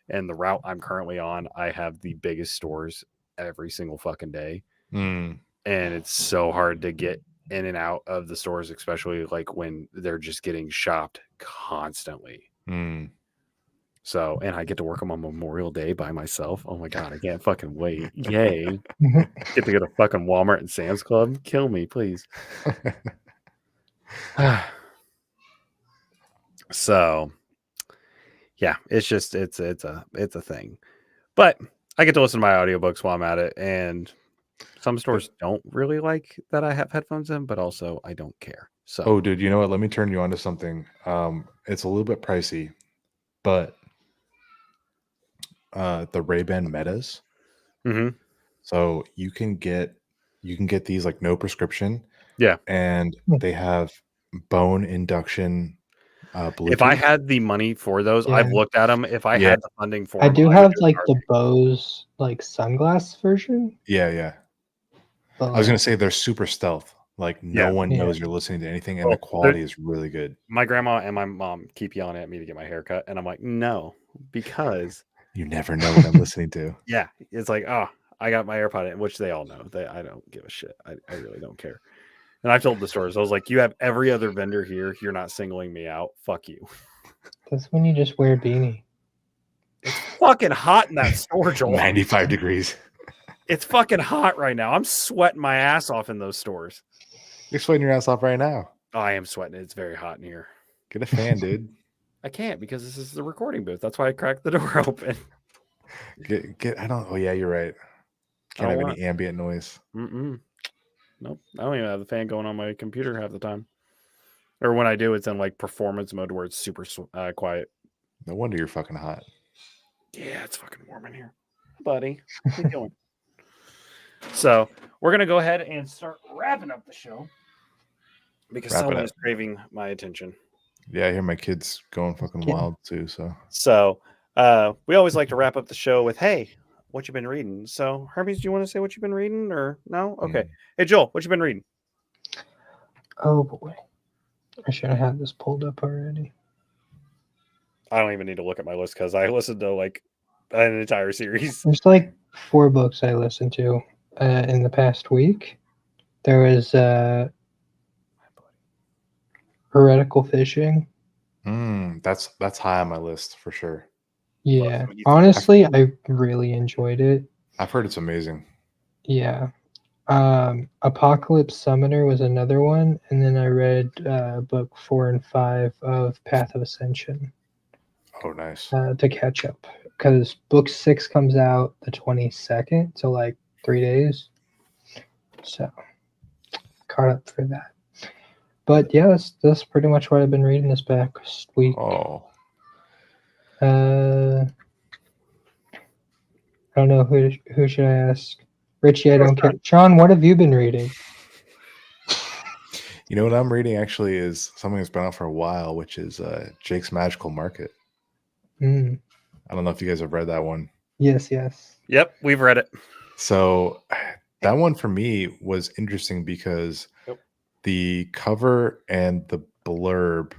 And the route I'm currently on, I have the biggest stores every single fucking day. Mm. And it's so hard to get in and out of the stores, especially like when they're just getting shopped constantly. Mm. So, and I get to work on Memorial Day by myself. Oh my God, I can't fucking wait. Yay. Get to go to fucking Walmart and Sam's Club. Kill me, please. So, yeah, it's just it's a thing. But I get to listen to my audiobooks while I'm at it, and some stores don't really like that I have headphones in, but also I don't care. So, Oh, dude, you know what? Let me turn you on to something. It's a little bit pricey, but the Ray-Ban Metas. mhm. So you can get these like no prescription. Yeah. And they have bone induction Bluetooth. If I had the money for those, I've Yeah. looked at them. If I Yeah. had the funding for I them, do would have go like hard. the Bose like sunglass version. Yeah. But I was gonna like, say they're super stealth. Like no Yeah. one Yeah. knows you're listening to anything, and Well, the quality is really good. My grandma and my mom keep yelling at me to get my hair cut, and I'm like, no, because You never know what I'm listening to. yeah, it's like, oh, I got my AirPod in, which they all know. I don't give a shit. I really don't care. And I've told the stores, I was like, you have every other vendor here. You're not singling me out. Fuck you. that's when you just wear a beanie. It's fucking hot in that store, Joel. 95 degrees. It's fucking hot right now. I'm sweating my ass off in those stores. You're sweating your ass off right now. Oh, I am sweating. It's very hot in here. Get a fan, dude. I can't because this is the recording booth. That's why I cracked the door open. Get. I don't. Oh yeah, you're right. Can't have any ambient noise. Nope. I don't even have the fan going on my computer half the time. Or when I do, it's in like performance mode where it's super quiet. No wonder you're fucking hot. Yeah, it's fucking warm in here, buddy. What are you doing? So we're gonna go ahead and start wrapping up the show because someone is craving my attention. Yeah, I hear my kids going fucking wild too. So we always like to wrap up the show with, "Hey, what you been reading?" So Hermes, do you want to say what you've been reading, or no? Okay. Hey Joel, what you been reading? Oh boy, I should have had this pulled up already. I don't even need to look at my list because I listened to like an entire series. There's like 4 books I listened to in the past week. There was Heretical Fishing. That's high on my list for sure. Yeah, honestly, I really enjoyed it. I've heard it's amazing. Yeah. Apocalypse Summoner was another one, and then I read book 4 and 5 of Path of Ascension. Oh, nice. To catch up, because book 6 comes out the 22nd, so like 3 days. So caught up for that. But yeah, that's pretty much what I've been reading this past week. Oh. I don't know who should I ask. Richie, I don't care. Sean, what have you been reading? You know what I'm reading actually is something that's been out for a while, which is Jake's Magical Market. I don't know if you guys have read that one. Yes. Yep, we've read it. So that one for me was interesting because the cover and the blurb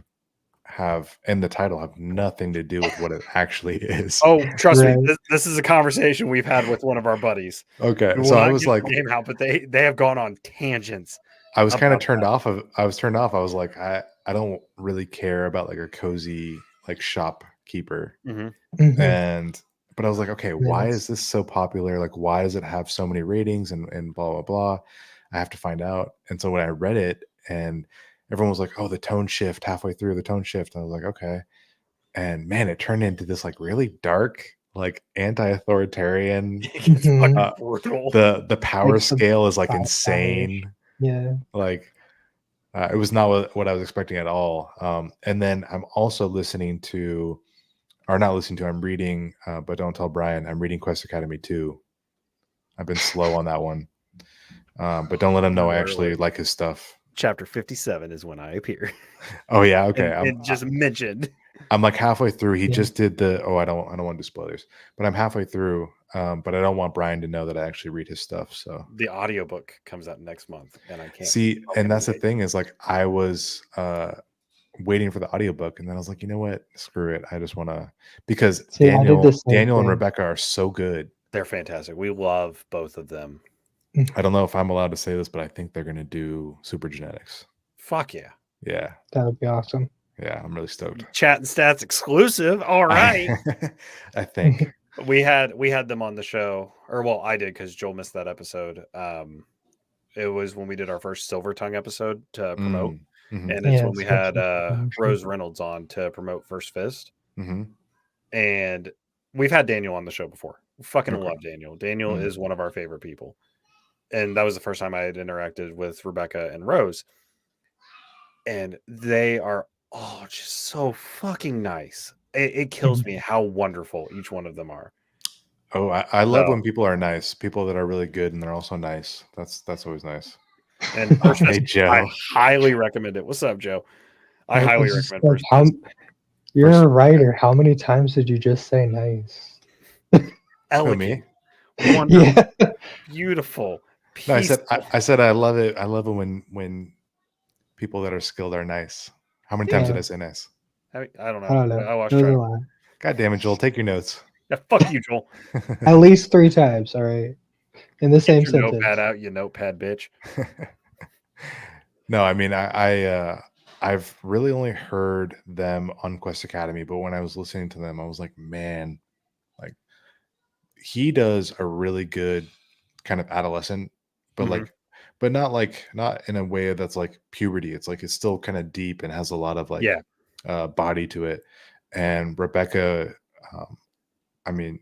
and the title have nothing to do with what it actually is. Oh, trust me, this is a conversation we've had with one of our buddies. Okay, so I was like, game out, but they have gone on tangents. I was kind of turned off. I was turned off. I was like, I don't really care about like a cozy like shopkeeper, Mhm. but I was like, okay, why is this so popular? Like, why does it have so many ratings and blah blah blah? I have to find out. And so when I read it, and everyone was like, oh, the tone shift halfway through, the tone shift. I was like, okay. And man, it turned into this like really dark, like anti-authoritarian. It's Mhm. fucking Uh, brutal. the power Like the scale is like sci-fi-ish. insane. Yeah. Like it was not what I was expecting at all. And then I'm also listening to, or not listening to, I'm reading, but don't tell Brian, I'm reading Quest Academy 2. I've been slow on that one. But don't let him know I actually like his stuff. Chapter 57 is when I appear. Oh yeah, okay. And just mentioned. I'm like halfway through. He Yeah. just did the. Oh, I don't want to do spoilers, but I'm halfway through. But I don't want Brian to know that I actually read his stuff. So The audiobook comes out next month, and I can't see, and that's the wait. thing is like I was waiting for the audiobook, and then I was like, you know what, screw it. I just want to, because See, I did the same Daniel and thing. Rebecca are so good. They're fantastic. We love both of them. I don't know if I'm allowed to say this, but I think they're gonna do Super Genetics. Fuck yeah. Yeah, That would be awesome. yeah, I'm really stoked. Chat and Stats exclusive. All right. I think. we had them on the show, or well, I did because Joel missed that episode. It was when we did our first Silver Tongue episode to promote, Mhm. and it's Yeah, when we such had a promotion. Rose Reynolds on to promote First Fist, Mhm. and we've had Daniel on the show before. We fucking Okay. love Daniel. Daniel Mm. is one of our favorite people, and that was the first time I had interacted with Rebecca and Rose, and they are all just so fucking nice. It kills me how wonderful each one of them are. Oh, I love So- when people are nice. People that are really good and they're also nice. That's always nice. And First Hey, Fist, Joe. I highly recommend it. What's up, Joe? I Like, highly it's just recommend like, First Fist. you're First- a writer. How many times did you just say nice? Who, Elegant, me? wonderful, Yeah. beautiful, No, I peaceful. said I love it. I love it when people that are skilled are nice. How many times did Yeah. I say nice? I don't know. I don't know. I watched It was trying a to. lot. God damn it, Joel. Take your notes. Yeah, fuck you, Joel. At least 3 times. All right. In the same Get your sentence. notepad out, you notepad bitch. No, I mean I've really only heard them on Quest Academy, but when I was listening to them, I was like, man, like he does a really good kind of adolescent, but Mhm. not in a way that's like puberty. It's like it's still kind of deep and has a lot of like Yeah. body to it. And Rebecca, I mean,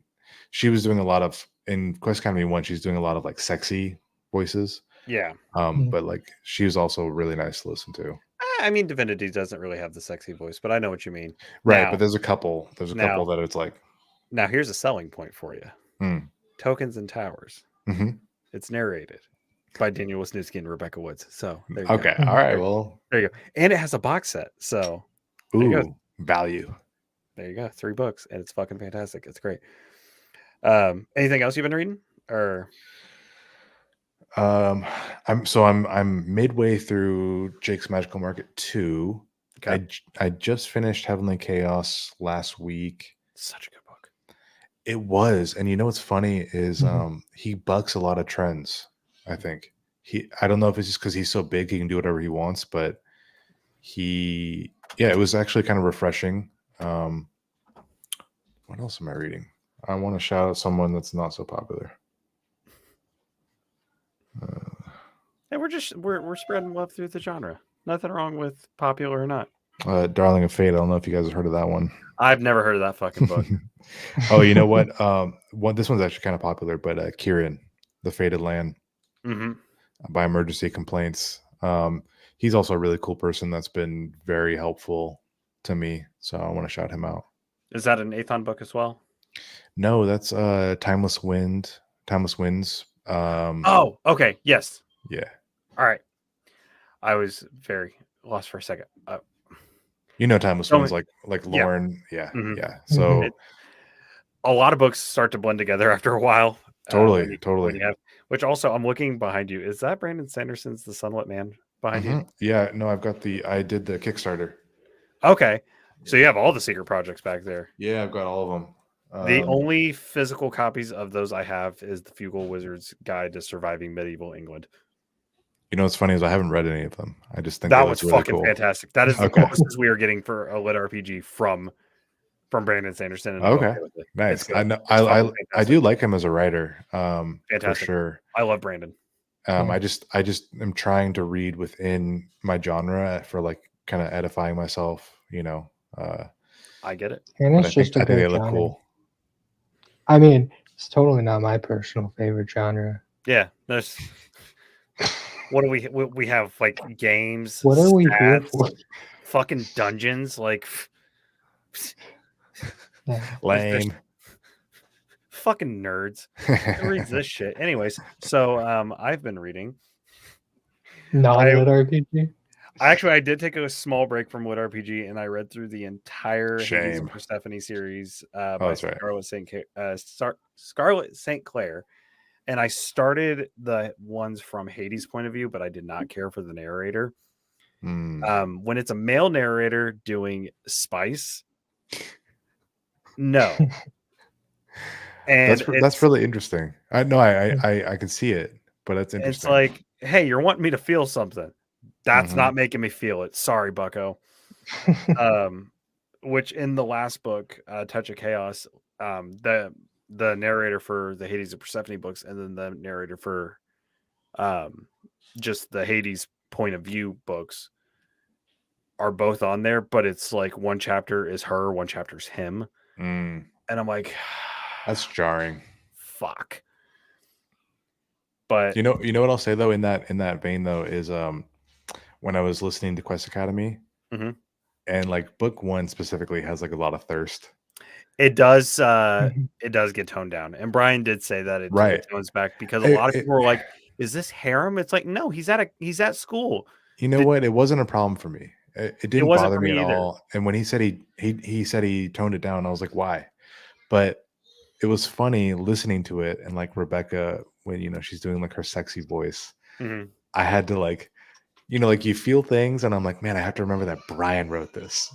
she was doing a lot of in Quest Academy 1, she's doing a lot of like sexy voices. Yeah. But like she was also really nice to listen to. I mean, Divinity doesn't really have the sexy voice, but I know what you mean. Right, Now, but there's a couple that it's like now here's a selling point for you. Mm. Tokens and Towers. Mhm. It's narrated by Daniel Wisniewski and Rebecca Woods. So there you Okay, go. all right, well, There you go. And it has a box set. So there you go. ooh, value. There you go. 3 books, and it's fucking fantastic. It's great. Anything else you've been reading? Or I'm midway through Jake's Magical Market 2. okay. I just finished Heavenly Chaos last week. Such a good book. It was, and you know what's funny is Mhm. he bucks a lot of trends. I think I don't know if it's just because he's so big he can do whatever he wants, but it was actually kind of refreshing. What else am I reading? I want to shout out someone that's not so popular. And we're spreading love through the genre. Nothing wrong with popular or not. Darling of Fate. I don't know if you guys have heard of that one. I've never heard of that fucking book. Oh, you know what? This one's actually kind of popular, but Kieran, The Fated Land, by Emergency Complaints. He's also a really cool person that's been very helpful to me, so I want to shout him out. Is that an Athon book as well? No, that's Timeless Winds. Oh, okay. Yes. Yeah. All right. I was very lost for a second. You know Timeless Winds, like Lauren. Yeah. Mhm. Yeah. So a lot of books start to blend together after a while. Totally. Which also, I'm looking behind you. Is that Brandon Sanderson's The Sunlit Man behind you? Yeah. No, I did the Kickstarter. Okay. So you have all the secret projects back there. Yeah, I've got all of them. The only physical copies of those I have is the Fugal Wizard's Guide to Surviving Medieval England. You know what's funny is I haven't read any of them. I just think that was really fucking cool. fantastic. That is the closest we are getting for a lit RPG from from Brandon Sanderson, and I'm okay with it. Nice. It's good. I know. It's fucking I fantastic. do like him as a writer. For Fantastic. sure. I love Brandon. I just am trying to read within my genre for like kind of edifying myself. I get it. And But it's just a I think they good look genre. cool. I mean, it's totally not my personal favorite genre. Yeah, there's. What do we have? Like games. What are we here stats, for? Fucking dungeons, like Yeah. Lame. fucking nerds. Who reads this shit? Anyways, so I've been reading. Non-lit RPG. I did take a small break from Lit RPG, and I read through the entire Hades Shame. and Persephone series by that's right. Scarlet St. Clair, and I started the ones from Hades' point of view, but I did not care for the narrator. When it's a male narrator doing spice, no. And that's really interesting. I can see it, but it's interesting. It's like, hey, you're wanting me to feel something. That's not making me feel it. Sorry, bucko. Which in the last book, Touch of Chaos, the narrator for the Hades of Persephone books, and then the narrator for just the Hades point of view books are both on there, but it's like one chapter is her, one chapter is him. And I'm like, that's jarring. Fuck. But you know what I'll say though in that vein though is when I was listening to Quest Academy, and like book 1 specifically has like a lot of thirst. It does. It does get toned down, and Brian did say that it tones back because a lot of people were like, "Is this harem?" It's like, no, he's at school. You know what? It wasn't a problem for me. It didn't bother me at all. And when he said he said he toned it down, I was like, why? But it was funny listening to it, and like Rebecca, when she's doing like her sexy voice, I had to like, like you feel things, and I'm like, man, I have to remember that Brian wrote this.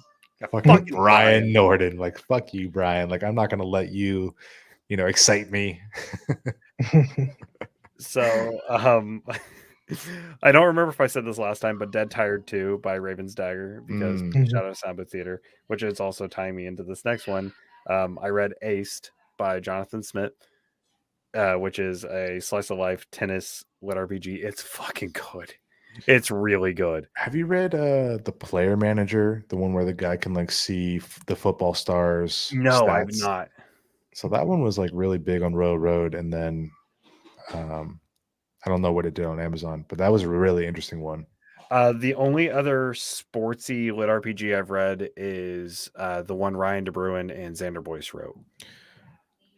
Fucking Brian Norden, like fuck you, Brian. Like I'm not gonna let you, excite me. So, I don't remember if I said this last time, but Dead Tired 2 by Raven's Dagger, because shout out to Soundbooth Theater, which is also tying me into this next one. I read Aced by Jonathan Smith, which is a slice of life tennis lit RPG. It's fucking good. It's really good. Have you read The Player Manager, the one where the guy can like see the football stars? No, stats? I've not. So that one was like really big on Road, and then I don't know what it did on Amazon, but that was a really interesting one. The only other sportsy lit RPG I've read is the one Ryan DeBruin and Xander Boyce wrote.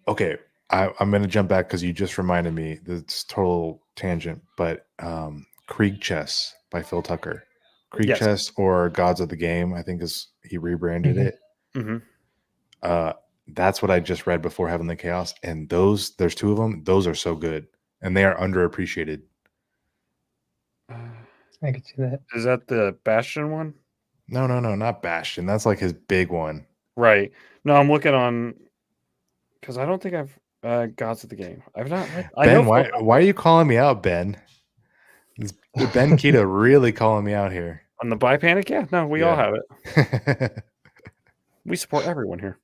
Okay, I'm going to jump back because you just reminded me. This total tangent, but Krieg Chess by Phil Tucker. Krieg Chess, or Gods of the Game, I think he rebranded it. That's what I just read before Heavenly Chaos, and there's 2 of them. Those are so good, and they are underappreciated. I can see that. Is that the Bastion one? No, not Bastion. That's like his big one. Right. No, I'm looking on, because I don't think I've Gods of the Game. I've not read. Ben, why are you calling me out, Ben? Is Ben Keto really calling me out here? On the Buy Panic? Yeah, no, we all have it. We support everyone here.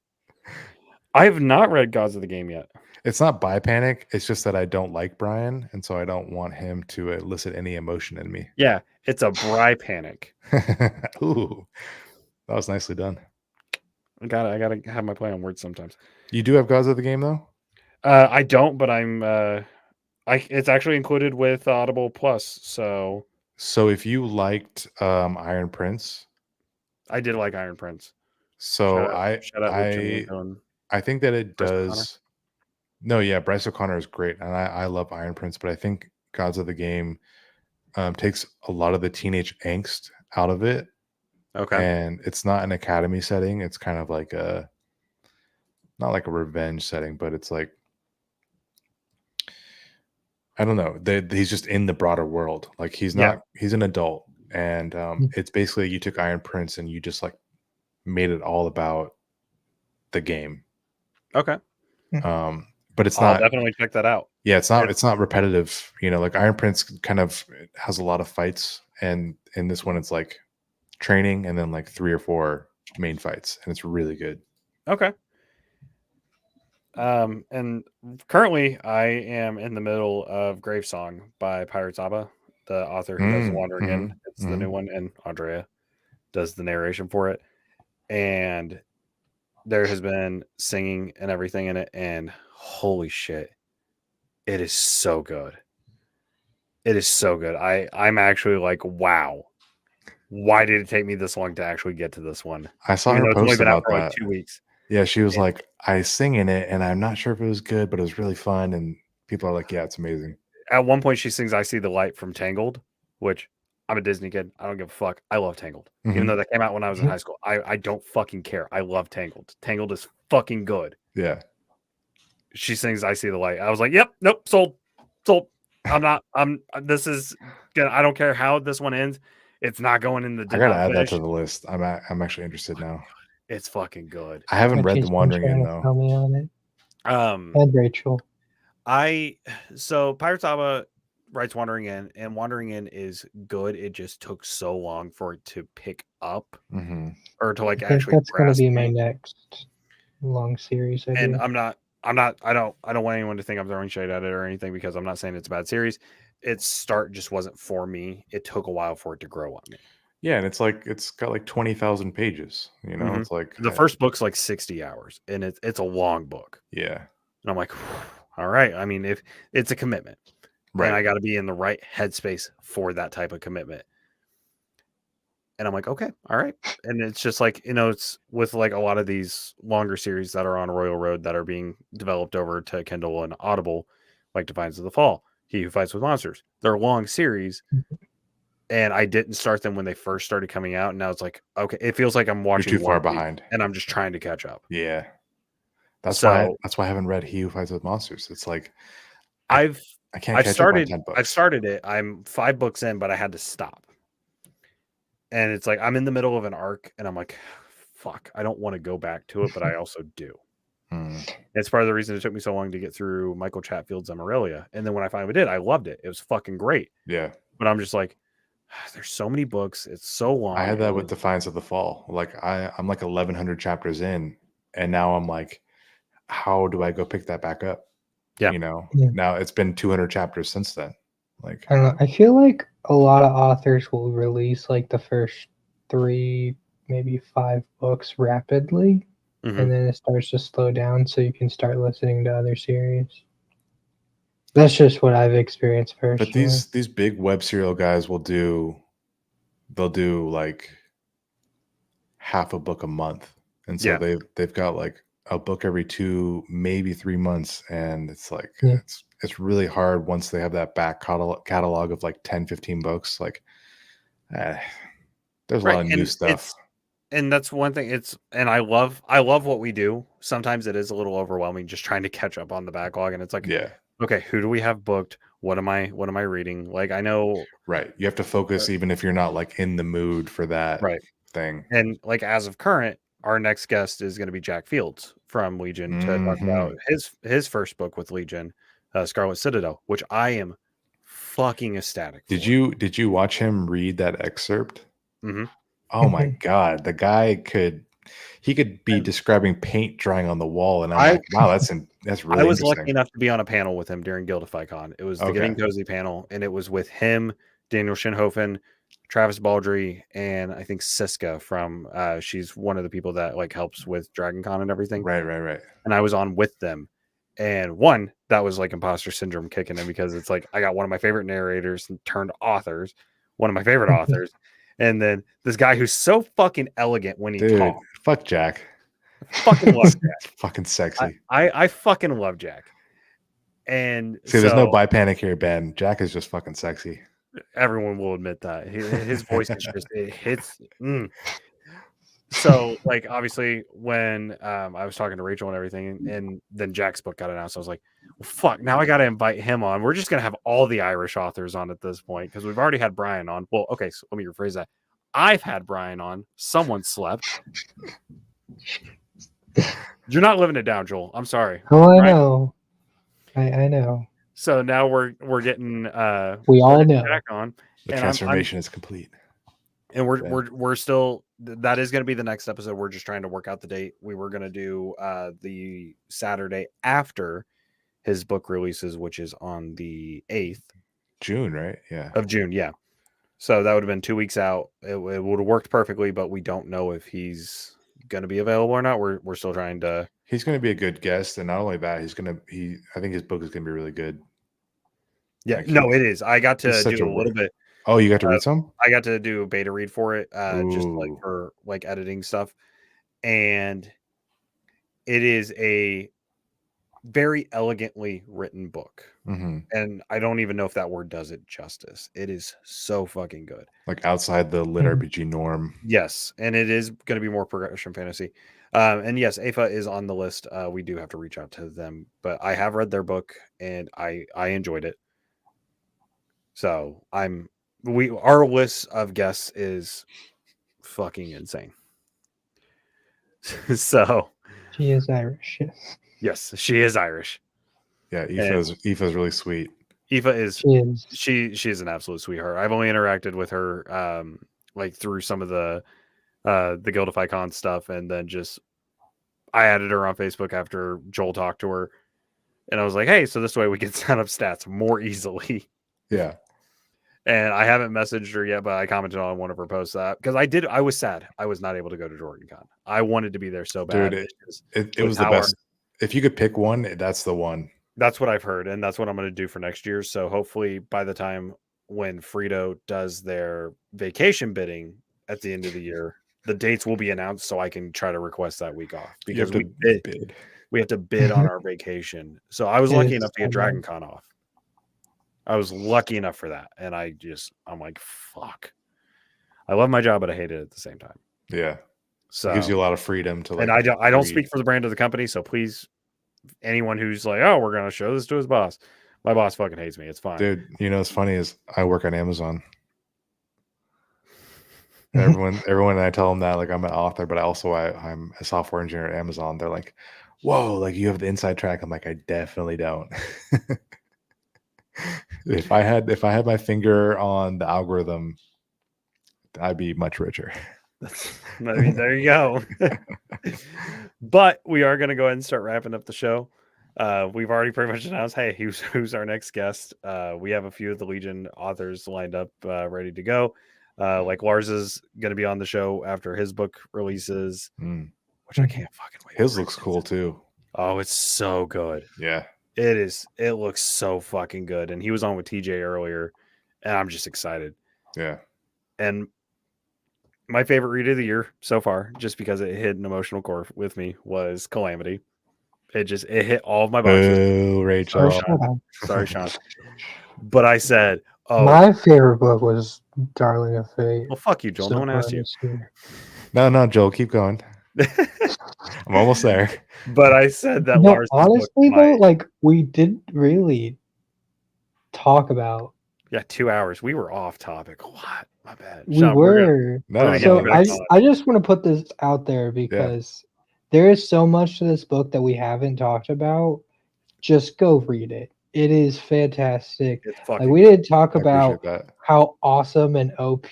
I have not read Gods of the Game yet. It's not Buy Panic. It's just that I don't like Brian, and so I don't want him to elicit any emotion in me. Yeah, it's a Bry Panic. Ooh, that was nicely done. I gotta have my play on words sometimes. You do have Gods of the Game though? I don't, but I'm it's actually included with Audible Plus. So if you liked Iron Prince, I did like Iron Prince. So shout out I think that it Bryce does. O'Connor. No, yeah, Bryce O'Connor is great, and I love Iron Prince, but I think Gods of the Game takes a lot of the teenage angst out of it. Okay. And it's not an academy setting. It's kind of like not like a revenge setting, but it's like, I don't know. He's just in the broader world. Like he's an adult, and it's basically you took Iron Prince and you just like made it all about the game. Okay. But it's not. I'll definitely check that out. Yeah, it's not repetitive. Like Iron Prince kind of has a lot of fights, and in this one it's like training and then like 3 or 4 main fights, and it's really good. Okay. And currently I am in the middle of Grave Song by Pirates Abba, the author who does The Wandering Inn. It's the new one, and Andrea does the narration for it. And there has been singing and everything in it, and holy shit, it is so good. It is so good. I'm actually like, wow. Why did it take me this long to actually get to this one? I saw Even her though it's only post been out about for like that. 2 weeks. Yeah, she was It- like, I sing in it, and I'm not sure if it was good, but it was really fun. And people are like, yeah, it's amazing. At one point, she sings "I See the Light" from Tangled, which I'm a Disney kid. I don't give a fuck. I love Tangled, even though that came out when I was in high school. I don't fucking care. I love Tangled. Tangled is fucking good. Yeah. She sings "I See the Light." I was like, "Yep, nope, sold, sold." This is. I don't care how this one ends. It's not going in the. I Did gotta not add that finish. to the list. I'm actually interested now. It's fucking good. I haven't read She's The been Wandering trying Inn to though. tell me on it. And Rachel. So Pirates Abba writes Wandering Inn, and Wandering Inn is good. It just took so long for it to pick up or to like I think actually that's going to grasp be me. my next long series. I And do. I don't want anyone to think I'm throwing shade at it or anything, because I'm not saying it's a bad series. Its start just wasn't for me. It took a while for it to grow on me. Yeah, and it's got like 20,000 pages. You know, it's like The first book's like 60 hours, and it's a long book. Yeah. And I'm like, all right. I mean, if it's a commitment, Right. and I got to be in the right headspace for that type of commitment. And I'm like, okay, all right. And it's just like, it's with like a lot of these longer series that are on Royal Road that are being developed over to Kindle and Audible, like Defiance of the Fall, He Who Fights with Monsters. They're long series. And I didn't start them when they first started coming out. And now it's like, okay, it feels like I'm watching You're too far One Piece, behind. and I'm just trying to catch up. Yeah. That's So why I haven't read He Who Fights with Monsters. It's like I can't catch up on 10 books. I've started it. I'm 5 books in, but I had to stop. And it's like I'm in the middle of an arc, and I'm like, fuck, I don't want to go back to it, but I also do. It's part of the reason it took me so long to get through Michael Chatfield's Amarelia. And then when I finally did, I loved it. It was fucking great. Yeah. But I'm just like, there's so many books. It's so long. I had that with Defiance of the Fall. Like I'm like 1,100 chapters in, and now I'm like, how do I go pick that back up? Yeah. Now it's been 200 chapters since then. Like, I don't know. I feel like a lot of authors will release like the first 3, maybe 5 books rapidly, and then it starts to slow down, so you can start listening to other series. That's just what I've experienced personally. But these big web serial guys they'll do like half a book a month, and so they've got like a book every 2, maybe 3 months, and it's like it's really hard once they have that back catalog of like 10, 15 books. Like, there's a lot of new stuff. And that's one thing. And I love what we do. Sometimes it is a little overwhelming just trying to catch up on the backlog, and it's like, okay, who do we have booked? What am I reading? Like, I know, right? You have to focus even if you're not like in the mood for that thing. And like as of current, our next guest is going to be Jack Fields from Legion to talk about his first book with Legion, Scarlet Citadel, which I am fucking ecstatic for. Did you watch him read that excerpt? Oh my god, the guy could be describing paint drying on the wall, and I'm like, wow, that's really. I was lucky enough to be on a panel with him during Guildify-Con. It was the Getting Cozy panel, and it was with him, Daniel Shinhofen, Travis Baldry, and I think Siska from she's one of the people that like helps with DragonCon and everything. Right. And I was on with them. And one, that was like imposter syndrome kicking in, because it's like I got one of my favorite narrators turned authors, one of my favorite authors. And then this guy who's so fucking elegant when he talks. Fuck Jack. I fucking love Jack. Fucking sexy. I fucking love Jack. And see, there's no buy panic here, Ben. Jack is just fucking sexy. Everyone will admit that. His voice is just, it hits. So, like, obviously, when I was talking to Rachel and everything, and then Jack's book got announced, I was like, well, fuck, now I got to invite him on. We're just going to have all the Irish authors on at this point, because we've already had Brian on. Well, okay, so let me rephrase that. I've had Brian on. Someone slept. You're not living it down, Joel. I'm sorry. Oh, I know. I know. So now we're getting we all know Jack on. The transformation is complete. And we're still, that is going to be the next episode. We're just trying to work out the date. We were going to do the Saturday after his book releases, which is on the 8th June, right? Yeah. of June. Yeah. So that would have been 2 weeks out. It would have worked perfectly, but we don't know if he's going to be available or not. We're still trying to. He's going to be a good guest, and not only that, I think his book is going to be really good. Yeah, no, it is. I got to do a little bit. Oh, you got to read some? I got to do a beta read for it, just like for like editing stuff, and it is a very elegantly written book. Mm-hmm. And I don't even know if that word does it justice. It is so fucking good. Like outside the lit RPG norm. Yes. And it is going to be more progression fantasy. And yes, AFA is on the list. We do have to reach out to them, but I have read their book and I enjoyed it. So our list of guests is fucking insane. So she is Irish. Yes, she is Irish. Yeah, Aoife's really sweet. Aoife is she's an absolute sweetheart. I've only interacted with her like through some of the Guildify Con stuff, and then just I added her on Facebook after Joel talked to her, and I was like, hey, so this way we can set up stats more easily. Yeah. And I haven't messaged her yet, but I commented on one of her posts because I was sad I was not able to go to JordanCon. I wanted to be there so bad. Dude, it was the best. If you could pick one, that's the one. That's what I've heard, and that's what I'm going to do for next year. So hopefully by the time when Frito does their vacation bidding at the end of the year, the dates will be announced so I can try to request that week off because we have to bid on our vacation. So I was lucky enough to get Dragon Con off. I was lucky enough for that. And I'm like, fuck. I love my job, but I hate it at the same time. Yeah. So it gives you a lot of freedom to and I don't speak for the brand of the company, so please, anyone who's like, oh, we're gonna show this to his boss. My boss fucking hates me. It's fine. Dude, you know what's funny is I work on Amazon. everyone I tell them that like I'm an author, but I'm a software engineer at Amazon. They're like, whoa, like you have the inside track. I'm like, I definitely don't. If I had my finger on the algorithm, I'd be much richer. I mean, there you go. But we are going to go ahead and start wrapping up the show. We've already pretty much announced, hey, who's our next guest. We have a few of the Legion authors lined up, ready to go. Like Lars is going to be on the show after his book releases, which I can't fucking wait. His looks cool too. Oh, it's so good. Yeah. It is. It looks so fucking good. And he was on with TJ earlier, and I'm just excited. Yeah. And my favorite read of the year so far, just because it hit an emotional core with me, was Calamity. It hit all of my boxes. Oh, Rachel. Sorry, Sean. But I said, oh. My favorite book was Darling of Fate. Well, fuck you, Joel. No one asked you. No, Joel, keep going. I'm almost there. But I said that Lars. Honestly, though, like we didn't really talk about. Yeah, 2 hours. We were off topic. What? My bad. We were. So I just want to put this out there because there is so much to this book that we haven't talked about. Just go read it. It is fantastic. Like we didn't talk about how awesome and OP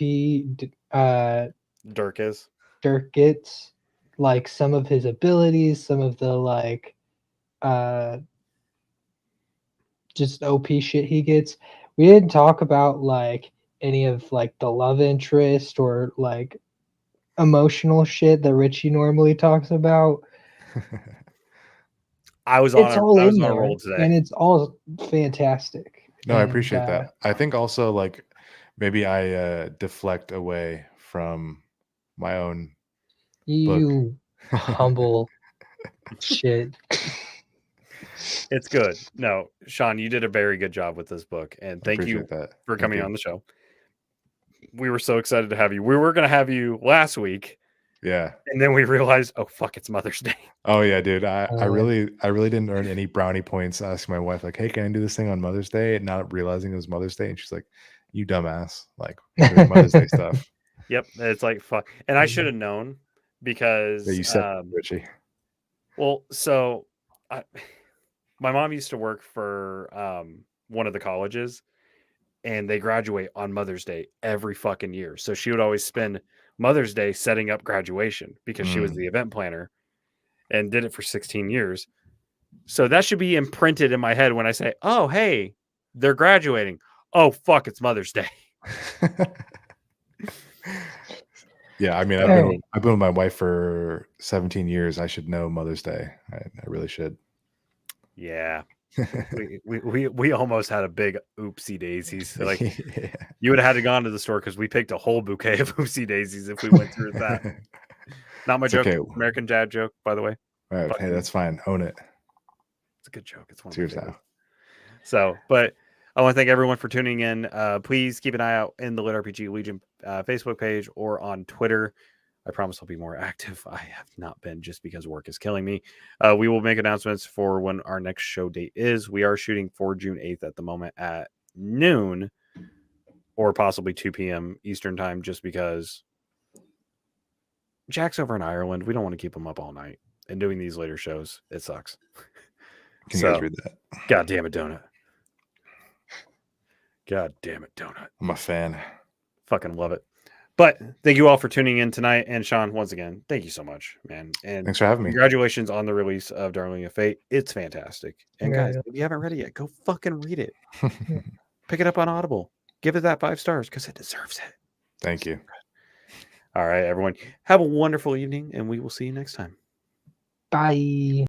Dirk is. Dirk gets. Like some of his abilities, some of the like just OP shit he gets. We didn't talk about like any of like the love interest or like emotional shit that Richie normally talks about. I was on a roll today. And it's all fantastic. No, I appreciate that. I think also like maybe I deflect away from my own you humble shit. It's good. No, Sean, you did a very good job with this book, and thank you for coming on the show. We were so excited to have you. We were going to have you last week. Yeah. And then we realized, oh fuck, it's Mother's Day. Oh yeah, dude. I really didn't earn any brownie points asking my wife, like, hey, can I do this thing on Mother's Day? Not realizing it was Mother's Day. And she's like, you dumbass. Like Mother's Day stuff. Yep. It's like fuck. And I should have known because you said Richie. Well, so my mom used to work for one of the colleges, and they graduate on Mother's Day every fucking year. So she would always spend Mother's Day setting up graduation because she was the event planner and did it for 16 years. So that should be imprinted in my head when I say, oh, hey, they're graduating. Oh, fuck, it's Mother's Day. Yeah, I mean, I've been with my wife for 17 years. I should know Mother's Day. I really should. Yeah. we almost had a big oopsie daisies. Like Yeah. you would have had to gone to the store because we picked a whole bouquet of oopsie daisies if we went through that. Not my It's joke. okay. American dad joke, by the way. All right, But hey, that's fine. Own it. it's a good joke. It's one It's of my yours favorites. now. So, but I want to thank everyone for tuning in. Please keep an eye out in the Lit RPG Legion Facebook page or on Twitter. I promise I'll be more active. I have not been just because work is killing me. We will make announcements for when our next show date is. We are shooting for June 8th at the moment at noon or possibly 2 p.m. Eastern time just because Jack's over in Ireland. We don't want to keep him up all night and doing these later shows. It sucks. Can you guys read that? God damn it, Donut. God damn it, Donut. I'm a fan. Fucking love it. But thank you all for tuning in tonight. And Sean, once again, thank you so much, man. And Thanks for having me. congratulations on the release of Darling of Fate. It's fantastic. And guys, Yeah. if you haven't read it yet, go fucking read it. Pick it up on Audible. Give it that 5 stars because it deserves it. Thank you. All right, everyone. Have a wonderful evening, and we will see you next time. Bye.